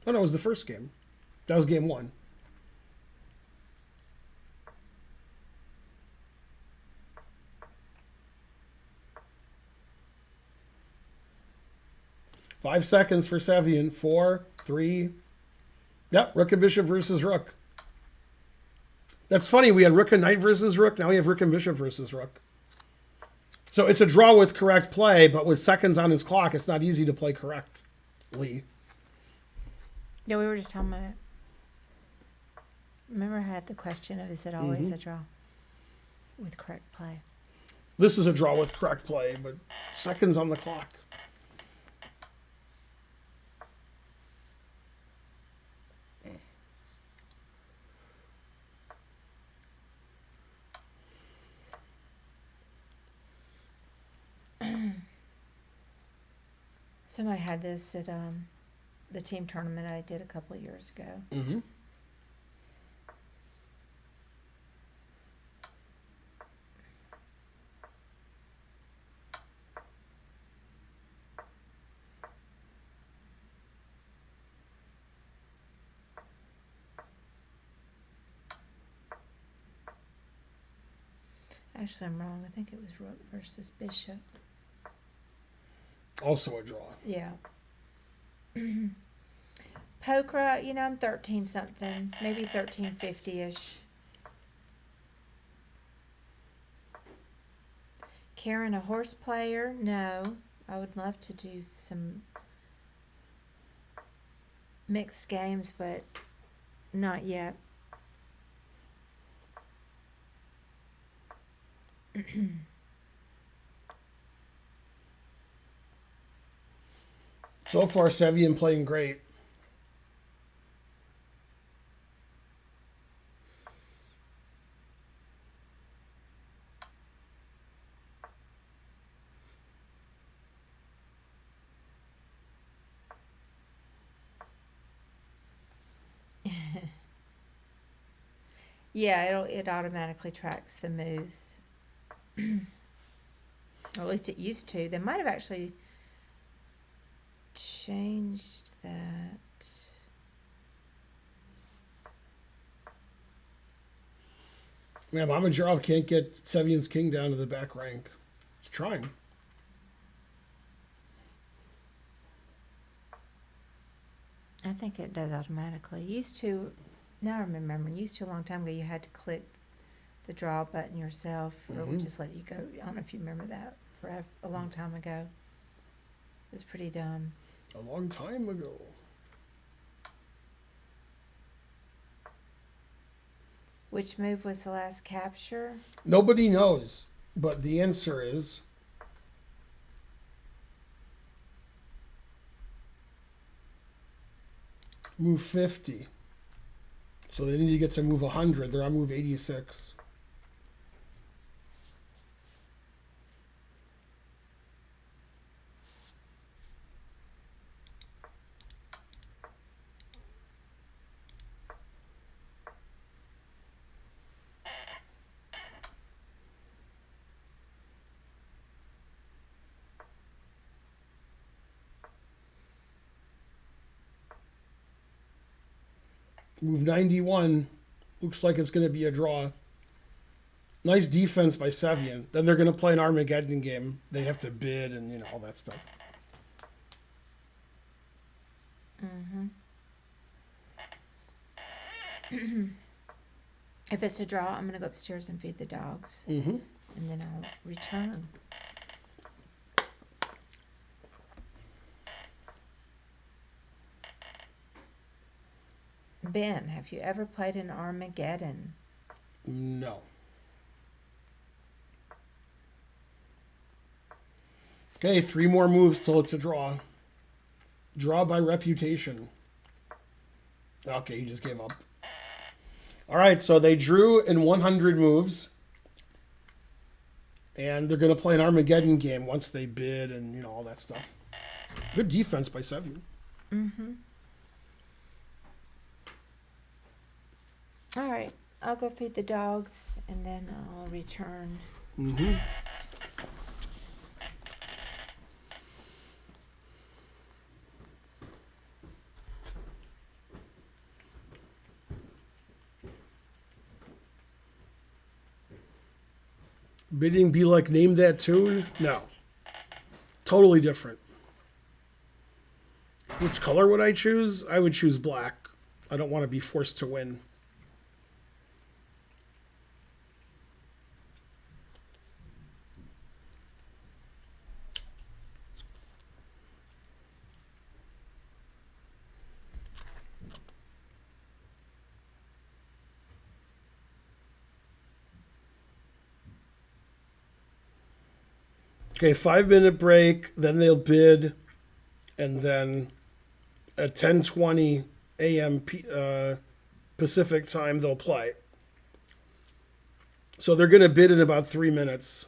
Oh no, it was the first game. That was game 1. Five seconds for Sevian. 4, 3. Yep, rook and bishop versus rook. That's funny. We had rook and knight versus rook. Now we have rook and bishop versus rook. So it's a draw with correct play, but with seconds on his clock, it's not easy to play correctly. Yeah, we were just talking about it. Remember I had the question of, is it always a draw with correct play? This is a draw with correct play, but seconds on the clock. Somebody had this at the team tournament I did a couple of years ago. Mm-hmm. Actually, I'm wrong. I think it was rook versus bishop. Also a draw. Yeah. Poker, I'm 13 something, maybe 1350-ish. Karen, a horse player? No. I would love to do some mixed games, but not yet. So far, Sevian playing great. Yeah, it automatically tracks the moves. Or at least it used to. They might have actually changed that. Man, Mamedyarov can't get Sevian's king down to the back rank. He's trying. I think it does automatically. Used to, now I'm remembering, used to a long time ago you had to click the draw button yourself or it would just let you go. I don't know if you remember that forever, a long time ago. It was pretty dumb. A long time ago. Which move was the last capture? Nobody knows, but the answer is move 50. So they need to get to move 100. They're on move 86. Move 91. Looks like it's going to be a draw. Nice defense by Sevian. Then they're going to play an Armageddon game. They have to bid and, all that stuff. If it's a draw, I'm going to go upstairs and feed the dogs. And then I'll return. Ben, have you ever played an Armageddon? No. Okay, 3 more moves till it's a draw. Draw by reputation. Okay, he just gave up. All right, so they drew in 100 moves. And they're going to play an Armageddon game once they bid and, all that stuff. Good defense by Sevian. All right, I'll go feed the dogs and then I'll return. Bidding be like name that tune? No. Totally different. Which color would I choose? I would choose black. I don't want to be forced to win. Okay, 5-minute break, then they'll bid, and then at 10:20 a.m. Pacific time, they'll play. So they're going to bid in about 3 minutes.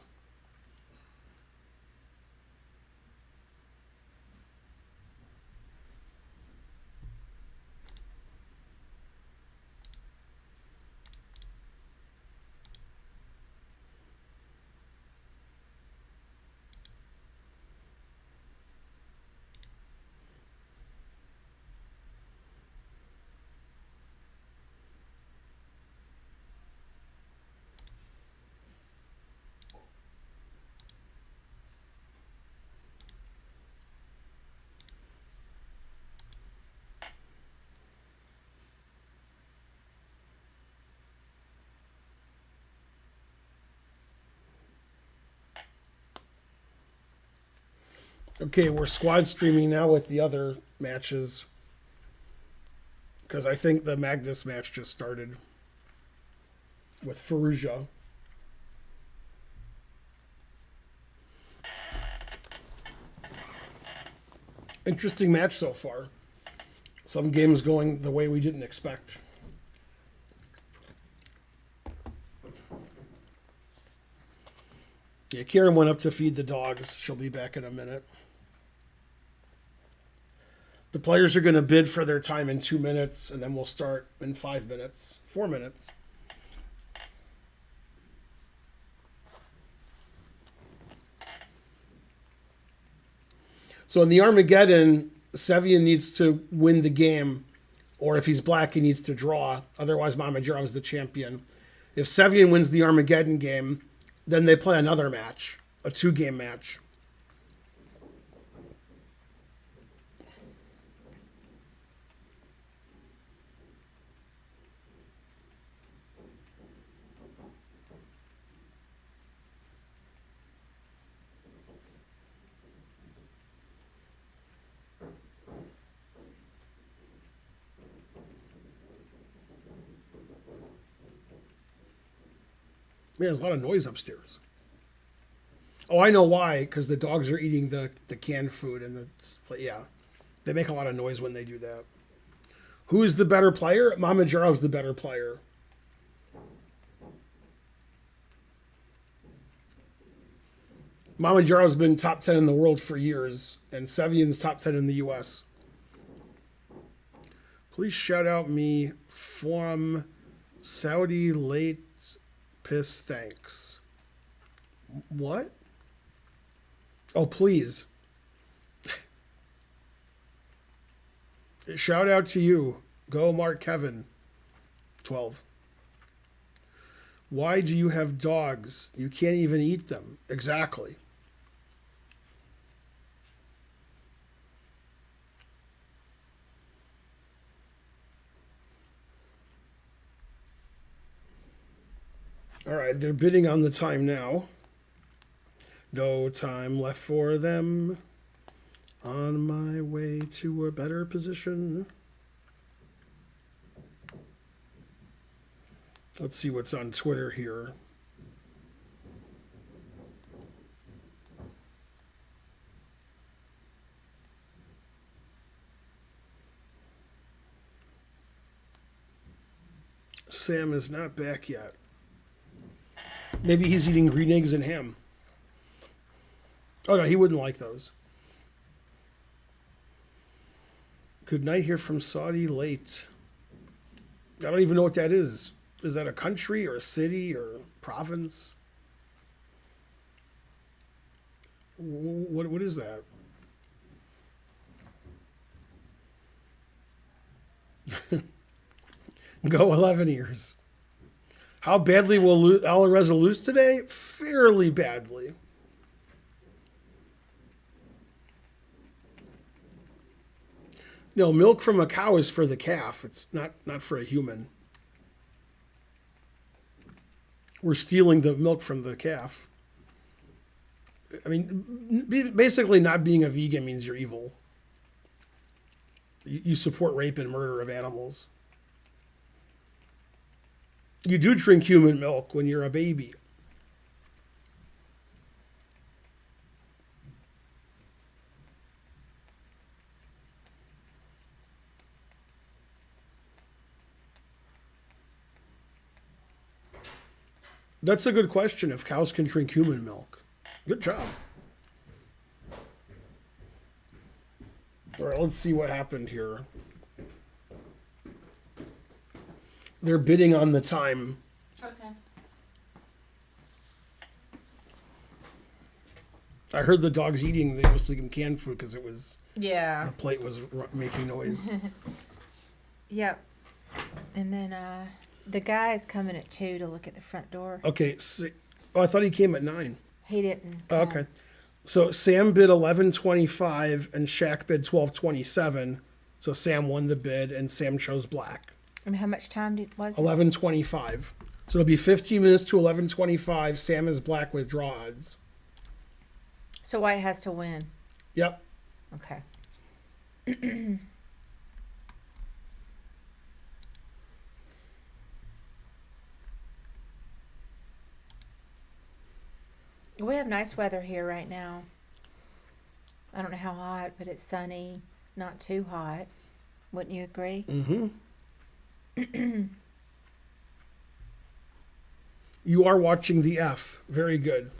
Okay, we're squad streaming now with the other matches. Because I think the Magnus match just started with Faruja. Interesting match so far. Some games going the way we didn't expect. Yeah, Karen went up to feed the dogs. She'll be back in a minute. The players are going to bid for their time in 2 minutes, and then we'll start in 5 minutes, 4 minutes. So in the Armageddon, Sevian needs to win the game, or if he's black, he needs to draw. Otherwise, Mamedyarov is the champion. If Sevian wins the Armageddon game, then they play another match, a 2-game match. Man, there's a lot of noise upstairs. Oh, I know why. Because the dogs are eating the canned food. And yeah, they make a lot of noise when they do that. Who is the better player? Mamedyarov's the better player. Mamedyarov's been top 10 in the world for years, and Sevian's top 10 in the U.S. Please shout out me from Saudi late piss thanks. What? Oh, please. Shout out to you. Go Mark Kevin. 12. Why do you have dogs? You can't even eat them. Exactly. All right, they're bidding on the time now. No time left for them. On my way to a better position. Let's see what's on Twitter here. Sam is not back yet. Maybe he's eating green eggs and ham. Oh, no, he wouldn't like those. Good night here from Saudi late. I don't even know what that is. Is that a country or a city or province? What is that? Go 11 years. How badly will Alireza lose today? Fairly badly. No, milk from a cow is for the calf. It's not for a human. We're stealing the milk from the calf. I mean, basically not being a vegan means you're evil. You support rape and murder of animals. You do drink human milk when you're a baby. That's a good question, if cows can drink human milk. Good job. All right, let's see what happened here. They're bidding on the time. Okay. I heard the dogs eating. They must give canned food because it was. Yeah. The plate was making noise. Yep. And then the guy is coming at 2 to look at the front door. Okay. Oh, I thought he came at 9. He didn't. Oh, okay. So Sam bid 11.25 and Shaq bid 12.27. So Sam won the bid and Sam chose black. And how much time was it? 11.25. So it'll be 15 minutes to 11.25. Sam is black with draw odds. So White has to win. Yep. Okay. We have nice weather here right now. I don't know how hot, but it's sunny, not too hot. Wouldn't you agree? Mm-hmm. You are watching the F. Very good.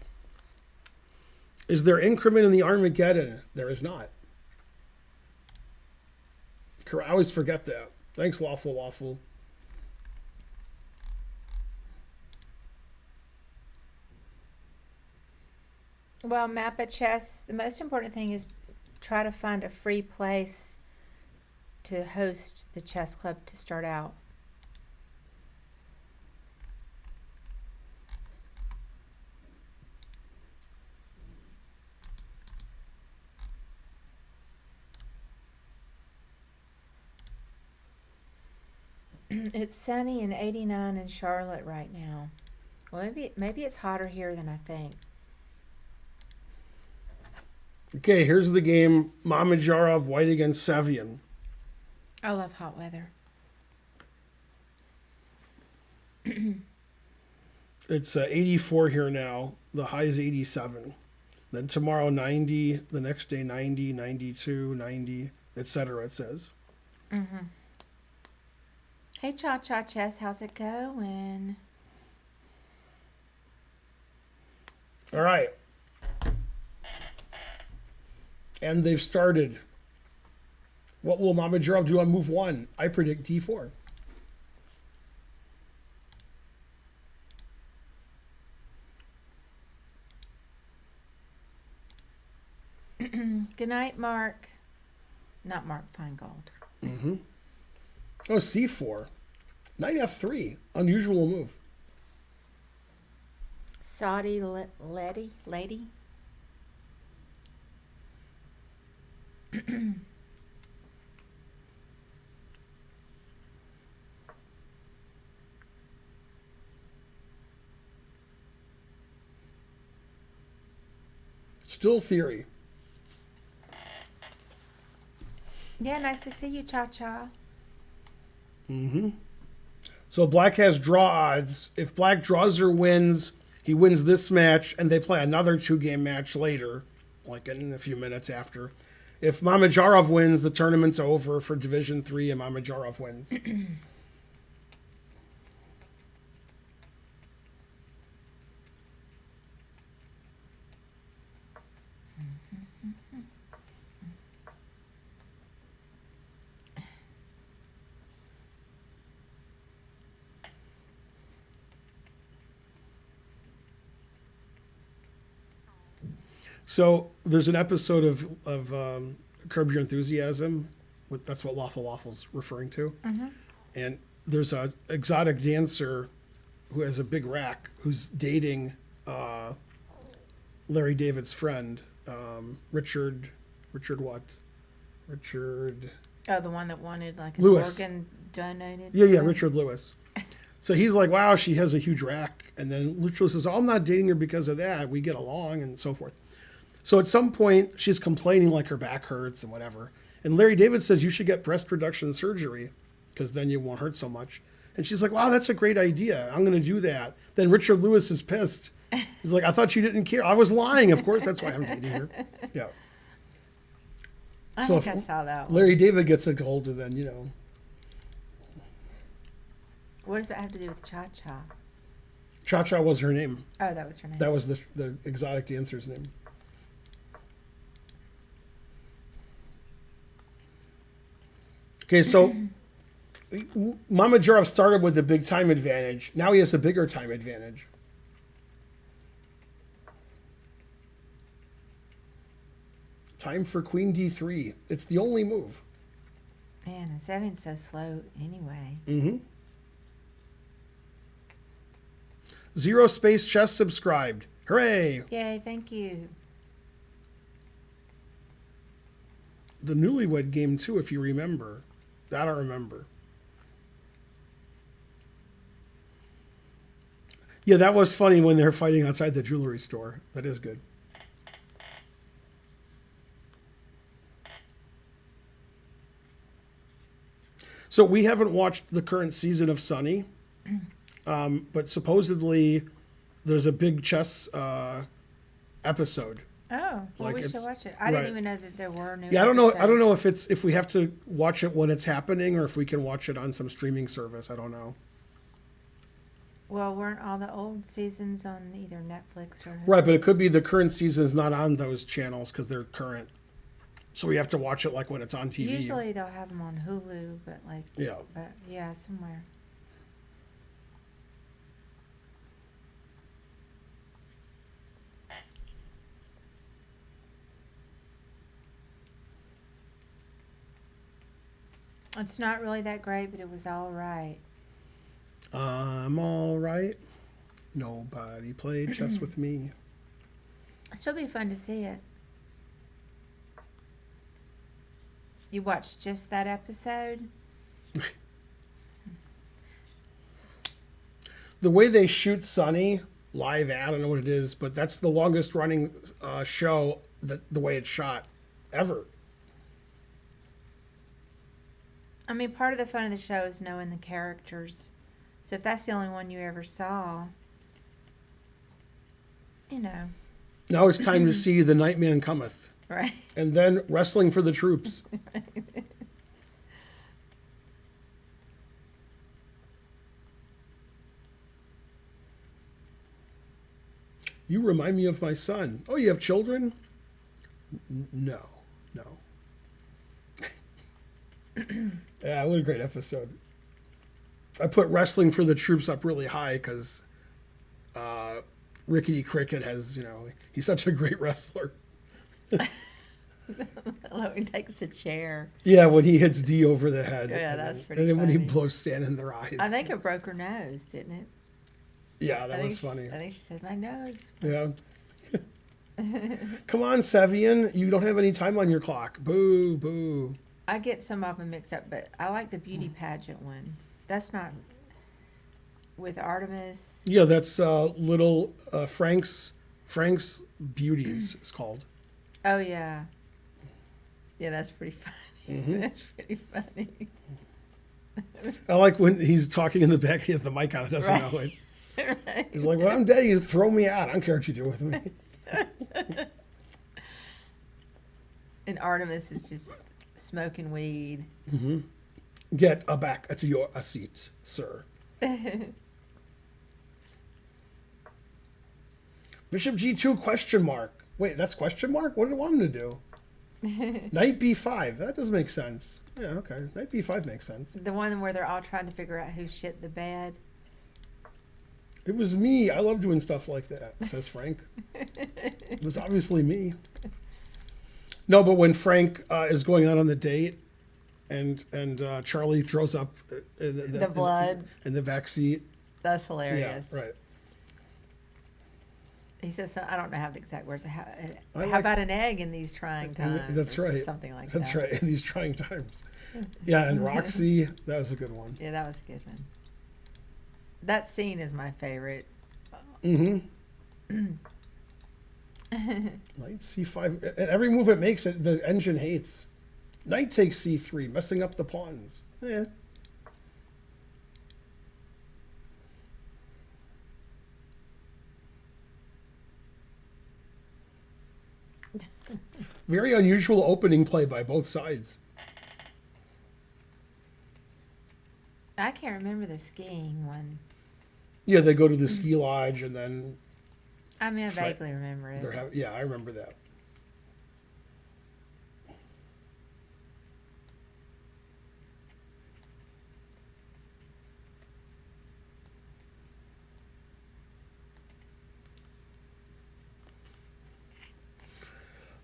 Is there increment in the Armageddon? There is not. I always forget that. Thanks, Lawful Waffle. Well, map a chess. The most important thing is try to find a free place to host the chess club to start out. It's sunny and 89 in Charlotte right now. Well, maybe it's hotter here than I think. Okay, here's the game. Mamedyarov, White against Sevian. I love hot weather. It's 84 here now. The high is 87. Then tomorrow 90. The next day 90, 92, 90, etc. It says. Mm-hmm. Hey, Cha Cha Chess, how's it going? All right. And they've started. What will Mamedyarov do on move 1? I predict d4. Good night, Mark. Not Mark Feingold. Mm-hmm. Oh, c4. Knight f3. Unusual move. Saudi lady. Still theory. Yeah, nice to see you, Cha Cha. Mm-hmm. So black has draw odds. If black draws or wins, he wins this match, and they play another 2-game match later, like in a few minutes after. If Mamedyarov wins, the tournament's over for Division 3, and Mamedyarov wins. So there's an episode of Curb Your Enthusiasm. That's what Waffle Waffle's referring to. Mm-hmm. And there's an exotic dancer who has a big rack who's dating Larry David's friend, Richard what? Richard... Oh, the one that wanted like an Lewis. organ donated? Yeah, Richard Lewis. So he's like, wow, she has a huge rack. And then Richard says, oh, I'm not dating her because of that. We get along and so forth. So at some point, she's complaining like her back hurts and whatever. And Larry David says, you should get breast reduction surgery because then you won't hurt so much. And she's like, wow, that's a great idea. I'm going to do that. Then Richard Lewis is pissed. He's like, I thought you didn't care. I was lying. Of course, that's why I'm dating her. Yeah. I So think I saw that one. Larry David gets a hold of then, you know. What does that have to do with Cha Cha? Cha-Cha was her name. Oh, that was her name. That was the exotic dancer's name. Okay, so Mamedyarov started with a big time advantage. Now he has a bigger time advantage. Time for Queen D3. It's the only move. Man, and Sevian's so slow anyway. Mm-hmm. Zero Space Chess subscribed. Hooray! Yay, thank you. The Newlywed Game too, if you remember. That I remember. Yeah, that was funny when they're fighting outside the jewelry store. That is good. So we haven't watched the current season of Sunny, but supposedly there's a big chess episode. Oh, well, Like we it's- should watch it. I right. didn't even know that there were new Yeah, I don't know episodes. if we have to watch it when it's happening or if we can watch it on some streaming service. I don't know. Well, weren't all the old seasons on either Netflix or... Right, but it could be the current season is not on those channels because they're current. So we have to watch it like when it's on TV. Usually they'll have them on Hulu, but like... Yeah. But yeah, somewhere. It's not really that great, but it was all right. I'm all right. Nobody played chess with me. It'll still be fun to see it. You watched just that episode? The way they shoot Sunny live ad, I don't know what it is, but that's the longest running show that the way it's shot ever. I mean, part of the fun of the show is knowing the characters. So if that's the only one you ever saw, you know. Now it's time to see The Nightman Cometh. Right. And then Wrestling for the Troops. You remind me of my son. Oh, you have children? No. Yeah, what a great episode. I put Wrestling for the Troops up really high because Rickety Cricket has, he's such a great wrestler. He takes the chair. Yeah, when he hits Dee over the head. Yeah, that's pretty And then when he funny. blows Stan in their eyes. I think it broke her nose, didn't it? Yeah, that was funny. I think she said, my nose. Yeah. Come on, Sevian. You don't have any time on your clock. Boo, boo. I get some of them mixed up, but I like the beauty pageant one. That's not with Artemis. Yeah, that's little Frank's Beauties it's called. Oh, yeah. Yeah, that's pretty funny. Mm-hmm. That's pretty funny. I like when he's talking in the back, he has the mic on, it doesn't know it. Right. He's like, when I'm dead, you throw me out. I don't care what you do with me. And Artemis is just smoking weed. Mm-hmm. Get a seat, sir. Bishop G2 question mark. Wait, that's question mark? What did I want him to do? Knight B5. That doesn't make sense. Yeah, okay. Knight B5 makes sense. The one where they're all trying to figure out who shit the bed. It was me. I love doing stuff like that, says Frank. It was obviously me. No, but when Frank is going out on the date and Charlie throws up The blood. in the back seat. That's hilarious. Yeah, right. He says, I don't know how the exact words. How like- about an egg in these trying times? That's Or right. Something like that. That's right, in these trying times. Yeah, and Roxy, that was a good one. Yeah, that was a good one. That scene is my favorite. Mm-hmm. Knight C5. And every move it makes, the engine hates. Knight takes C3, messing up the pawns. Eh. Very unusual opening play by both sides. I can't remember the skiing one. Yeah, they go to the ski lodge and then I mean, I vaguely remember it. yeah, I remember that.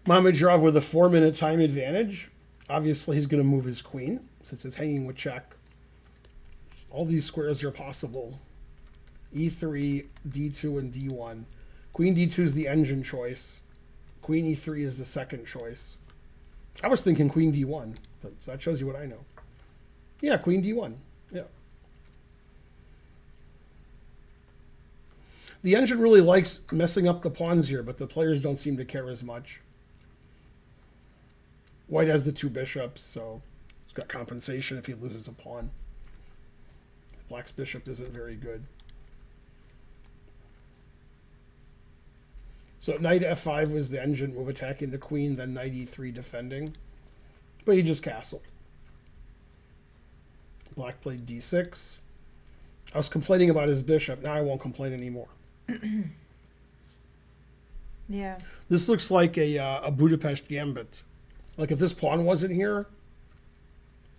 Mamedyarov with a 4-minute time advantage. Obviously, he's going to move his queen since it's hanging with check. All these squares are possible. E3, D2, and D1. Queen D2 is the engine choice. Queen E3 is the second choice. I was thinking Queen D1, but so that shows you what I know. Yeah, Queen D1. Yeah. The engine really likes messing up the pawns here, but the players don't seem to care as much. White has the 2 bishops, so he's got compensation if he loses a pawn. Black's bishop isn't very good. So knight f5 was the engine move, attacking the queen, then knight e3 defending. But he just castled. Black played d6. I was complaining about his bishop. Now I won't complain anymore. Yeah. This looks like a Budapest gambit. Like if this pawn wasn't here,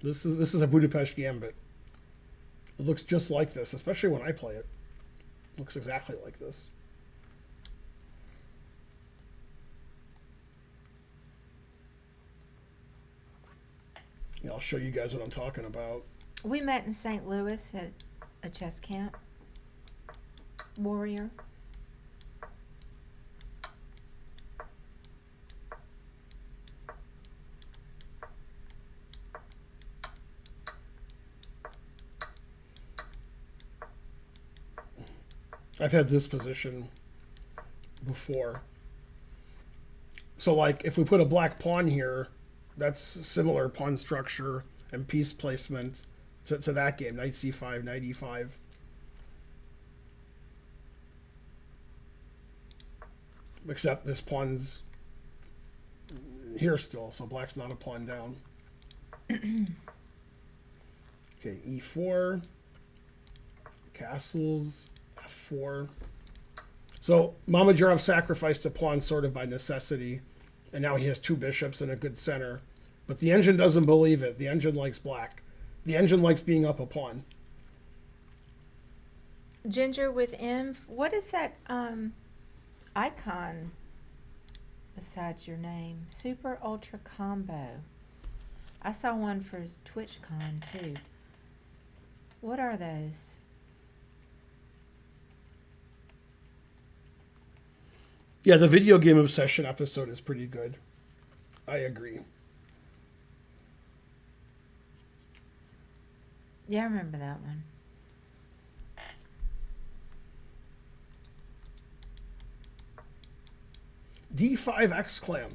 this is a Budapest gambit. It looks just like this, especially when I play it. It looks exactly like this. Yeah, I'll show you guys what I'm talking about. We met in St. Louis at a chess camp. Warrior. I've had this position before. So like if we put a black pawn here, that's similar pawn structure and piece placement to that game. Knight c5, knight e5. Except this pawn's here still, so black's not a pawn down. Okay, e4. Castles, f4. So Mamedyarov sacrificed a pawn sort of by necessity, and now he has two bishops and a good center. But the engine doesn't believe it. The engine likes black. The engine likes being up a pawn. Ginger with M. What is that icon besides your name? Super Ultra Combo. I saw one for TwitchCon too. What are those? Yeah, the video game obsession episode is pretty good. I agree. Yeah, I remember that one. D5 exclam.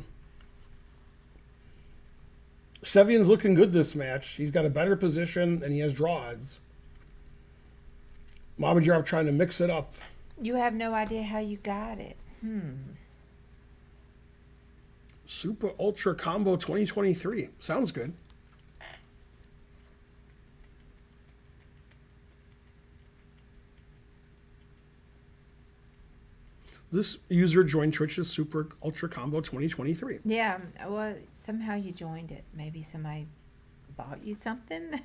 Sevian's looking good this match. He's got a better position and he has draw odds. Mamedyarov trying to mix it up. You have no idea how you got it. Super Ultra Combo 2023. Sounds good. This user joined Twitch's Super Ultra Combo 2023. Yeah, well, somehow you joined it. Maybe somebody bought you something.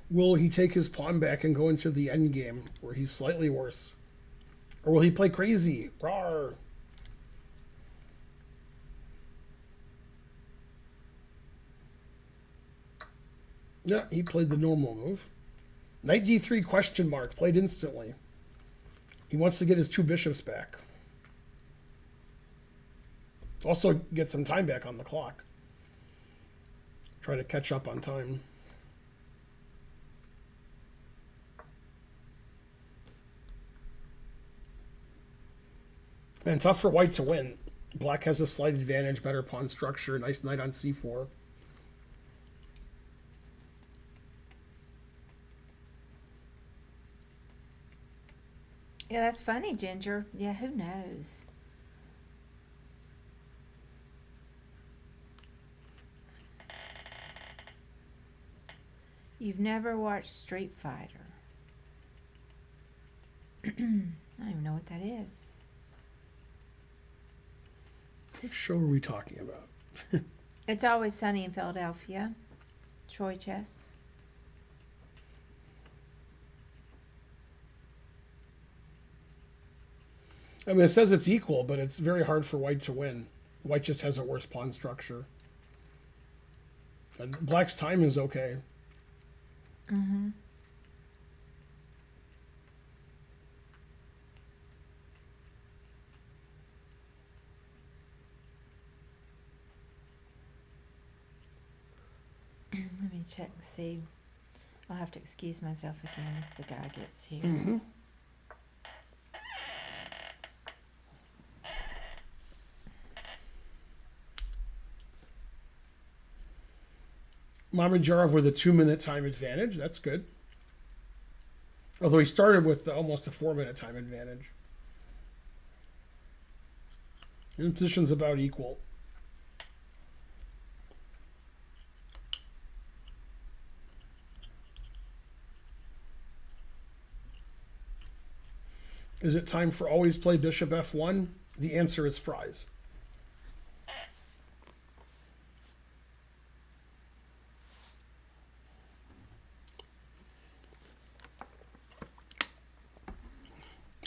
Will he take his pawn back and go into the end game where he's slightly worse? Or will he play crazy? Rawr. Yeah, he played the normal move. Knight d3 question mark, played instantly. He wants to get his two bishops back. Also get some time back on the clock. Try to catch up on time. And tough for white to win. Black has a slight advantage, better pawn structure, nice knight on c4. Yeah, that's funny, Ginger. Yeah, who knows? You've never watched Street Fighter. I don't even know what that is. What show are we talking about? It's Always Sunny in Philadelphia. Troy Chess. I mean, it says it's equal, but it's very hard for white to win. White just has a worse pawn structure. And black's time is okay. Mm-hmm. Let me check and see. I'll have to excuse myself again if the guy gets here. Mm-hmm. Mamedyarov with a 2-minute time advantage. That's good. Although he started with almost a 4-minute time advantage. And the position's about equal. Is it time for always play bishop f1? The answer is fries.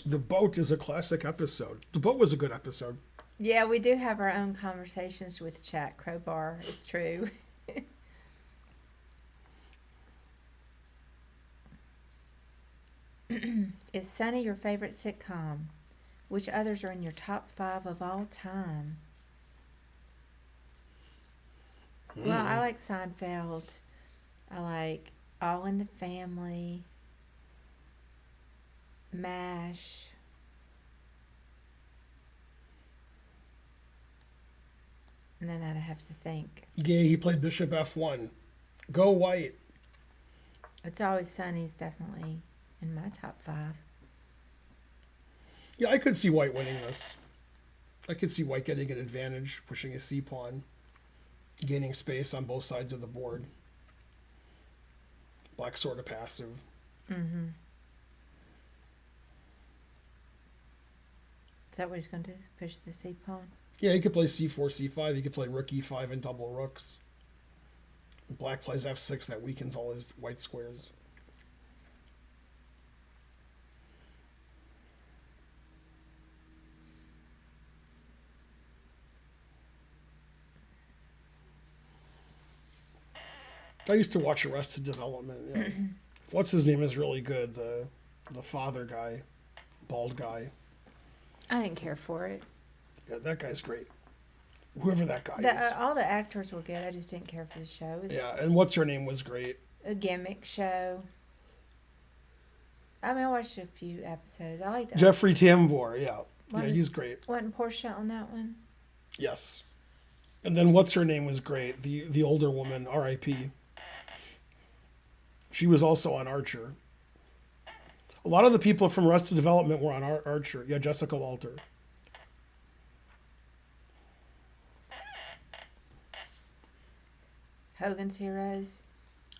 The Boat is a classic episode. The Boat was a good episode. Yeah, we do have our own conversations with chat. Crowbar, it's true. Is Sunny your favorite sitcom? Which others are in your top 5 of all time? Well, I like Seinfeld. I like All in the Family. MASH. And then I'd have to think. Yeah, he played bishop f1. Go white. It's Always Sunny's definitely in my top 5. Yeah, I could see white winning this. I could see white getting an advantage, pushing a c-pawn, gaining space on both sides of the board. Black's sort of passive. Mm-hmm. Is that what he's going to do? Push the C pawn? Yeah, he could play c4, c5. He could play rook e5 and double rooks. Black plays f6. That weakens all his white squares. I used to watch Arrested Development. Yeah. What's his name is really good. The father guy, bald guy. I didn't care for it. Yeah, that guy's great. Whoever that guy is. All the actors were good. I just didn't care for the show. It was Yeah, and What's Her Name was great. a gimmick show. I mean, I watched a few episodes. I liked Jeffrey Tambor, yeah. Yeah, he's great. Wasn't Portia on that one? Yes. And then What's Her Name was great. The older woman, R.I.P. She was also on Archer. A lot of the people from Arrested Development were on Archer. Yeah, Jessica Walter. Hogan's Heroes.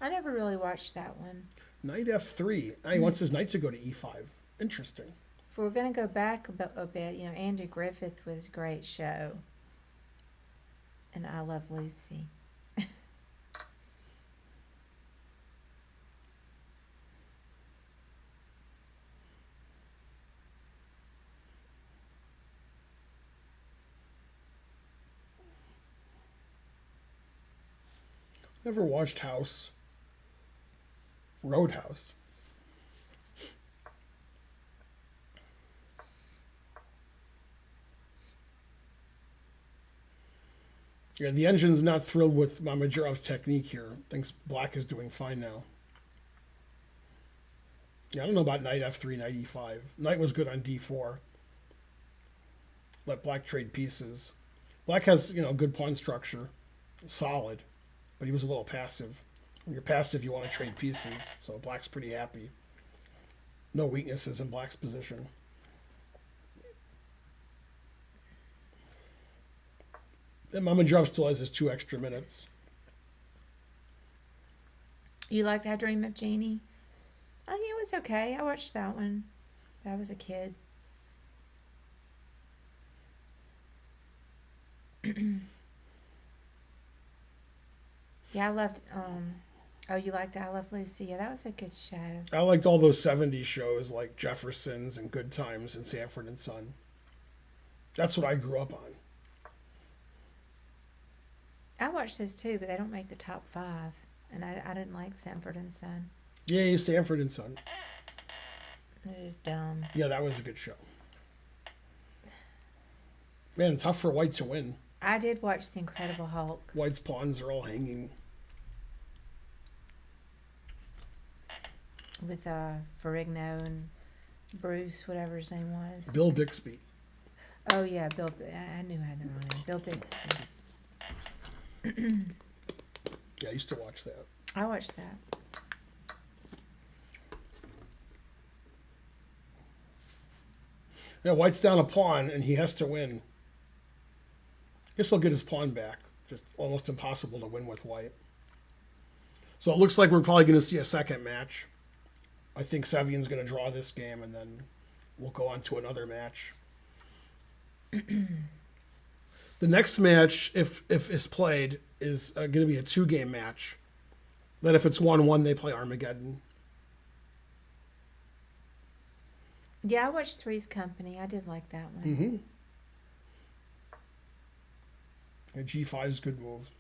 I never really watched that one. Knight f3. He wants his knight to go to e5. Interesting. If we're going to go back a bit, Andrew Griffith was a great show. And I Love Lucy. Never watched House. Roadhouse. Yeah, the engine's not thrilled with Mamedyarov's technique here. Thinks Black is doing fine now. Yeah, I don't know about knight f3, knight e5. Knight was good on d4. Let Black trade pieces. Black has, good pawn structure. Solid. But he was a little passive. When you're passive, you want to trade pieces. So Black's pretty happy. No weaknesses in Black's position. And Mamedyarov still has his 2 extra minutes. You liked I Dream of Jeannie? Oh, yeah, it was okay. I watched that one. I was a kid. Yeah, I loved, you liked I Love Lucy? Yeah, that was a good show. I liked all those 70s shows like Jeffersons and Good Times and Sanford and Son. That's what I grew up on. I watched those too, but they don't make the top 5. And I didn't like Sanford and Son. Yay, Sanford and Son. It was dumb. Yeah, that was a good show. Man, tough for White to win. I did watch The Incredible Hulk. White's pawns are all hanging. With Ferrigno and Bruce, whatever his name was. Bill Bixby. Oh, yeah, Bill. I knew I had the wrong name. Bill Bixby. Yeah, I used to watch that. I watched that. Yeah, White's down a pawn, and he has to win. Guess he'll get his pawn back. Just almost impossible to win with White. So it looks like we're probably going to see a second match. I think Sevian's going to draw this game, and then we'll go on to another match. The next match, if it's played, is going to be a 2-game match. Then if it's 1-1, they play Armageddon. Yeah, I watched Three's Company. I did like that one. Mm-hmm. And G5 is a good move.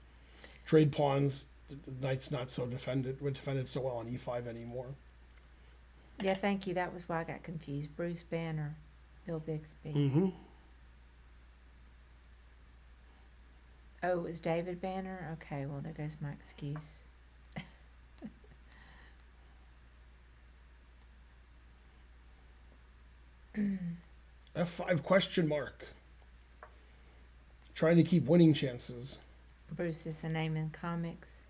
Trade pawns. The knight's not so defended so well on E5 anymore. Yeah, thank you. That was why I got confused. Bruce Banner, Bill Bixby. Mm-hmm. Oh, it was David Banner? Okay, well, there goes my excuse. F5 question mark. Trying to keep winning chances. Bruce is the name in comics.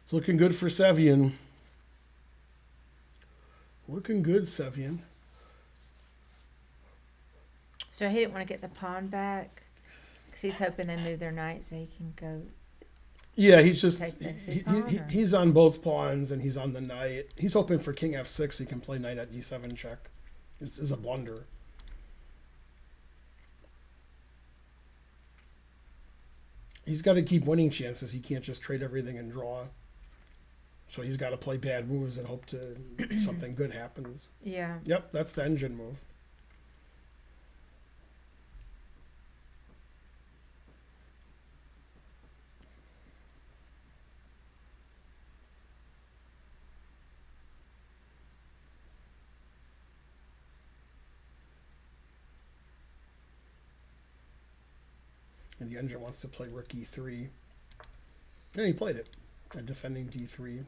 It's looking good for Sevian. Looking good, Sevian. So he didn't want to get the pawn back because he's hoping they move their knight so he can go. Yeah, he's just Take the c-pawn, or- he's on both pawns and he's on the knight. He's hoping for king f6. He can play knight at d7 check. This is a blunder. He's got to keep winning chances. He can't just trade everything and draw. So he's got to play bad moves and hope to something good happens. Yeah. Yep, that's the engine move. And the engine wants to play rook e3. And he played it. Defending d3.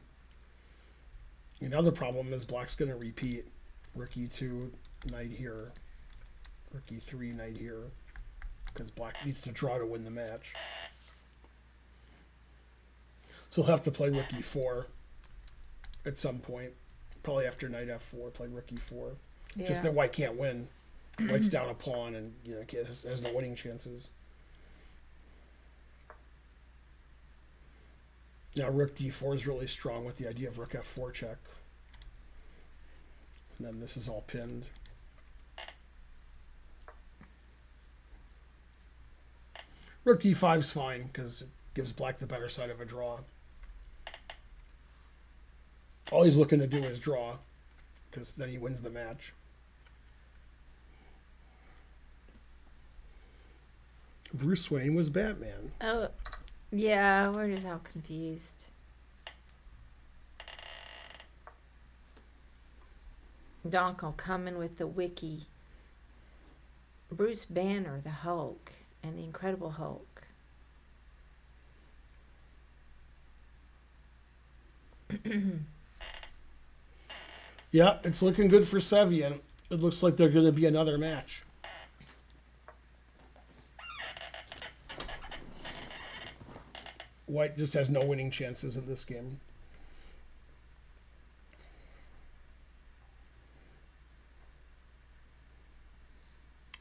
Another problem is black's going to repeat rook e2, knight here, rook e3, knight here, because black needs to draw to win the match. So he'll have to play rook e4 at some point, probably after knight f4, play rook e4. Yeah. Just that white can't win. White's down a pawn and has no winning chances. Now rook d4 is really strong with the idea of rook f4 check. And then this is all pinned. Rook d5 is fine because it gives black the better side of a draw. All he's looking to do is draw because then he wins the match. Bruce Wayne was Batman. Oh, yeah, we're just all confused. Donkel coming with the wiki. Bruce Banner, the Hulk, and the Incredible Hulk. Yeah, it's looking good for Sevian. It looks like they're going to be another match. White just has no winning chances in this game.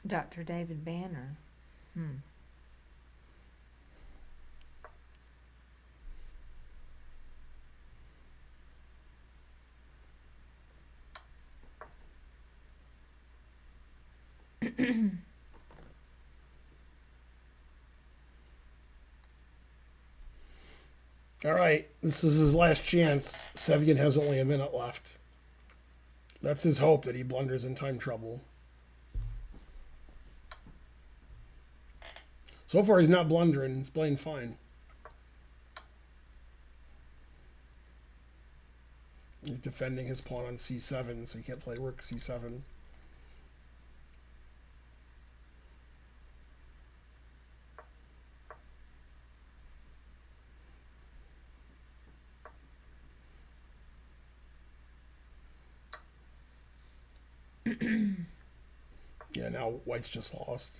Dr. David Banner. All right, this is his last chance. Sevian has only a minute left. That's his hope, that he blunders in time trouble. So far, he's not blundering. He's playing fine. He's defending his pawn on c7, so he can't play rook c7. Yeah, now white's just lost.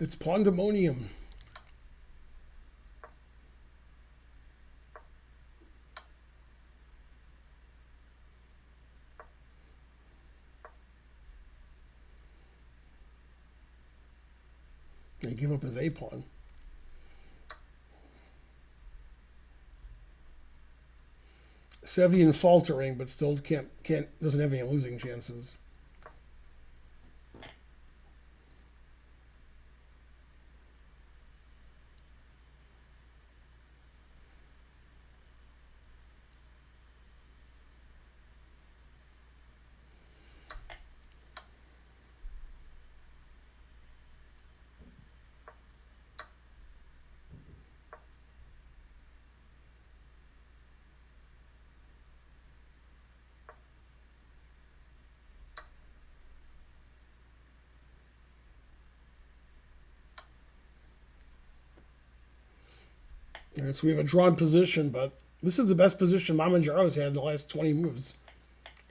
It's pandemonium. He gave up his A pawn. Sevian faltering, but still doesn't have any losing chances. All right, so we have a drawn position, but this is the best position Mamedyarov had in the last 20 moves.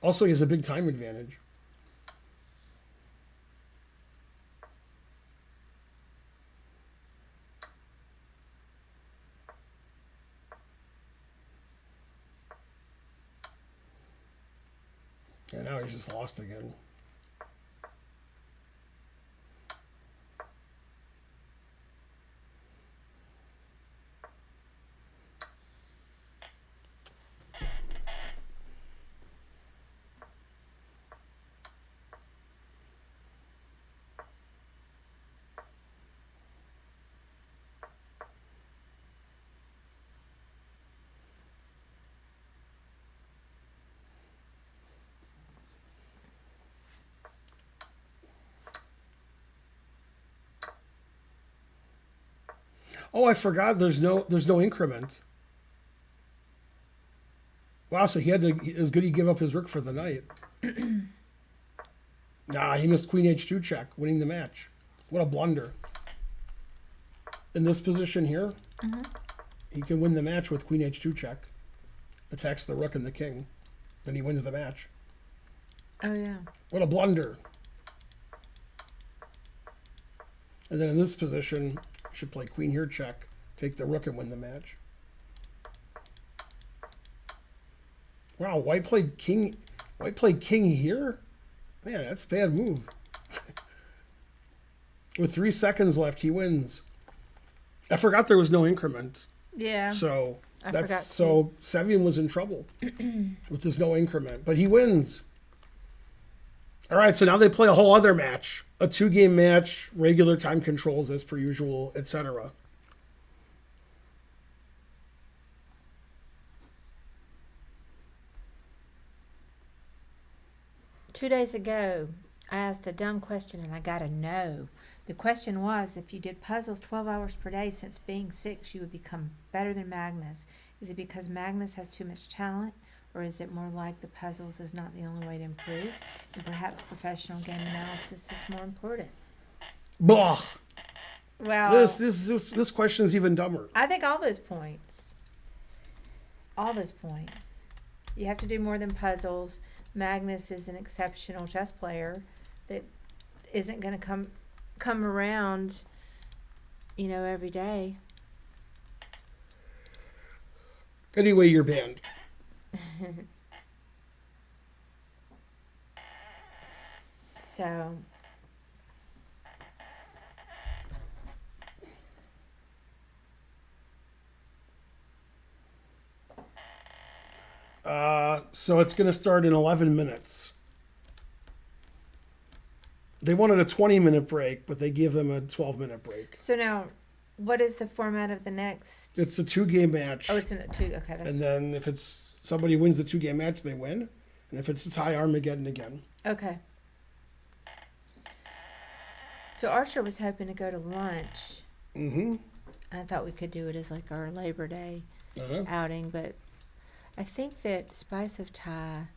Also, he has a big time advantage. And now he's just lost again. Oh, I forgot. There's no increment. Wow, so he had to. It was good he give up his rook for the knight. Nah, he missed queen h2 check, winning the match. What a blunder. In this position here, he can win the match with queen h2 check. Attacks the rook and the king. Then he wins the match. Oh, yeah. What a blunder. And then in this position, should play queen here check, take the rook and win the match. Wow, white played king here? Man, that's a bad move. With 3 seconds left, he wins. I forgot there was no increment. Yeah. So I forgot so Sevian was in trouble with this no increment, but he wins. All right, so now they play a whole other match, a 2-game match, regular time controls as per usual, etc. Two days ago, I asked a dumb question and I got a no. The question was, if you did puzzles 12 hours per day since being 6, you would become better than Magnus. Is it because Magnus has too much talent? Or is it more like the puzzles is not the only way to improve, and perhaps professional game analysis is more important? Blah. Well, This question is even dumber. I think all those points. You have to do more than puzzles. Magnus is an exceptional chess player that isn't going to come around, every day. Anyway, you're banned. So so it's going to start in 11 minutes. They wanted a 20-minute break, but they gave them a 12-minute break. So now, what is the format of the next? It's a 2-game match. Oh, it's in a 2. Okay, that's and then if it's somebody wins the 2-game match, they win. And if it's a tie, Armageddon again. okay. So Archer was hoping to go to lunch. Mm-hmm. I thought we could do it as like our Labor Day outing, but I think that Spice of Thai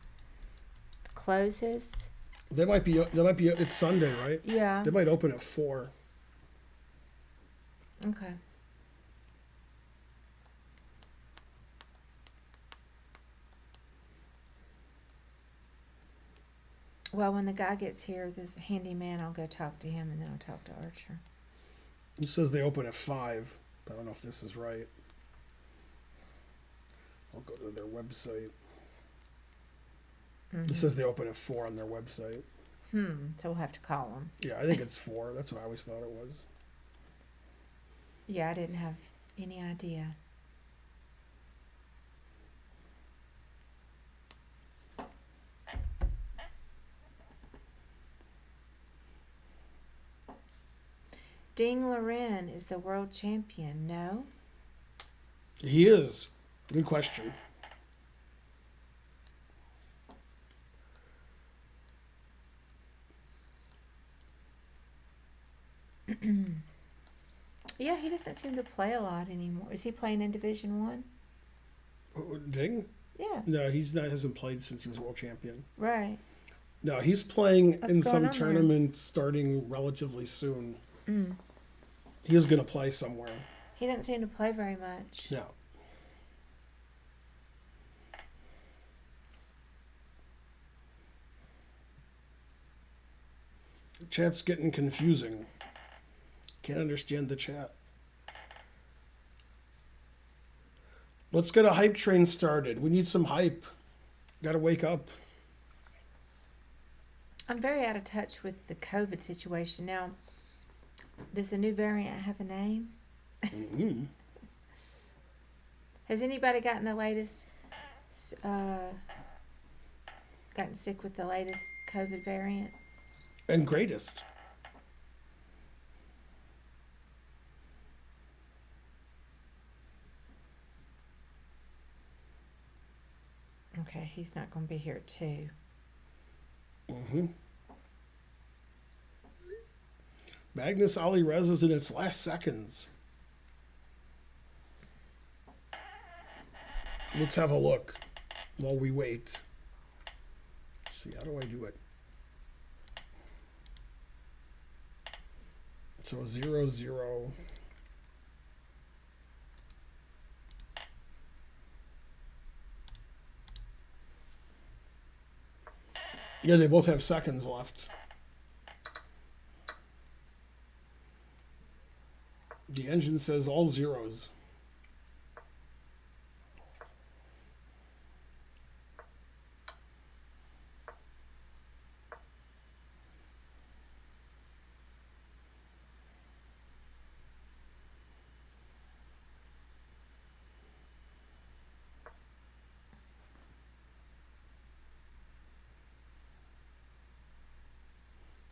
closes. They might be. It's Sunday, right? Yeah. They might open at 4. Okay. Well, when the guy gets here, the handyman, I'll go talk to him, and then I'll talk to Archer. It says they open at 5. But I don't know if this is right. I'll go to their website. Mm-hmm. It says they open at 4 on their website. So we'll have to call him. Yeah, I think it's 4. That's what I always thought it was. Yeah, I didn't have any idea. Ding Loren is the world champion, no? He is. Good question. Yeah, he doesn't seem to play a lot anymore. Is he playing in Division 1? Ding? Yeah. No, hasn't played since he was world champion. Right. No, he's playing What's in going some on tournament starting relatively soon. Mm. He is going to play somewhere. He doesn't seem to play very much. No. The chat's getting confusing. Can't understand the chat. Let's get a hype train started. We need some hype. Gotta wake up. I'm very out of touch with the COVID situation now. Does the new variant have a name? Mm-hmm. Has anybody gotten the latest? Gotten sick with the latest COVID variant? And greatest. Okay, he's not going to be here too. Mm-hmm. Magnus Ali Rez is in its last seconds. Let's have a look while we wait. Let's see, how do I do it? So 0-0. Yeah, they both have seconds left. The engine says all zeros.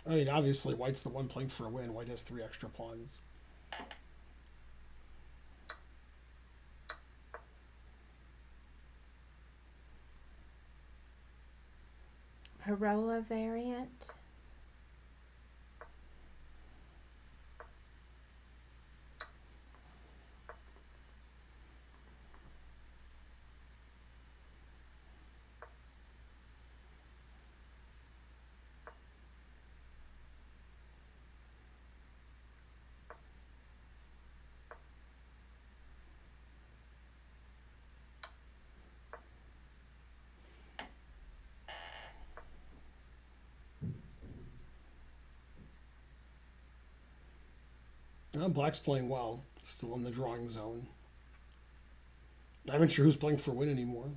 I mean, obviously, White's the one playing for a win. White has 3 extra pawns. Parola variant. Black's playing well. Still in the drawing zone. I'm not sure who's playing for win anymore.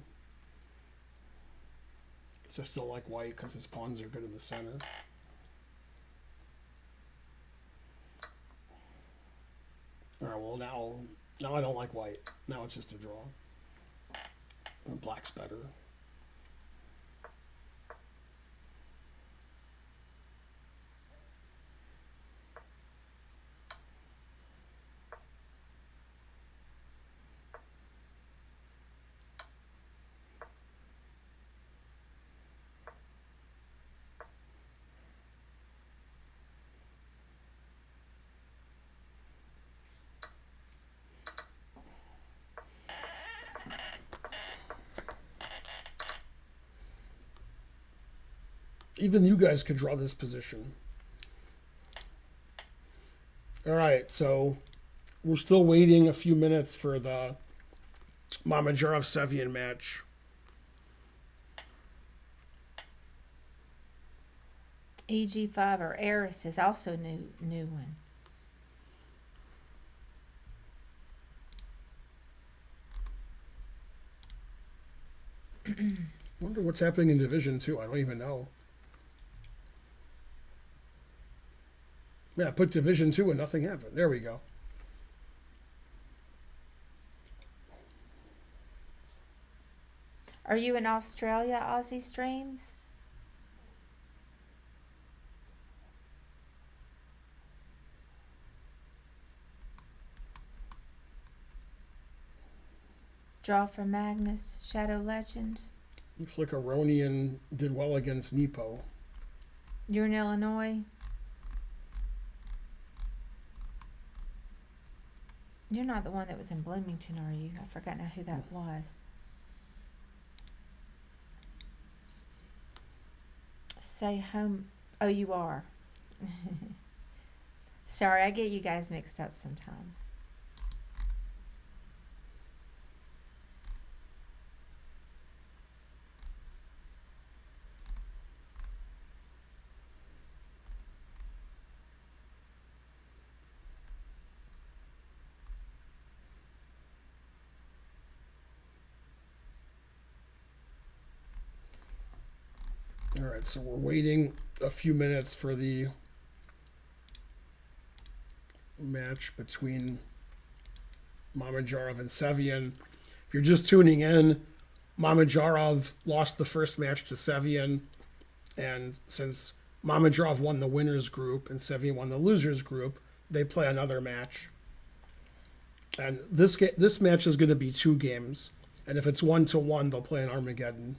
I still like White because his pawns are good in the center. All right, well, now I don't like White. Now it's just a draw. And Black's better. Even you guys could draw this position. All right, so we're still waiting a few minutes for the Mamedyarov Sevian match. EG5 or Eris is also a new one. Wonder what's happening in Division 2. I don't even know. Yeah, put Division 2 and nothing happened. There we go. Are you in Australia, Aussie Streams? Draw from Magnus, Shadow Legend. Looks like Aronian did well against Nepo. You're in Illinois? You're not the one that was in Bloomington, are you? I forgot now who that was. Say home. Oh, you are. Sorry, I get you guys mixed up sometimes. All right, so we're waiting a few minutes for the match between Mamedyarov and Sevian. If you're just tuning in, Mamedyarov lost the first match to Sevian, and since Mamedyarov won the winners group and Sevian won the losers group, they play another match. And this match is going to be 2 games, and if it's 1-1, they'll play an Armageddon.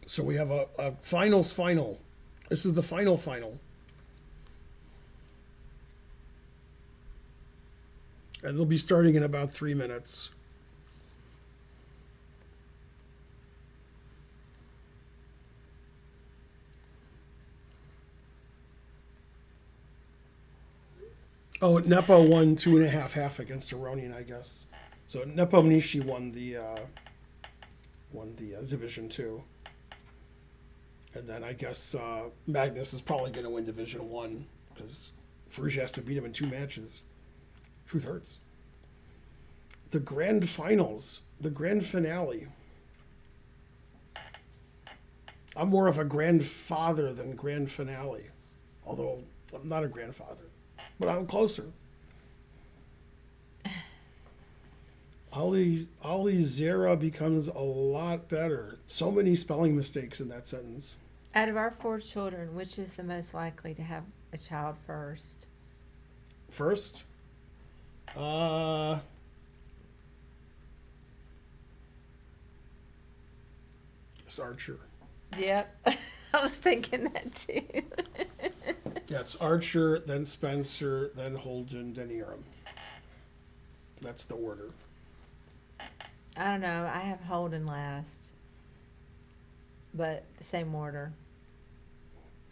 So we have a finals final. This is the final. And they'll be starting in about 3 minutes. Oh, Nepo won 2.5 half against Aronian, I guess. So Nepo Nishi won the Division 2. And then I guess Magnus is probably going to win Division 1 because Ferrugia has to beat him in 2 matches. Truth hurts. The grand finals, the grand finale. I'm more of a grandfather than grand finale, although I'm not a grandfather, but I'm closer. Ali Zera becomes a lot better. So many spelling mistakes in that sentence. Out of our 4 children, which is the most likely to have a child first? First? It's Archer. Yep. I was thinking that too. Yeah, it's Archer, then Spencer, then Holden, then Eram. That's the order. I don't know. I have Holden last. But the same order.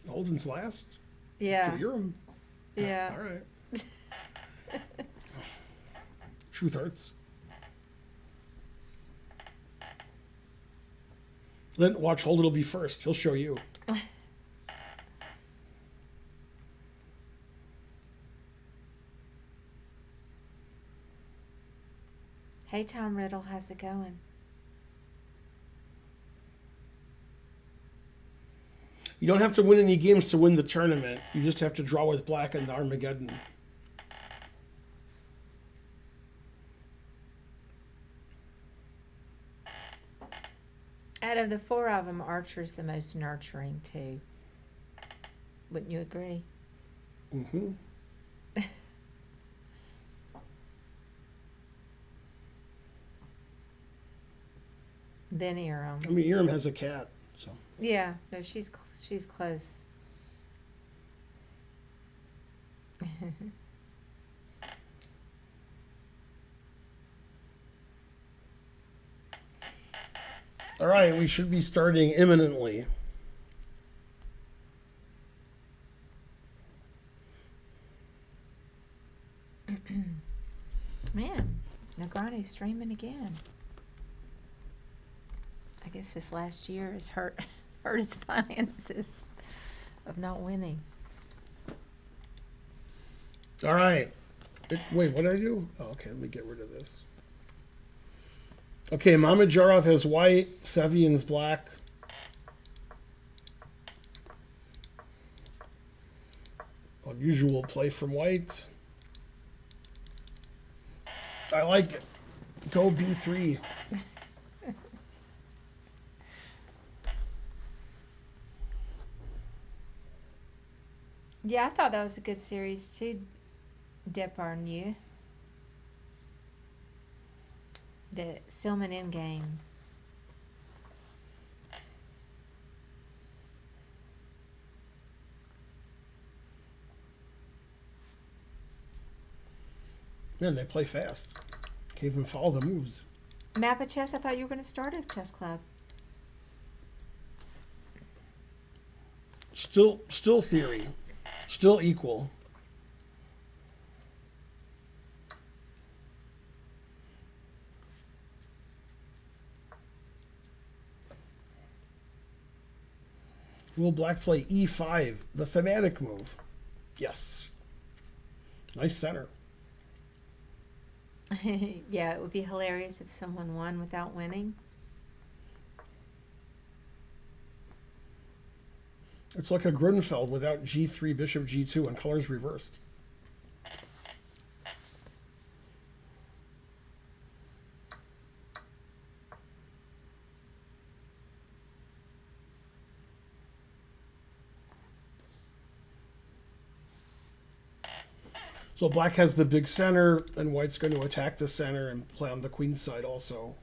Holden's last? Yeah. So Eram? Yeah. All right. Truth hurts. Then watch Holden will be first. He'll show you. Hey, Tom Riddle, how's it going? You don't have to win any games to win the tournament. You just have to draw with black in the Armageddon. Out of the 4 of them, Archer's the most nurturing, too. Wouldn't you agree? Mm-hmm. Then Eram. I mean, Eram has a cat, so. Yeah, no, she's close. All right, we should be starting imminently. Man, Negrani's streaming again. I guess this last year has hurt his finances of not winning. All right. Wait, what did I do? Oh, okay, let me get rid of this. Okay, Mamedyarov has white, Sevian's black. Unusual play from white. I like it. Go B3. Yeah, I thought that was a good series too, Depardieu. The Silman Endgame. Man, they play fast. Can't even follow the moves. Map of Chess, I thought you were going to start a chess club. Still theory. Still equal. Will black play E5, the thematic move? Yes. Nice center. Yeah, it would be hilarious if someone won without winning. It's like a Grunfeld without g3, bishop g2, and colors reversed. So black has the big center, and white's going to attack the center and play on the queen's side also.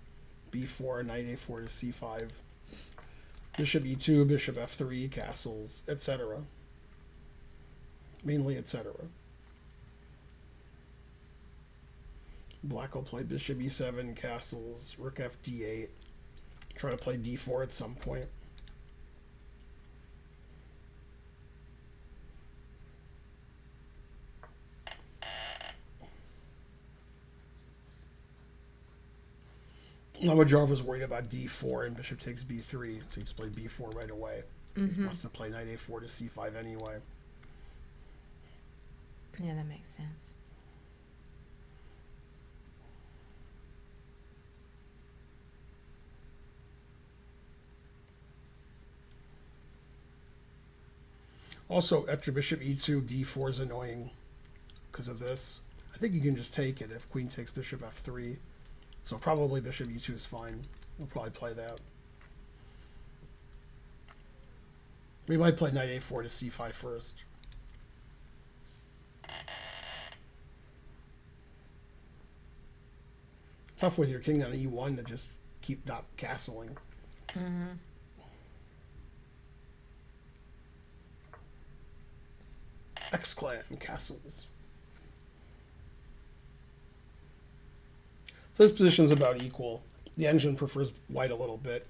b4, knight a4 to c5. Bishop e2, bishop f3, castles, etc. Mainly etc. Black will play bishop e7, castles, rook f d8. Try to play d4 at some point. Mamedyarov was worried about d4 and bishop takes b3, so he just played b4 right away. So he wants to play knight a4 to c5 anyway. Yeah, that makes sense. Also, after bishop e2, d4 is annoying because of this. I think you can just take it if queen takes bishop f3. So probably bishop e2 is fine. We'll probably play that. We might play knight a4 to c5 first. Tough with your king on e1 to just keep not castling. X-Clan castles. So this position's about equal. The engine prefers white a little bit.